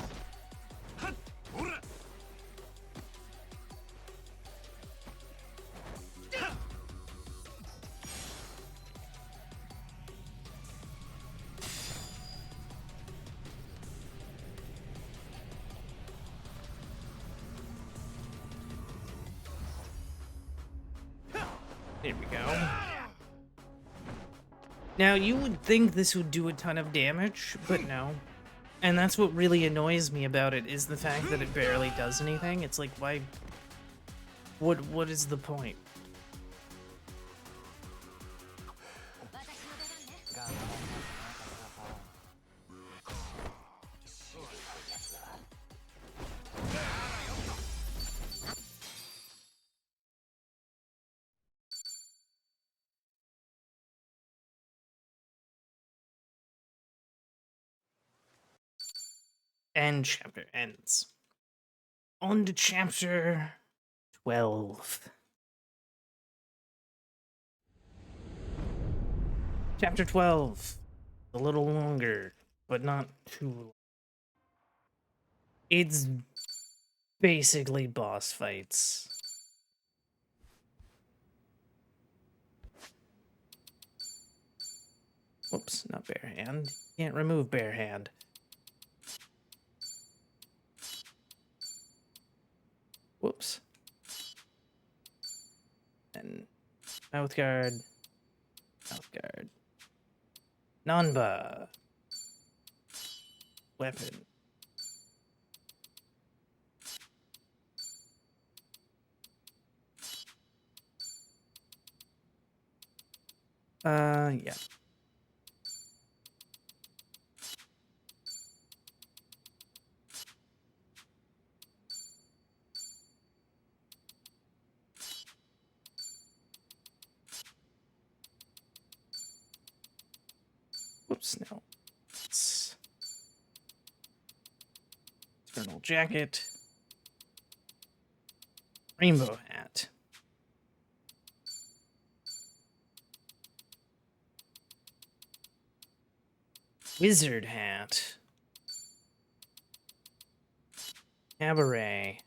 はっほら There we go. Now, you would think this would do a ton of damage, but no. And that's what really annoys me about it, is the fact that it barely does anything. It's like, why... What is the point? And chapter ends. On to chapter 12. Chapter 12. A little longer, but not too long. It's basically boss fights. Whoops, not bare hand. Can't remove bare hand. Whoops. And mouth guard. Mouth guard. Nanba. Weapon. Yeah. Whoops, no. It's Eternal jacket. Rainbow hat. Wizard hat. Cabaret.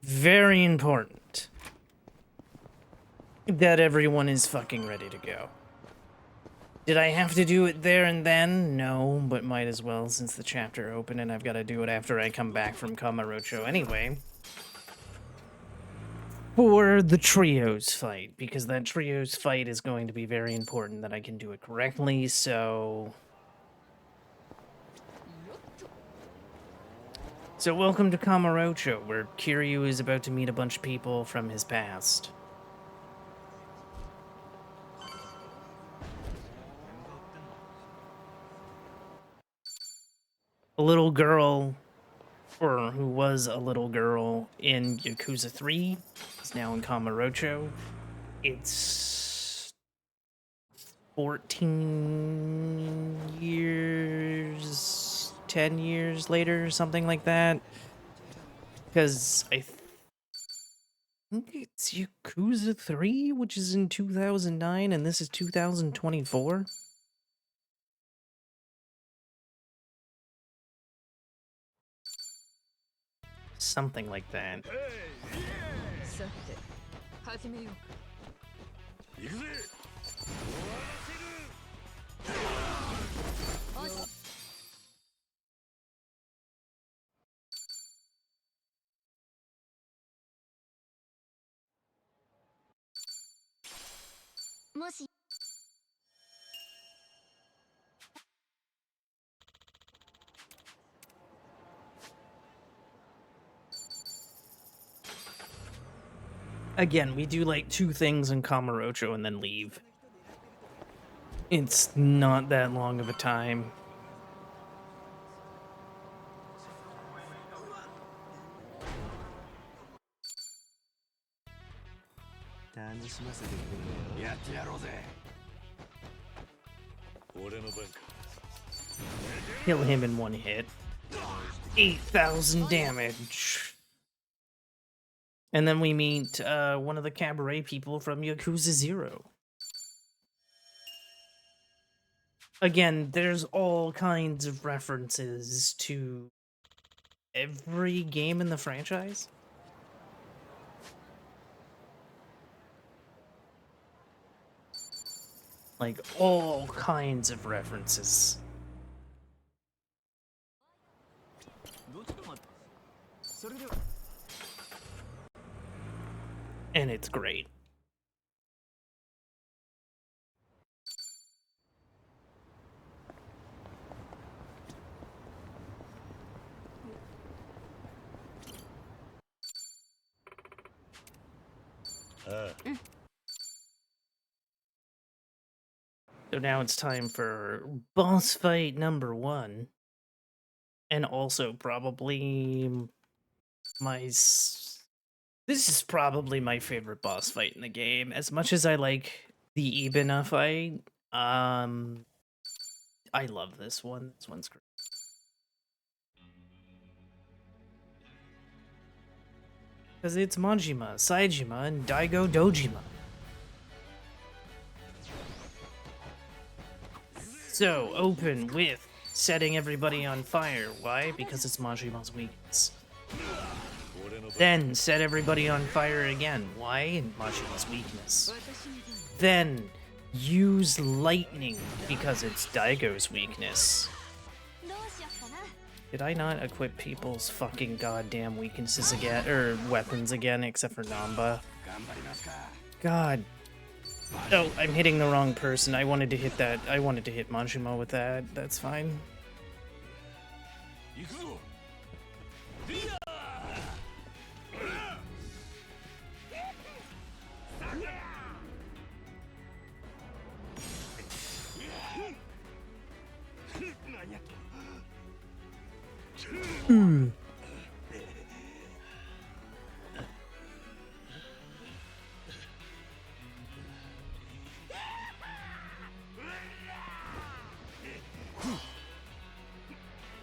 Very important that everyone is fucking ready to go. Did I have to do it there and then? No, but might as well since the chapter opened and I've got to do it after I come back from Kamurocho anyway. For the trios fight, because that trios fight is going to be very important that I can do it correctly, so... So welcome to Kamurocho, where Kiryu is about to meet a bunch of people from his past. A little girl, or who was a little girl in Yakuza 3, is now in Kamurocho. It's 14 years, 10 years later, something like that. Because I think it's Yakuza 3, which is in 2009, and this is 2024. Something like that. さて始めよう。行くぜ。もし Again, we do like 2 things in Kamurocho and then leave. It's not that long of a time. Kill him in 1 hit. 8,000 damage. And then we meet one of the cabaret people from Yakuza 0. Again, there's all kinds of references to every game in the franchise. Like, all kinds of references. And it's great. So now it's time for boss fight number 1. And also probably this is probably my favorite boss fight in the game. As much as I like the Ibina fight, I love this one. This one's great. Because it's Majima, Saejima, and Daigo Dojima. So, open with setting everybody on fire. Why? Because it's Majima's weakness. Then, set everybody on fire again. Why? Majima's weakness. Then, use lightning, because it's Daigo's weakness. Did I not equip people's fucking goddamn weaknesses again, or weapons again, except for Namba? God. Oh, I'm hitting the wrong person. I wanted to hit that. I wanted to hit Majima with that. That's fine.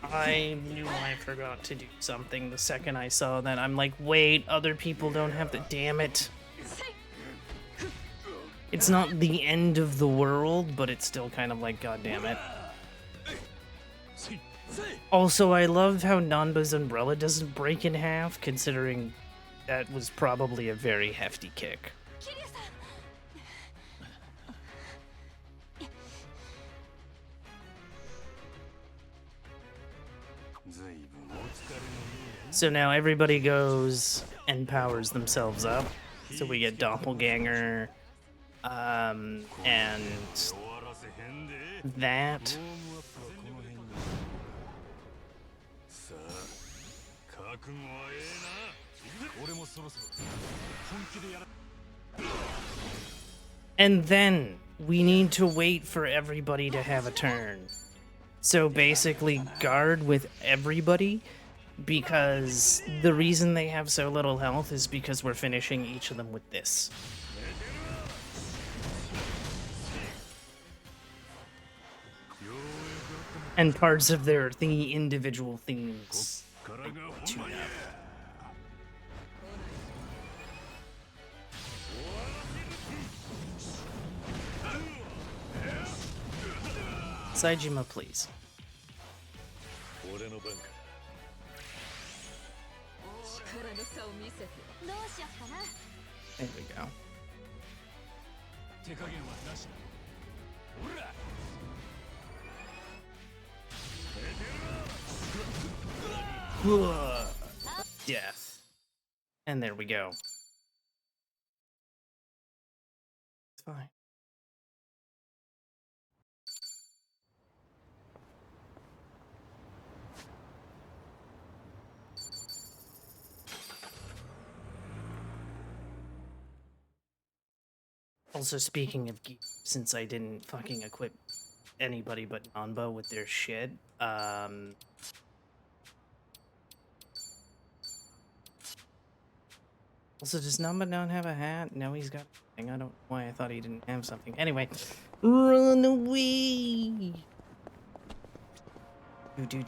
I knew I forgot to do something the second I saw that. I'm like, wait, other people don't have to. Damn it. It's not the end of the world, but it's still kind of like, god damn it. Also, I love how Nanba's umbrella doesn't break in half, considering that was probably a very hefty kick. So now everybody goes and powers themselves up. So we get Doppelganger, and that. And then we need to wait for everybody to have a turn. So basically guard with everybody, because the reason they have so little health is because we're finishing each of them with this. And parts of the individual themes. Saejima, please. There we go. Death. And there we go. It's fine. Also, speaking of gear, since I didn't fucking equip anybody but Nanba with their shit, also, does Nanba not have a hat? No, he's got a thing. I don't know why I thought he didn't have something. Anyway, run away! Do.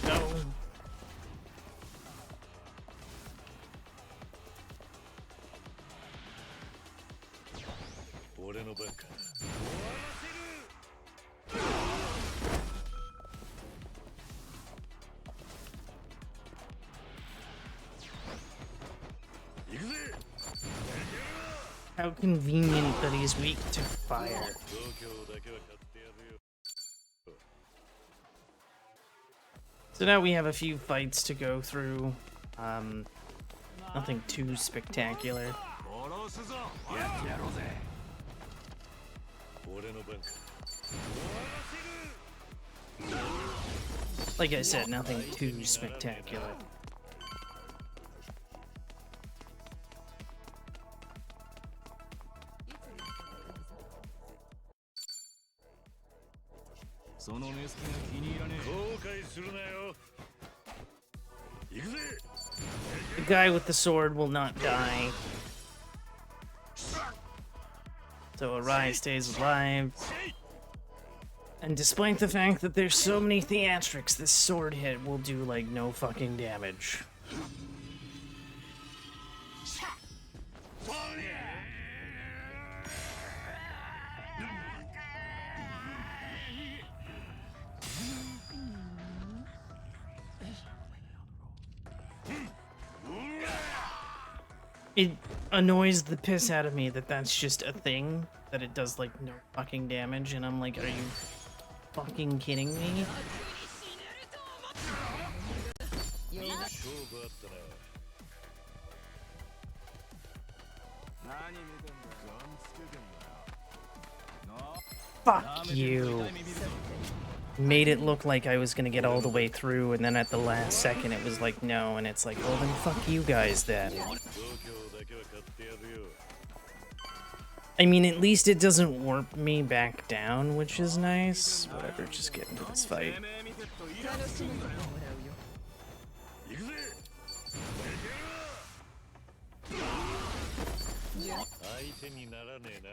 No. How convenient that he's weak to fire. So now we have a few fights to go through. Nothing too spectacular. Like I said, nothing too spectacular. The guy with the sword will not die. So Arai stays alive. And despite the fact that there's so many theatrics, this sword hit will do like no fucking damage. It annoys the piss out of me that that's just a thing, that it does like no fucking damage, and I'm like, are you fucking kidding me? Fuck you. Made it look like I was gonna get all the way through, and then at the last second it was like no, and it's like, well then fuck you guys then. I mean, at least it doesn't warp me back down, which is nice. Whatever, just get into this fight.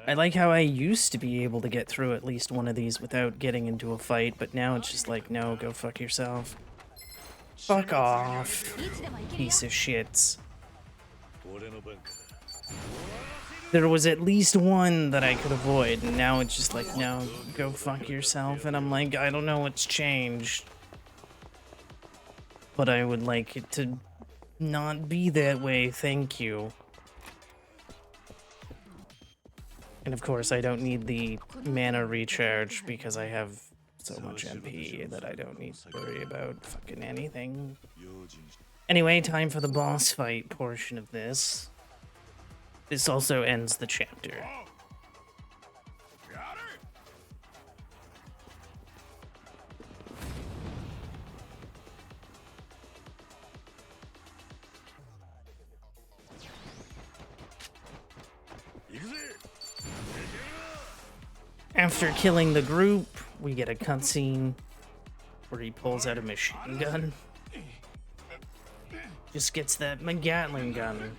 I like how I used to be able to get through at least one of these without getting into a fight, but now it's just like, no, go fuck yourself. Fuck off, piece of shits. There was at least one that I could avoid, and now it's just like, no, go fuck yourself, and I'm like, I don't know what's changed. But I would like it to not be that way, thank you. And of course, I don't need the mana recharge because I have so much MP that I don't need to worry about fucking anything. Anyway, time for the boss fight portion of this. This also ends the chapter. After killing the group, we get a cutscene where he pulls out a machine gun. Just gets that Gatling gun.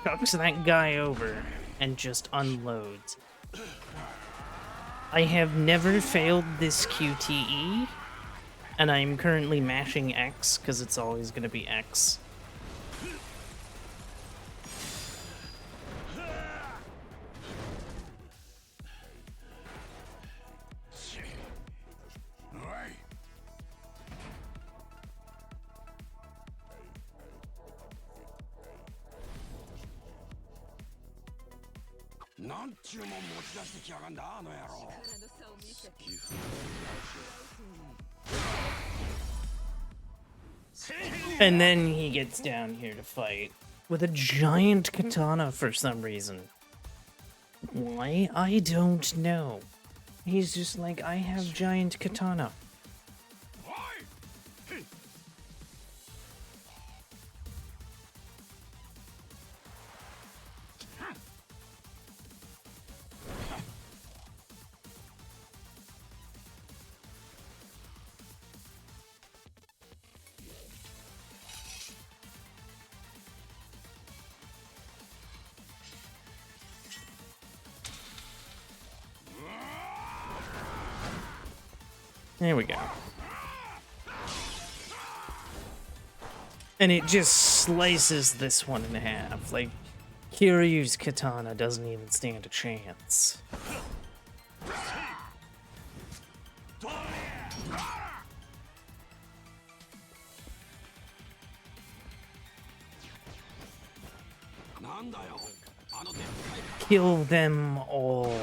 Chucks that guy over and just unloads. I have never failed this QTE, and I'm currently mashing X because it's always going to be X. And then he gets down here to fight with a giant katana for some reason. Why? I don't know. He's just like, I have giant katana. There we go. And it just slices this one in half. Like, Kiryu's katana doesn't even stand a chance. Kill them all.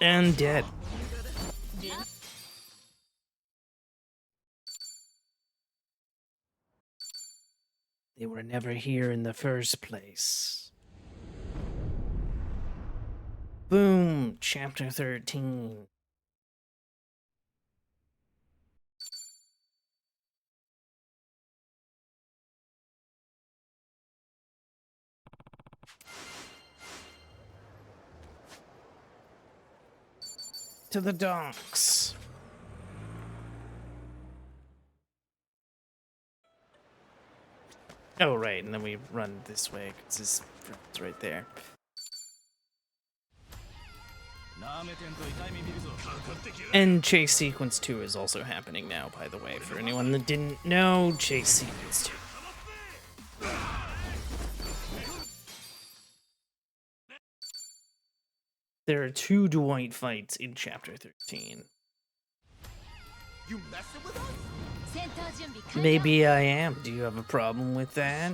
And dead. They were never here in the first place. Boom, chapter 13. To the docks. Oh, right, and then we run this way, because his friend's right there. And Chase Sequence 2 is also happening now, by the way, for anyone that didn't know, Chase Sequence 2. There are 2 Dwight fights in Chapter 13. You messing with us? Maybe I am. Do you have a problem with that?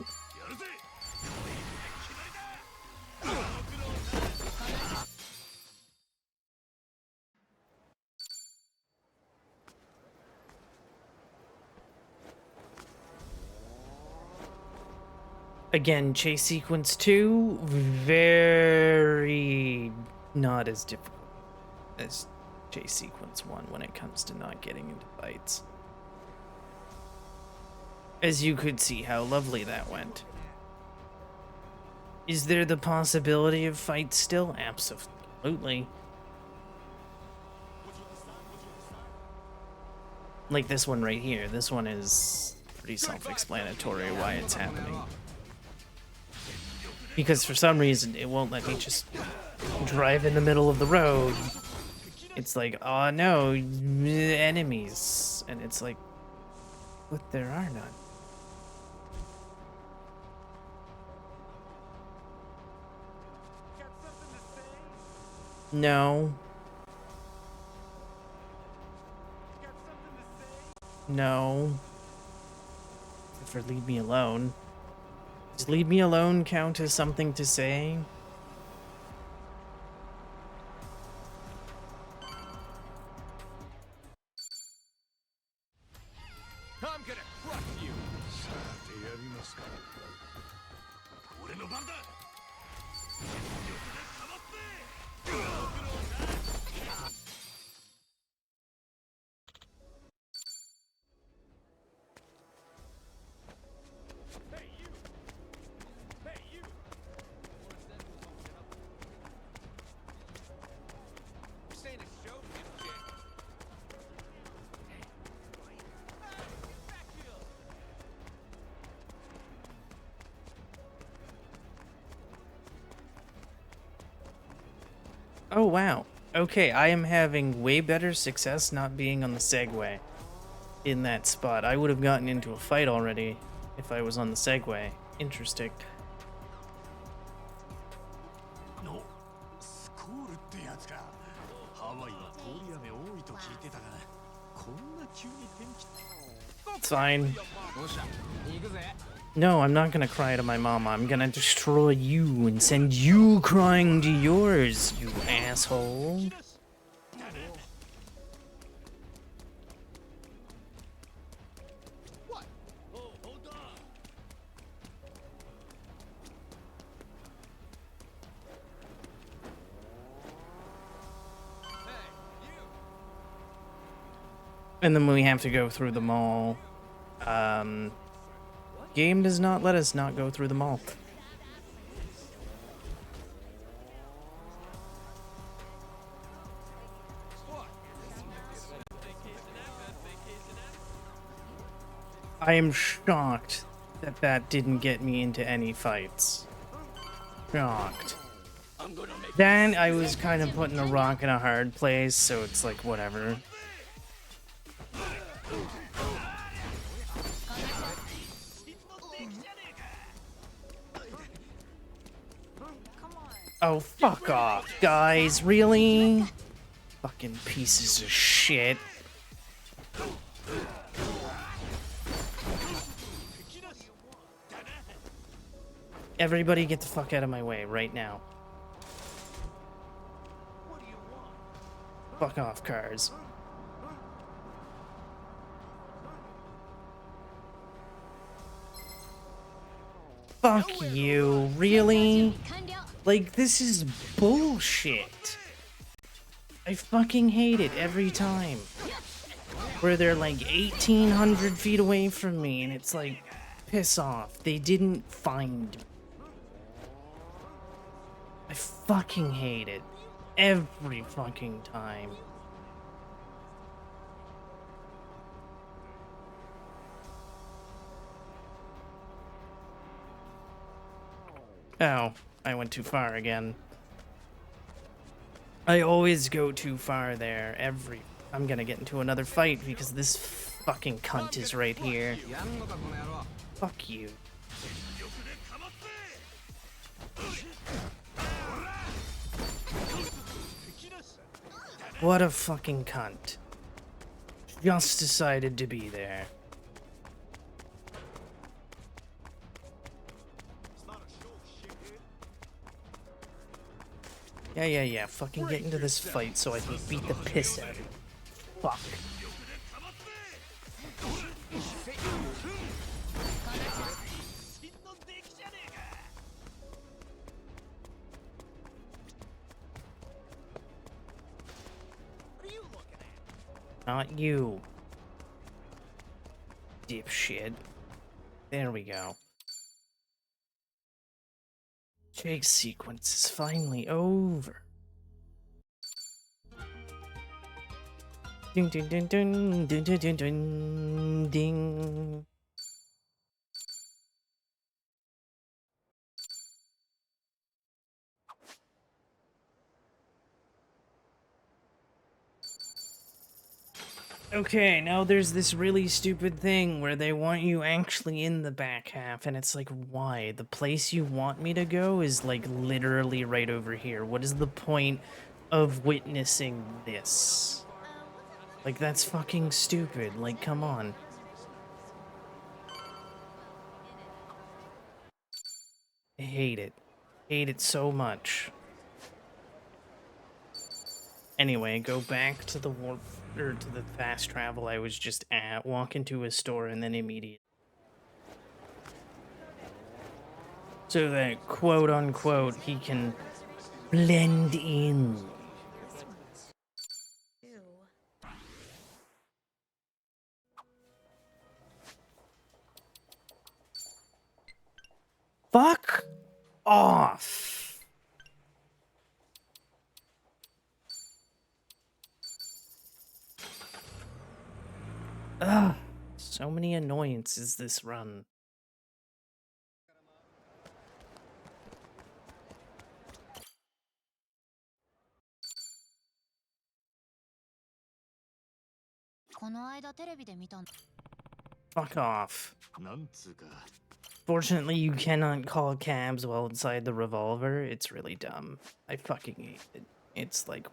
Again, Chase Sequence 2, very not as difficult as Chase Sequence 1 when it comes to not getting into fights. As you could see how lovely that went. Is there the possibility of fights still? Absolutely. Like this one right here. This one is pretty self-explanatory why it's happening. Because for some reason, it won't let me just drive in the middle of the road. It's like, oh no, enemies. And it's like, but there are none. No. No. For leave me alone. Does leave me alone count as something to say? I'm gonna crush you. Oh wow. Okay, I am having way better success not being on the Segway in that spot. I would have gotten into a fight already if I was on the Segway. Interesting. It's fine. No, I'm not gonna cry to my mama. I'm gonna destroy you and send you crying to yours, you asshole. And then we have to go through the mall. Game does not let us not go through the mall. I am shocked that that didn't get me into any fights. Shocked. Then I was kind of putting a rock in a hard place, so it's like, whatever. Oh, fuck off, guys. Really? Fucking pieces of shit. Everybody get the fuck out of my way right now. Fuck off, cars. Fuck you, really? Like, this is bullshit. I fucking hate it every time. Where they're like 1,800 feet away from me, and it's like, piss off. They didn't find me. I fucking hate it. Every fucking time. Oh, I went too far again. I always go too far there. I'm gonna get into another fight because this fucking cunt is right here. Fuck you. What a fucking cunt. Just decided to be there. Yeah. Fucking get into this fight so I can beat the piss out of you. Fuck. Not you. Dipshit. There we go. Chase sequence is finally over. Ding ding ding ding ding ding ding ding ding. Okay, now there's this really stupid thing where they want you actually in the back half, and it's like, why? The place you want me to go is like literally right over here. What is the point of witnessing this? Like, that's fucking stupid. Like, come on. I hate it. Hate it so much. Anyway, go back to the warp, or to the fast travel I was just at, walk into a store, and then immediately. So that, quote unquote, he can blend in. Fuck off. Ugh, so many annoyances this run. Fuck off. なんつうか Fortunately, you cannot call cabs while inside the revolver. It's really dumb. I fucking hate it. It's like...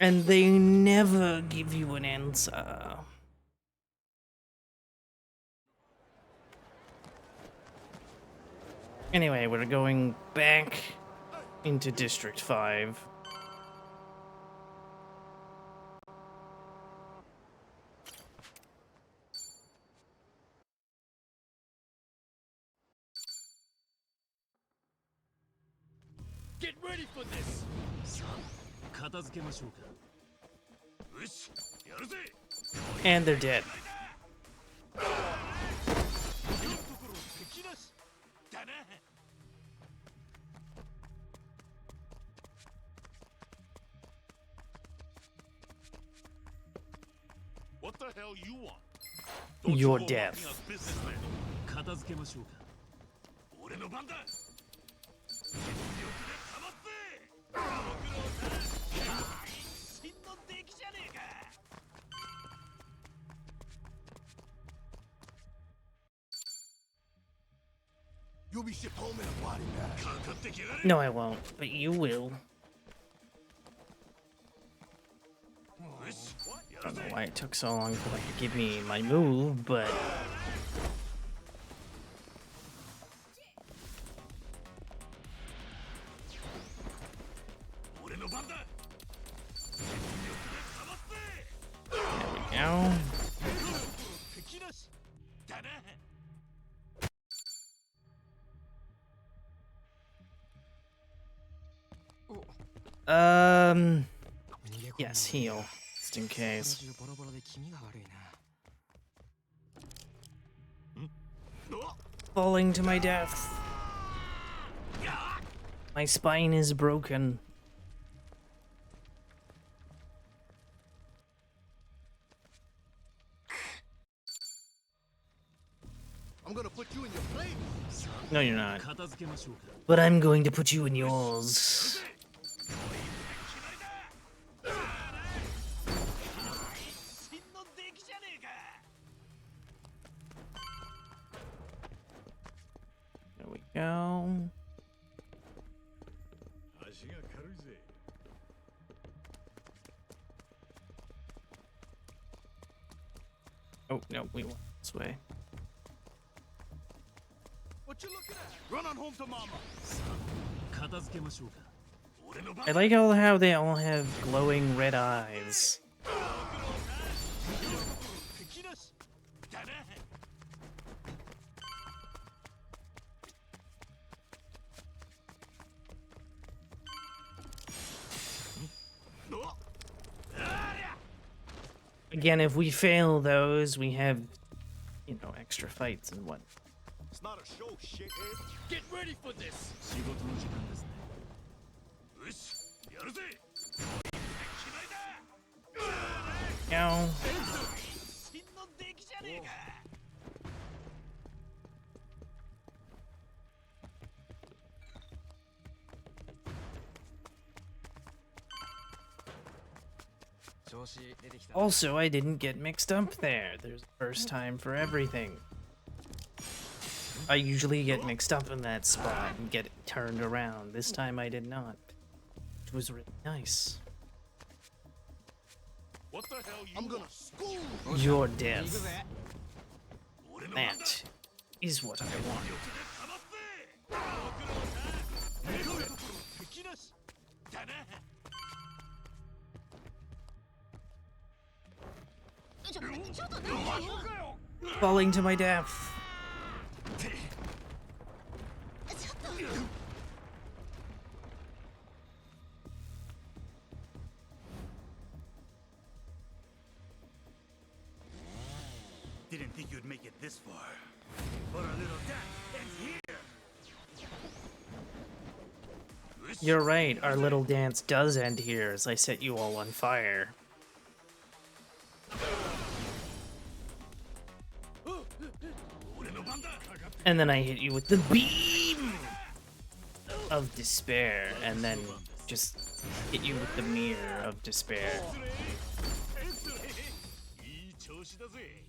And they never give you an answer. Anyway, we're going back into District 5. Get ready for this! さあ片付けましょうかよしやるぜ And they're dead. ところ敵なしだな What the hell you want? You're deaf. 片付けましょうか俺の番だ You'll be shipped home in a body bag. No, I won't, but you will. I don't know why it took so long for them to give me my move, but... There we go. Yes, heal. Just in case. ボロボロで気味が悪いな。 Falling to my death. My spine is broken. I'm gonna put you in your place. No, you're not. 片付けましょうか。 But I'm going to put you in yours. 真の出来じゃねえか。 There we go. 足が軽いぜ。 Oh, no, we went this way. What you looking at? Run on home to mama. 片付けましょうか。 I like how they all have glowing red eyes. 敵なし。だな。 Again, if we fail those, we have, you know, extra fights and what. It's not a show, shithead. Get ready for this. 仕事の時間ですね。よし、やるぜ。 Ow. 真の出来じゃねえか。 Also, I didn't get mixed up there. There's a first time for everything. I usually get mixed up in that spot and get turned around. This time I did not. It was really nice. What the hell I'm gonna school. Your death. That is what I want. 敵なし。だな。 ちょっと何よ。 Falling to my death. ちょっと。 Didn't think you'd make it this far. But our little dance ends here. You're right, our little dance does end here as I set you all on fire. And then I hit you with the beam of despair, and then just hit you with the mirror of despair. いい調子だぜ。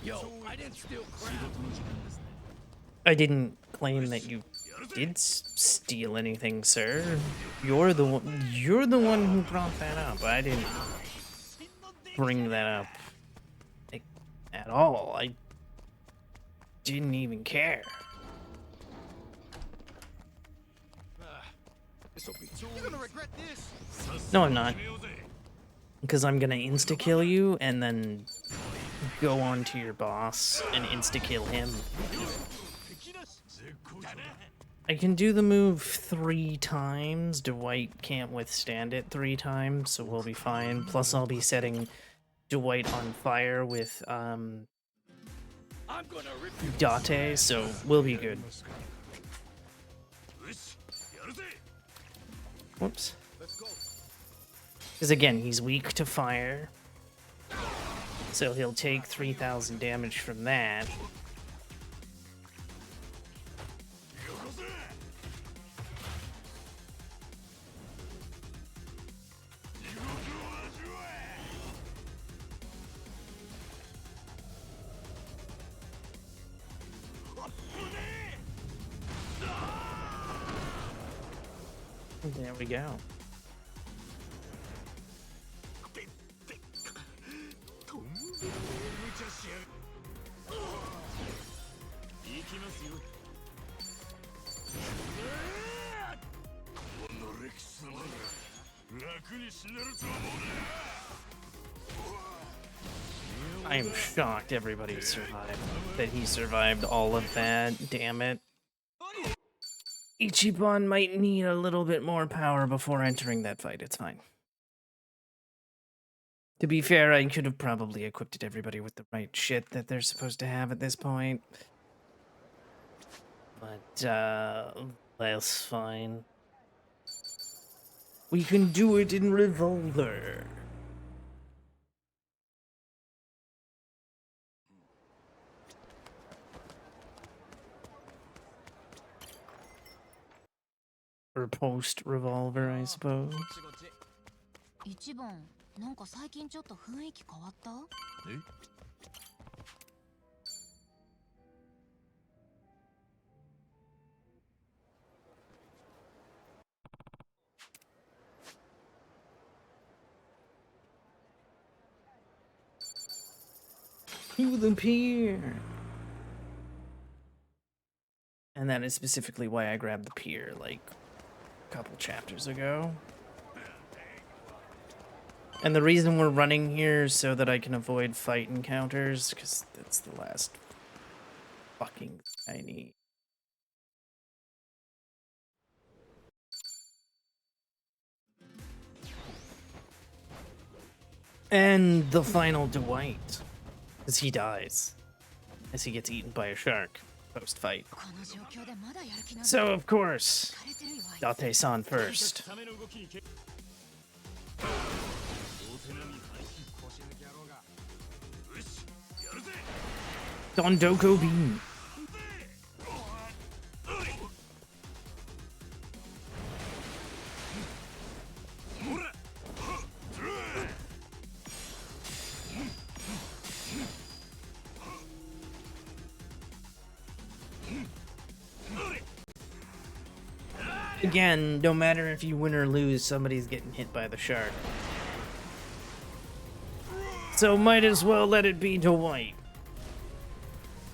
Yo, I didn't steal crap. I didn't claim that you did steal anything, sir. You're the one who brought that up. I didn't bring that up at all. I didn't even care. You're gonna regret this. No, I'm not. Because I'm gonna insta-kill you and then go on to your boss and insta-kill him. I can do the move 3 times. Dwight can't withstand it 3 times, so we'll be fine. Plus, I'll be setting Dwight on fire with Date, so we'll be good. Whoops. Because again, he's weak to fire. So he'll take 3,000 damage from that. There we go. I am shocked everybody survived. That he survived all of that. Damn it. Ichiban might need a little bit more power before entering that fight. It's fine. To be fair, I could have probably equipped everybody with the right shit that they're supposed to have at this point. But, that's fine. We can do it in Revolver. Or post-Revolver, I suppose. 一番なんか最近ちょっと雰囲気変わった？え To the pier. And that is specifically why I grabbed the pier, like, a couple chapters ago. And the reason we're running here is so that I can avoid fight encounters, because that's the last fucking thing I need. And the final Dwight, as he dies, as he gets eaten by a shark post-fight. この状況でまだやる気なんて So, of course, 枯れてるよあいつ Date-san first. サメの動きにけよしやるぜ Dondoko Bean. Again, no matter if you win or lose, somebody's getting hit by the shark. So might as well let it be Dwight.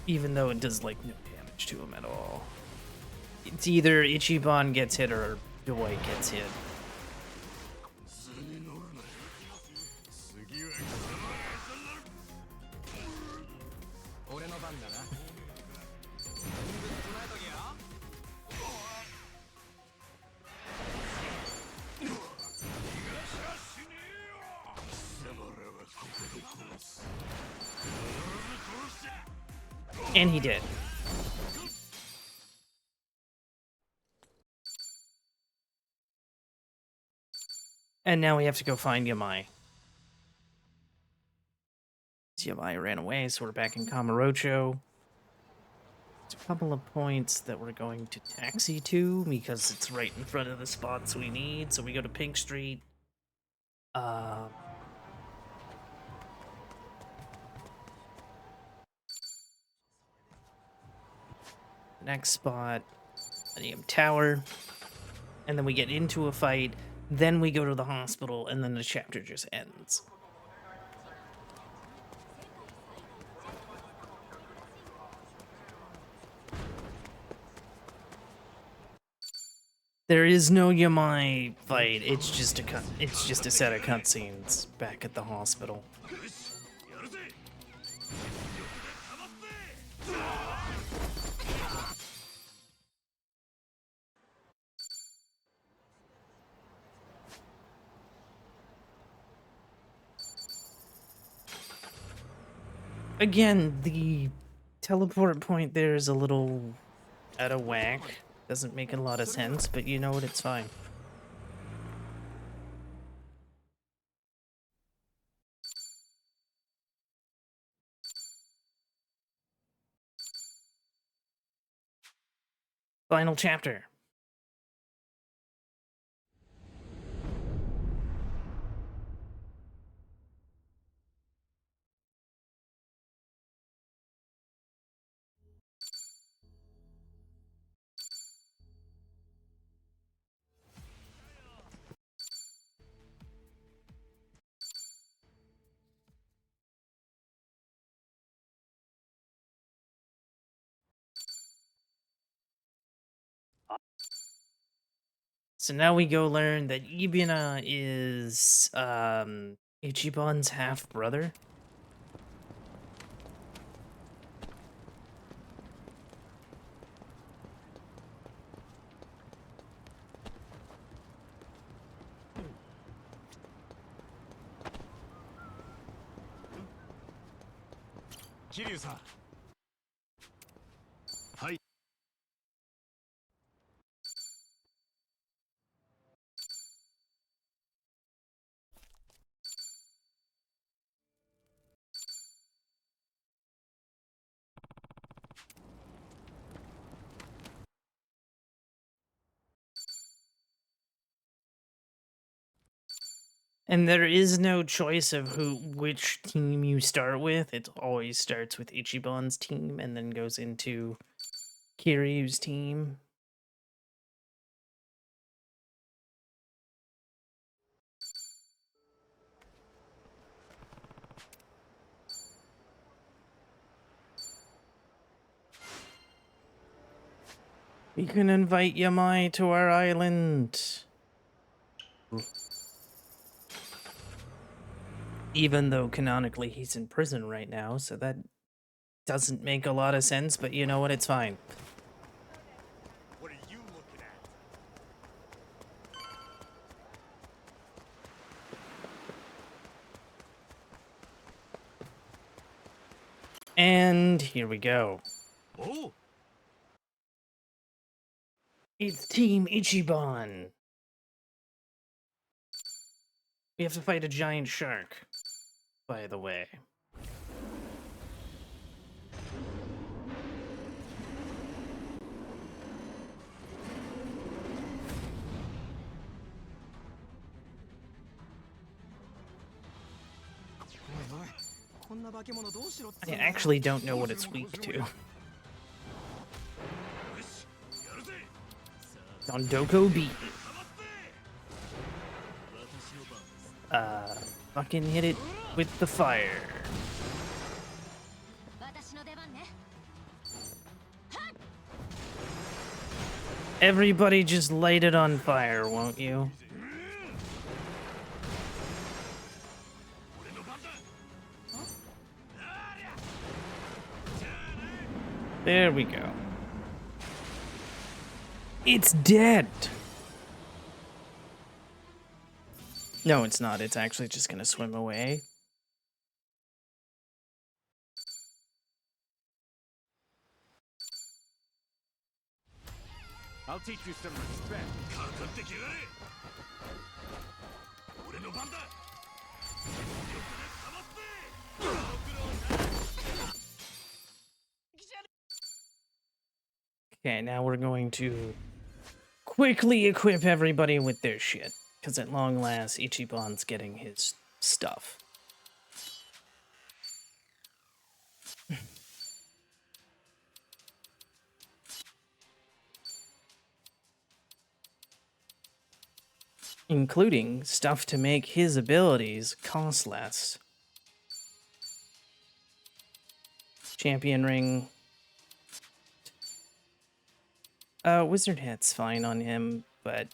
Even though it does, like, no damage to him at all. It's either Ichiban gets hit or Dwight gets hit. 次乗るなよ次は貴様俺の番だな。And he did. And now we have to go find Yamai. Yamai ran away, so we're back in Kamurocho. There's a couple of points that we're going to taxi to because it's right in front of the spots we need. So we go to Pink Street. Next spot, Millennium Tower. And then we get into a fight. Then we go to the hospital, and then the chapter just ends. There is no Yamai fight. It's just a set of cutscenes back at the hospital. よしやるぜ Again, the teleport point there is a little out of whack. Doesn't make a lot of sense, but you know what? It's fine. Final chapter. So now we go learn that Ibina is Ichiban's half brother. Kiryu-san. Hi. And there is no choice of which team you start with. It always starts with Ichiban's team and then goes into Kiryu's team. We can invite Yamai to our island. Even though canonically he's in prison right now, so that doesn't make a lot of sense, but you know what, it's fine. What are you looking at? And here we go. Oh, It's Team Ichiban. We have to fight a giant shark, by the way. I actually don't know what it's weak to. Dondoko beat. Fucking hit it with the fire. Everybody just light it on fire, won't you? There we go. It's dead! No, it's not. It's actually just gonna swim away. I'll teach you some respect. Okay, now we're going to quickly equip everybody with their shit. Because at long last, Ichiban's getting his stuff. Including stuff to make his abilities cost less. Champion ring. Wizard hat's fine on him, but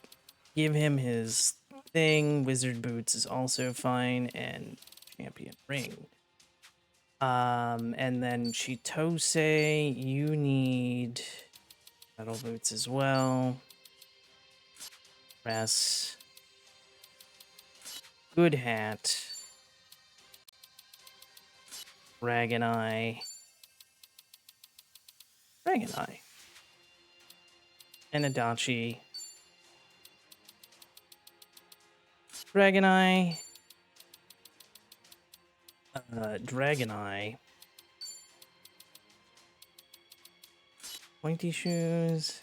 give him his thing. Wizard boots is also fine, and champion ring. And then Chitose, you need metal boots as well. Press. Good hat. Dragon Eye. Dragon Eye. And Adachi. Dragon Eye. Dragon Eye. Pointy shoes.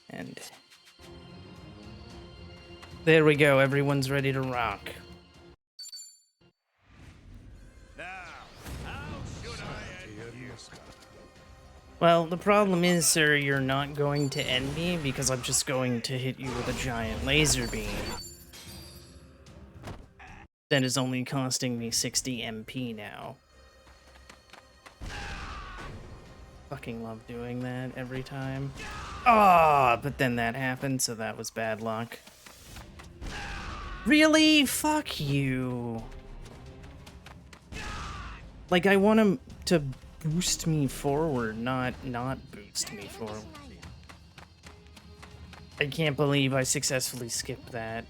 And there we go. Everyone's ready to rock. Now, how should I end you? Well, the problem is, sir, you're not going to end me because I'm just going to hit you with a giant laser beam. That is only costing me 60 MP now. Fucking love doing that every time. Ah, but then that happened, so that was bad luck. Really? Fuck you. Like, I want him to boost me forward, not boost me forward. I can't believe I successfully skipped that.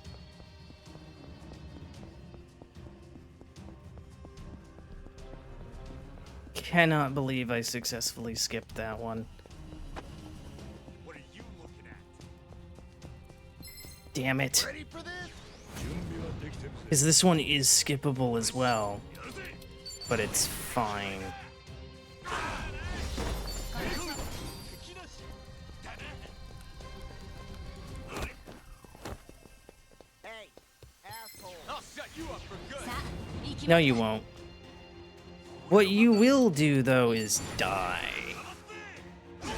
Cannot believe I successfully skipped that one. What are you looking at? Damn it. Ready for this? Because this one is skippable as well. But it's fine. Hey, asshole. I'll shut you up for good. No, you won't. What you will do, though, is die. Hey,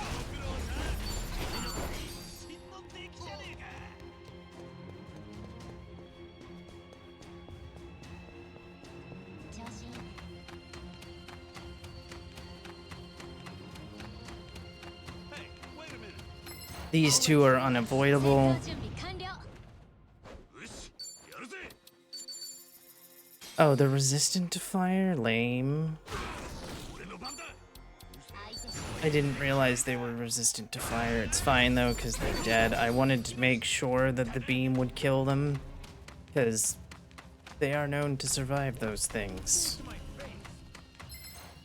wait a minute. These two are unavoidable. Oh, they're resistant to fire? Lame. I didn't realize they were resistant to fire. It's fine, though, because they're dead. I wanted to make sure that the beam would kill them, because they are known to survive those things.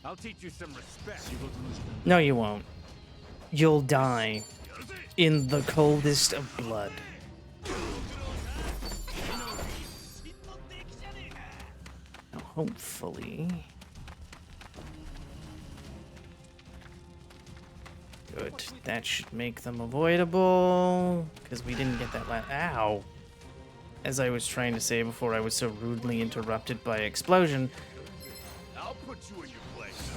I'll teach you some respect. No, you won't. You'll die in the coldest of blood. Now, hopefully... Good. That should make them avoidable, because we didn't get that last... Ow! As I was trying to say before I was so rudely interrupted by explosion. I'll put you in your place.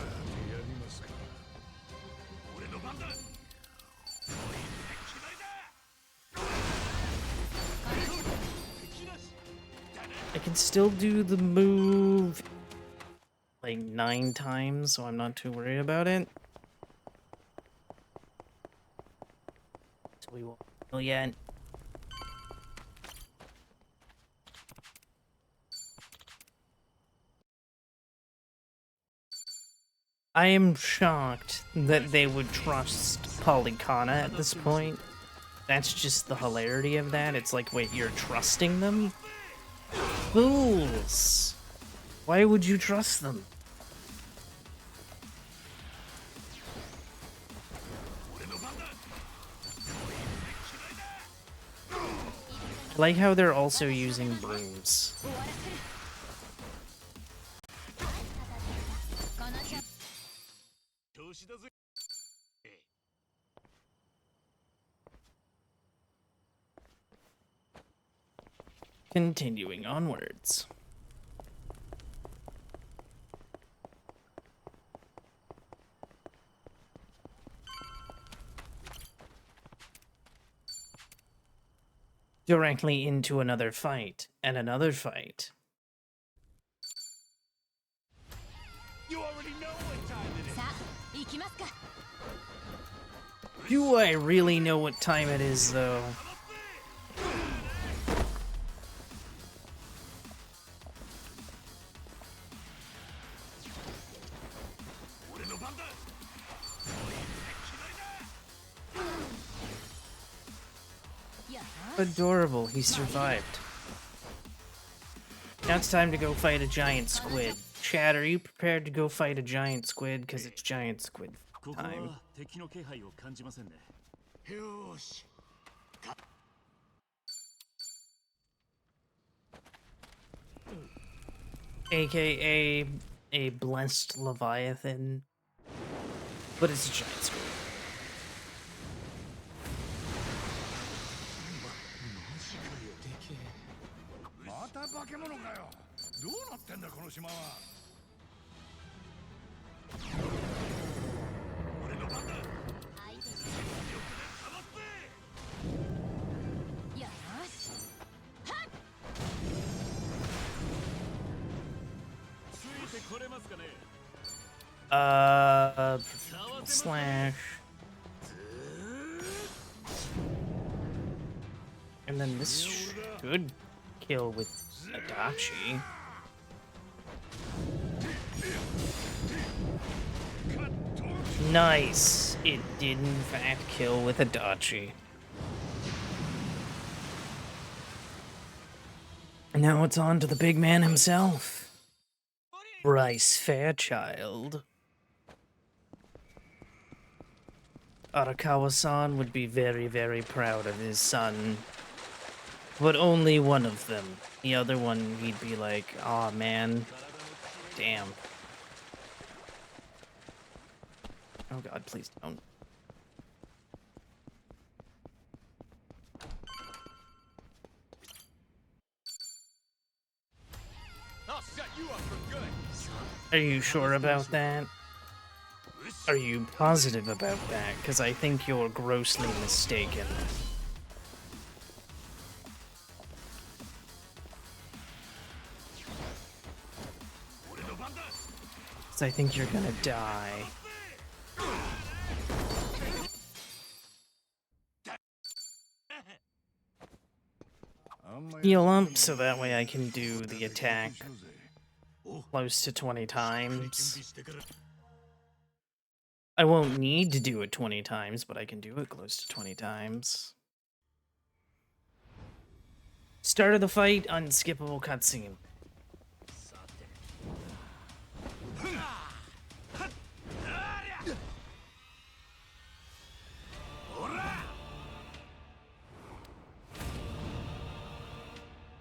I can still do the move like 9 times, so I'm not too worried about it. So we won't kill yet. I am shocked that they would trust Polycana at this point. That's just the hilarity of that. It's like, wait, you're trusting them? Fools! Why would you trust them? I like how they're also using brooms. Continuing onwards. Directly into another fight, and another fight. You already know what time it is. Do I really know what time it is, though? Adorable, he survived. Now it's time to go fight a giant squid. Chad, are you prepared to go fight a giant squid? Because it's giant squid time. 敵の気配を感じませんね。よーし。AKA a blessed Leviathan. But it's a giant squid. また化け物かよ。どうなってんだこの島は。俺の番だ。ついてこれますかね。Slash. And then this should kill with Adachi. Nice! It did in fact kill with Adachi. Now it's on to the big man himself. Bryce Fairchild. Arakawa-san would be very, very proud of his son. But only one of them. The other one, he'd be like, aw, man. Damn. Oh god, please don't. I'll set you up for good. Are you sure about that? Are you positive about that? Because I think you're grossly mistaken. Because I think you're gonna die. Heal up so that way I can do the attack close to 20 times. I won't need to do it 20 times, but I can do it close to 20 times. Start of the fight, unskippable cutscene.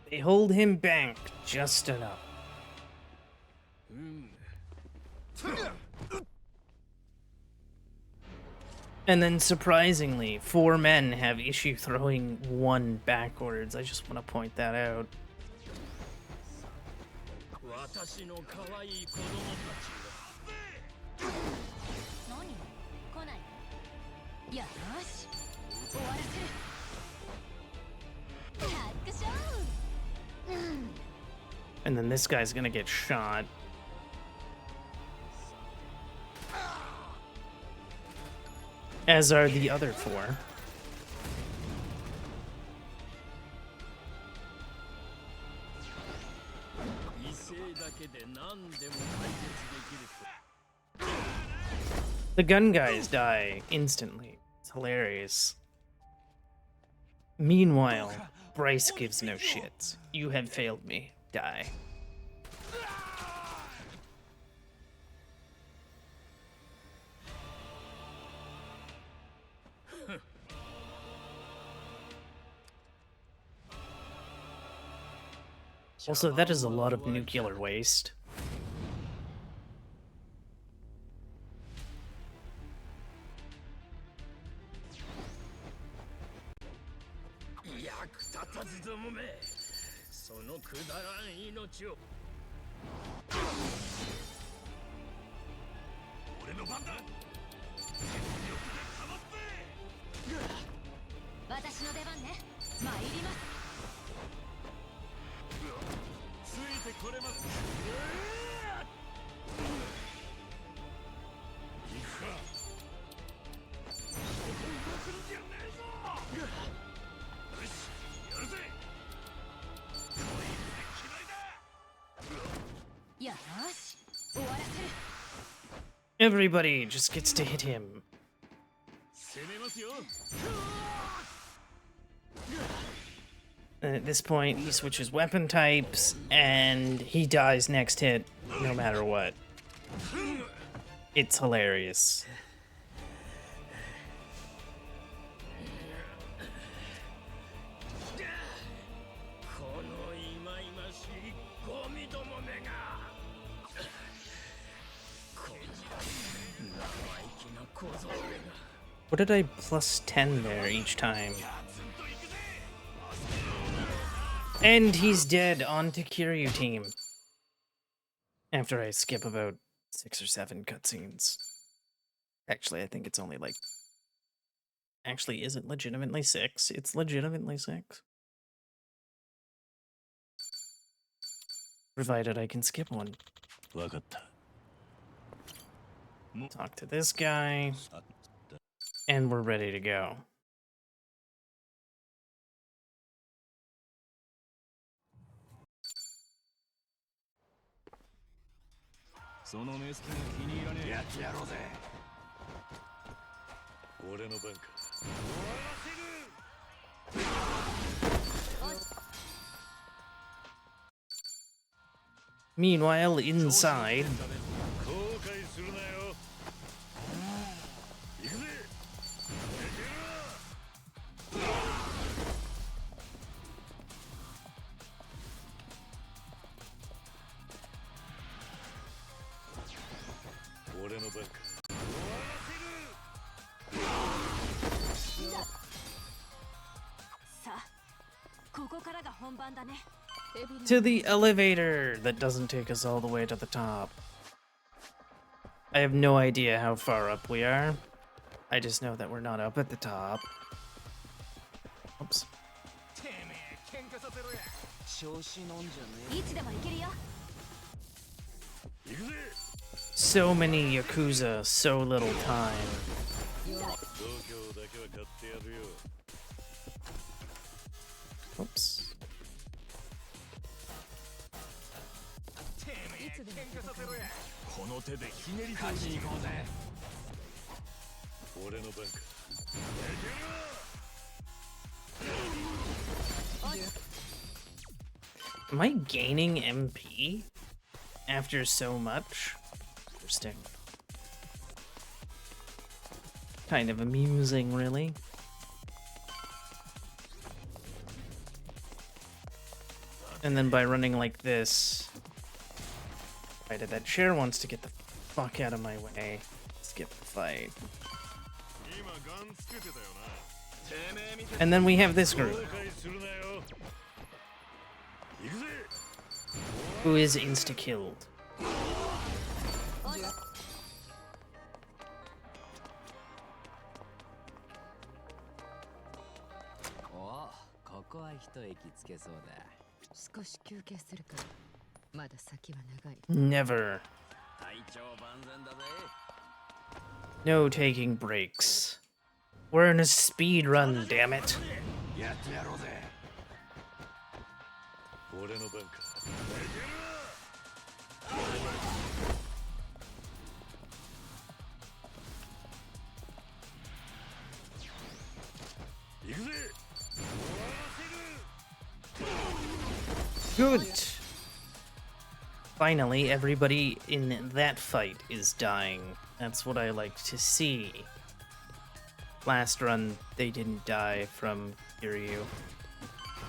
They hold him back just enough. And then, surprisingly, 4 men have issue throwing 1 backwards. I just want to point that out. And then this guy's gonna get shot. As are the other 4. The gun guys die instantly. It's hilarious. Meanwhile, Bryce gives no shits. You have failed me. Die. Also, that is a lot of nuclear waste. Everybody just gets to hit him. And at this point, he switches weapon types, and he dies next hit, no matter what. It's hilarious. What did I plus 10 there each time? And he's dead. On to Kiryu team. After I skip about 6 or 7 cutscenes. Actually, I think it's only like... Actually, is it legitimately 6? It's legitimately 6. Provided I can skip one. Talk to this guy. And we're ready to go. その目つきが気に入らねえ。やってやろうぜ。俺の番か。終わらせる。 Meanwhile, inside. 後悔するなよ。行くぜ。俺の番か。さあここからが本番だね。 To the elevator that doesn't take us all the way to the top. I have no idea how far up we are. I just know that we're not up at the top. Oops. てめえ喧嘩させろや。調子乗んじゃねいつでも行けるよ。行くぜ。 So many Yakuza, so little time. 度胸だけは買ってやるよ。 Oops. え。てめえ喧嘩させろや。この手でひねり勝ちに行こうぜ。俺の番か。 Am I gaining MP after so much? Interesting. Kind of amusing, really. And then by running like this... Right, that chair wants to get the fuck out of my way. Skip the fight. And then we have this group, 後悔するなよ。行くぜ。 who is insta-killed. おお、ここは一息つけそうだ。少し休憩するから。まだ先は長い。 Never. 体調万全だぜ。 No taking breaks. We're in a speed run, damn it. やってやろうぜ。俺の番か。 行くぜ。 Good. Finally, everybody in that fight is dying. That's what I like to see. Last run, they didn't die from Kiryu.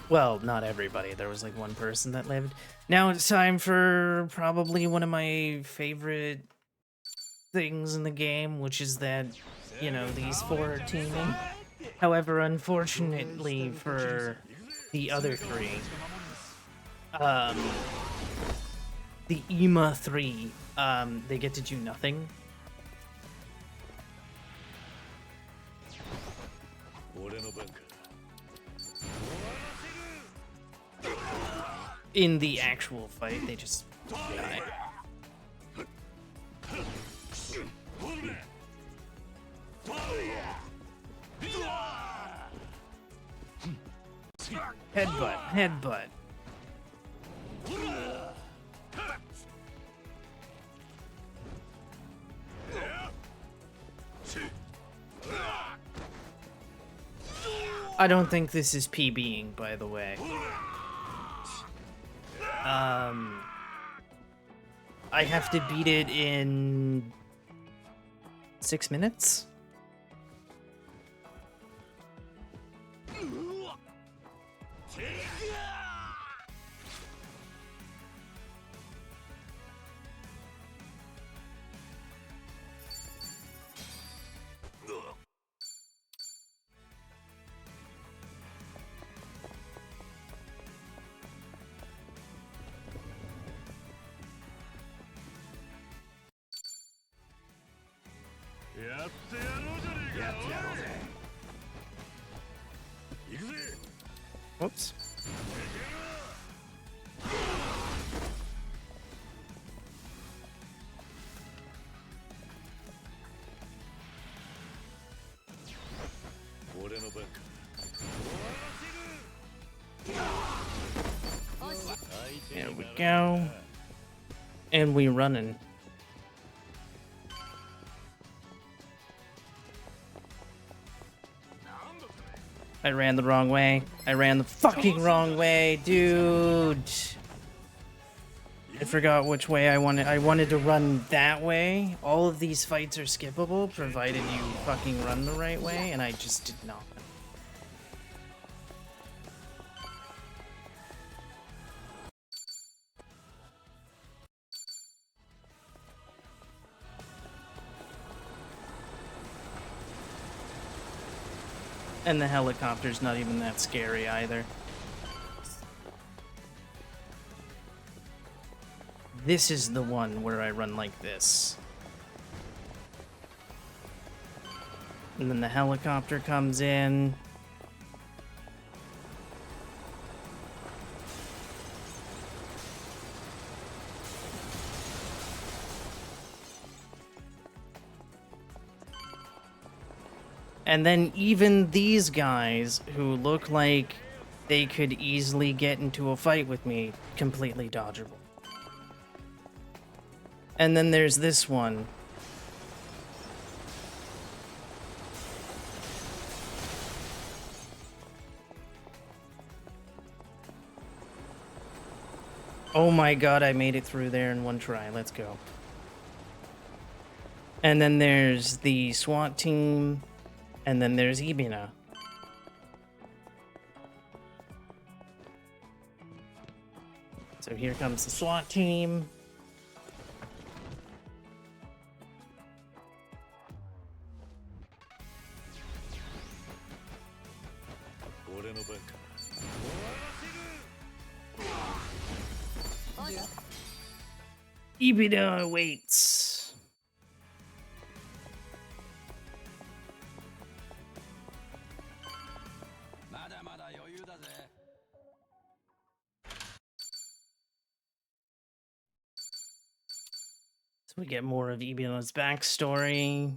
Well, not everybody. There was like one person that lived. Now it's time for probably one of my favorite things in the game, which is that, you know, these four are teaming. However, unfortunately for the other three, the EMA 3, they get to do nothing. 俺の番か。 In the actual fight, they just die. Headbutt, headbutt. I don't think this is PBing, by the way. I have to beat it in 6 minutes? Whoops. There we go. And we running. I ran the wrong way. I ran the fucking wrong way, dude. I forgot which way I wanted. I wanted to run that way. All of these fights are skippable, provided you fucking run the right way, and I just did not. And the helicopter's not even that scary either. This is the one where I run like this. And then the helicopter comes in. And then even these guys, who look like they could easily get into a fight with me, completely dodgeable. And then there's this one. Oh my god, I made it through there in one try. Let's go. And then there's the SWAT team. And then there's Ibina. So here comes the SWAT team. Ibina waits. So we get more of Ibina's backstory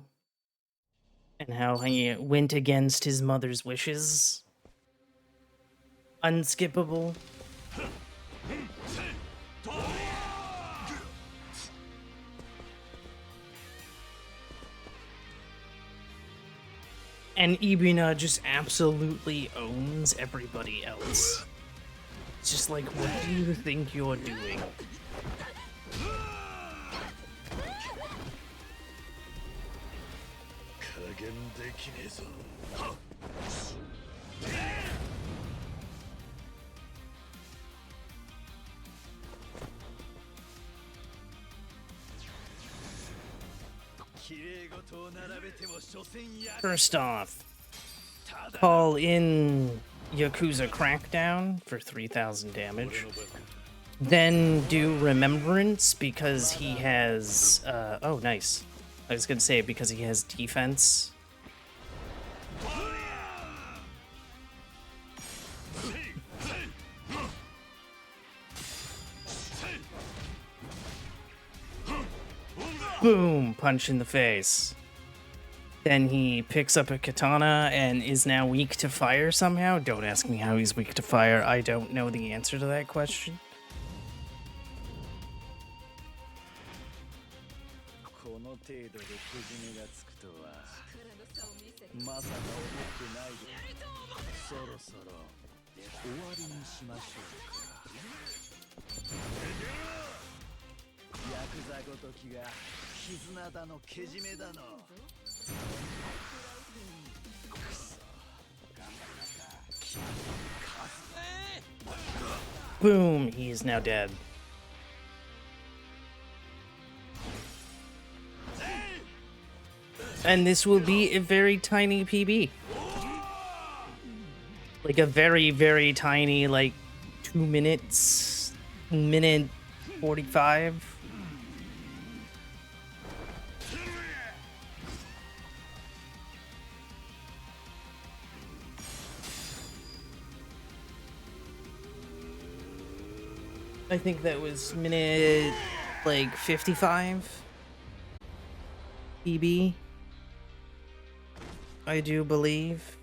and how he went against his mother's wishes. Unskippable. And Ibina just absolutely owns everybody else. It's just like, what do you think you're doing? First off, call in Yakuza Crackdown for 3,000 damage. Then do Remembrance because he has... oh, nice. I was gonna say because he has defense. Boom! Punch in the face. Then he picks up a katana and is now weak to fire somehow. Don't ask me how he's weak to fire. I don't know the answer to that question. Boom, he is now dead. And this will be a very tiny PB. Like a very, very tiny, like 2 minutes, minute 45. I think that was minute, like, 55 PB, I do believe.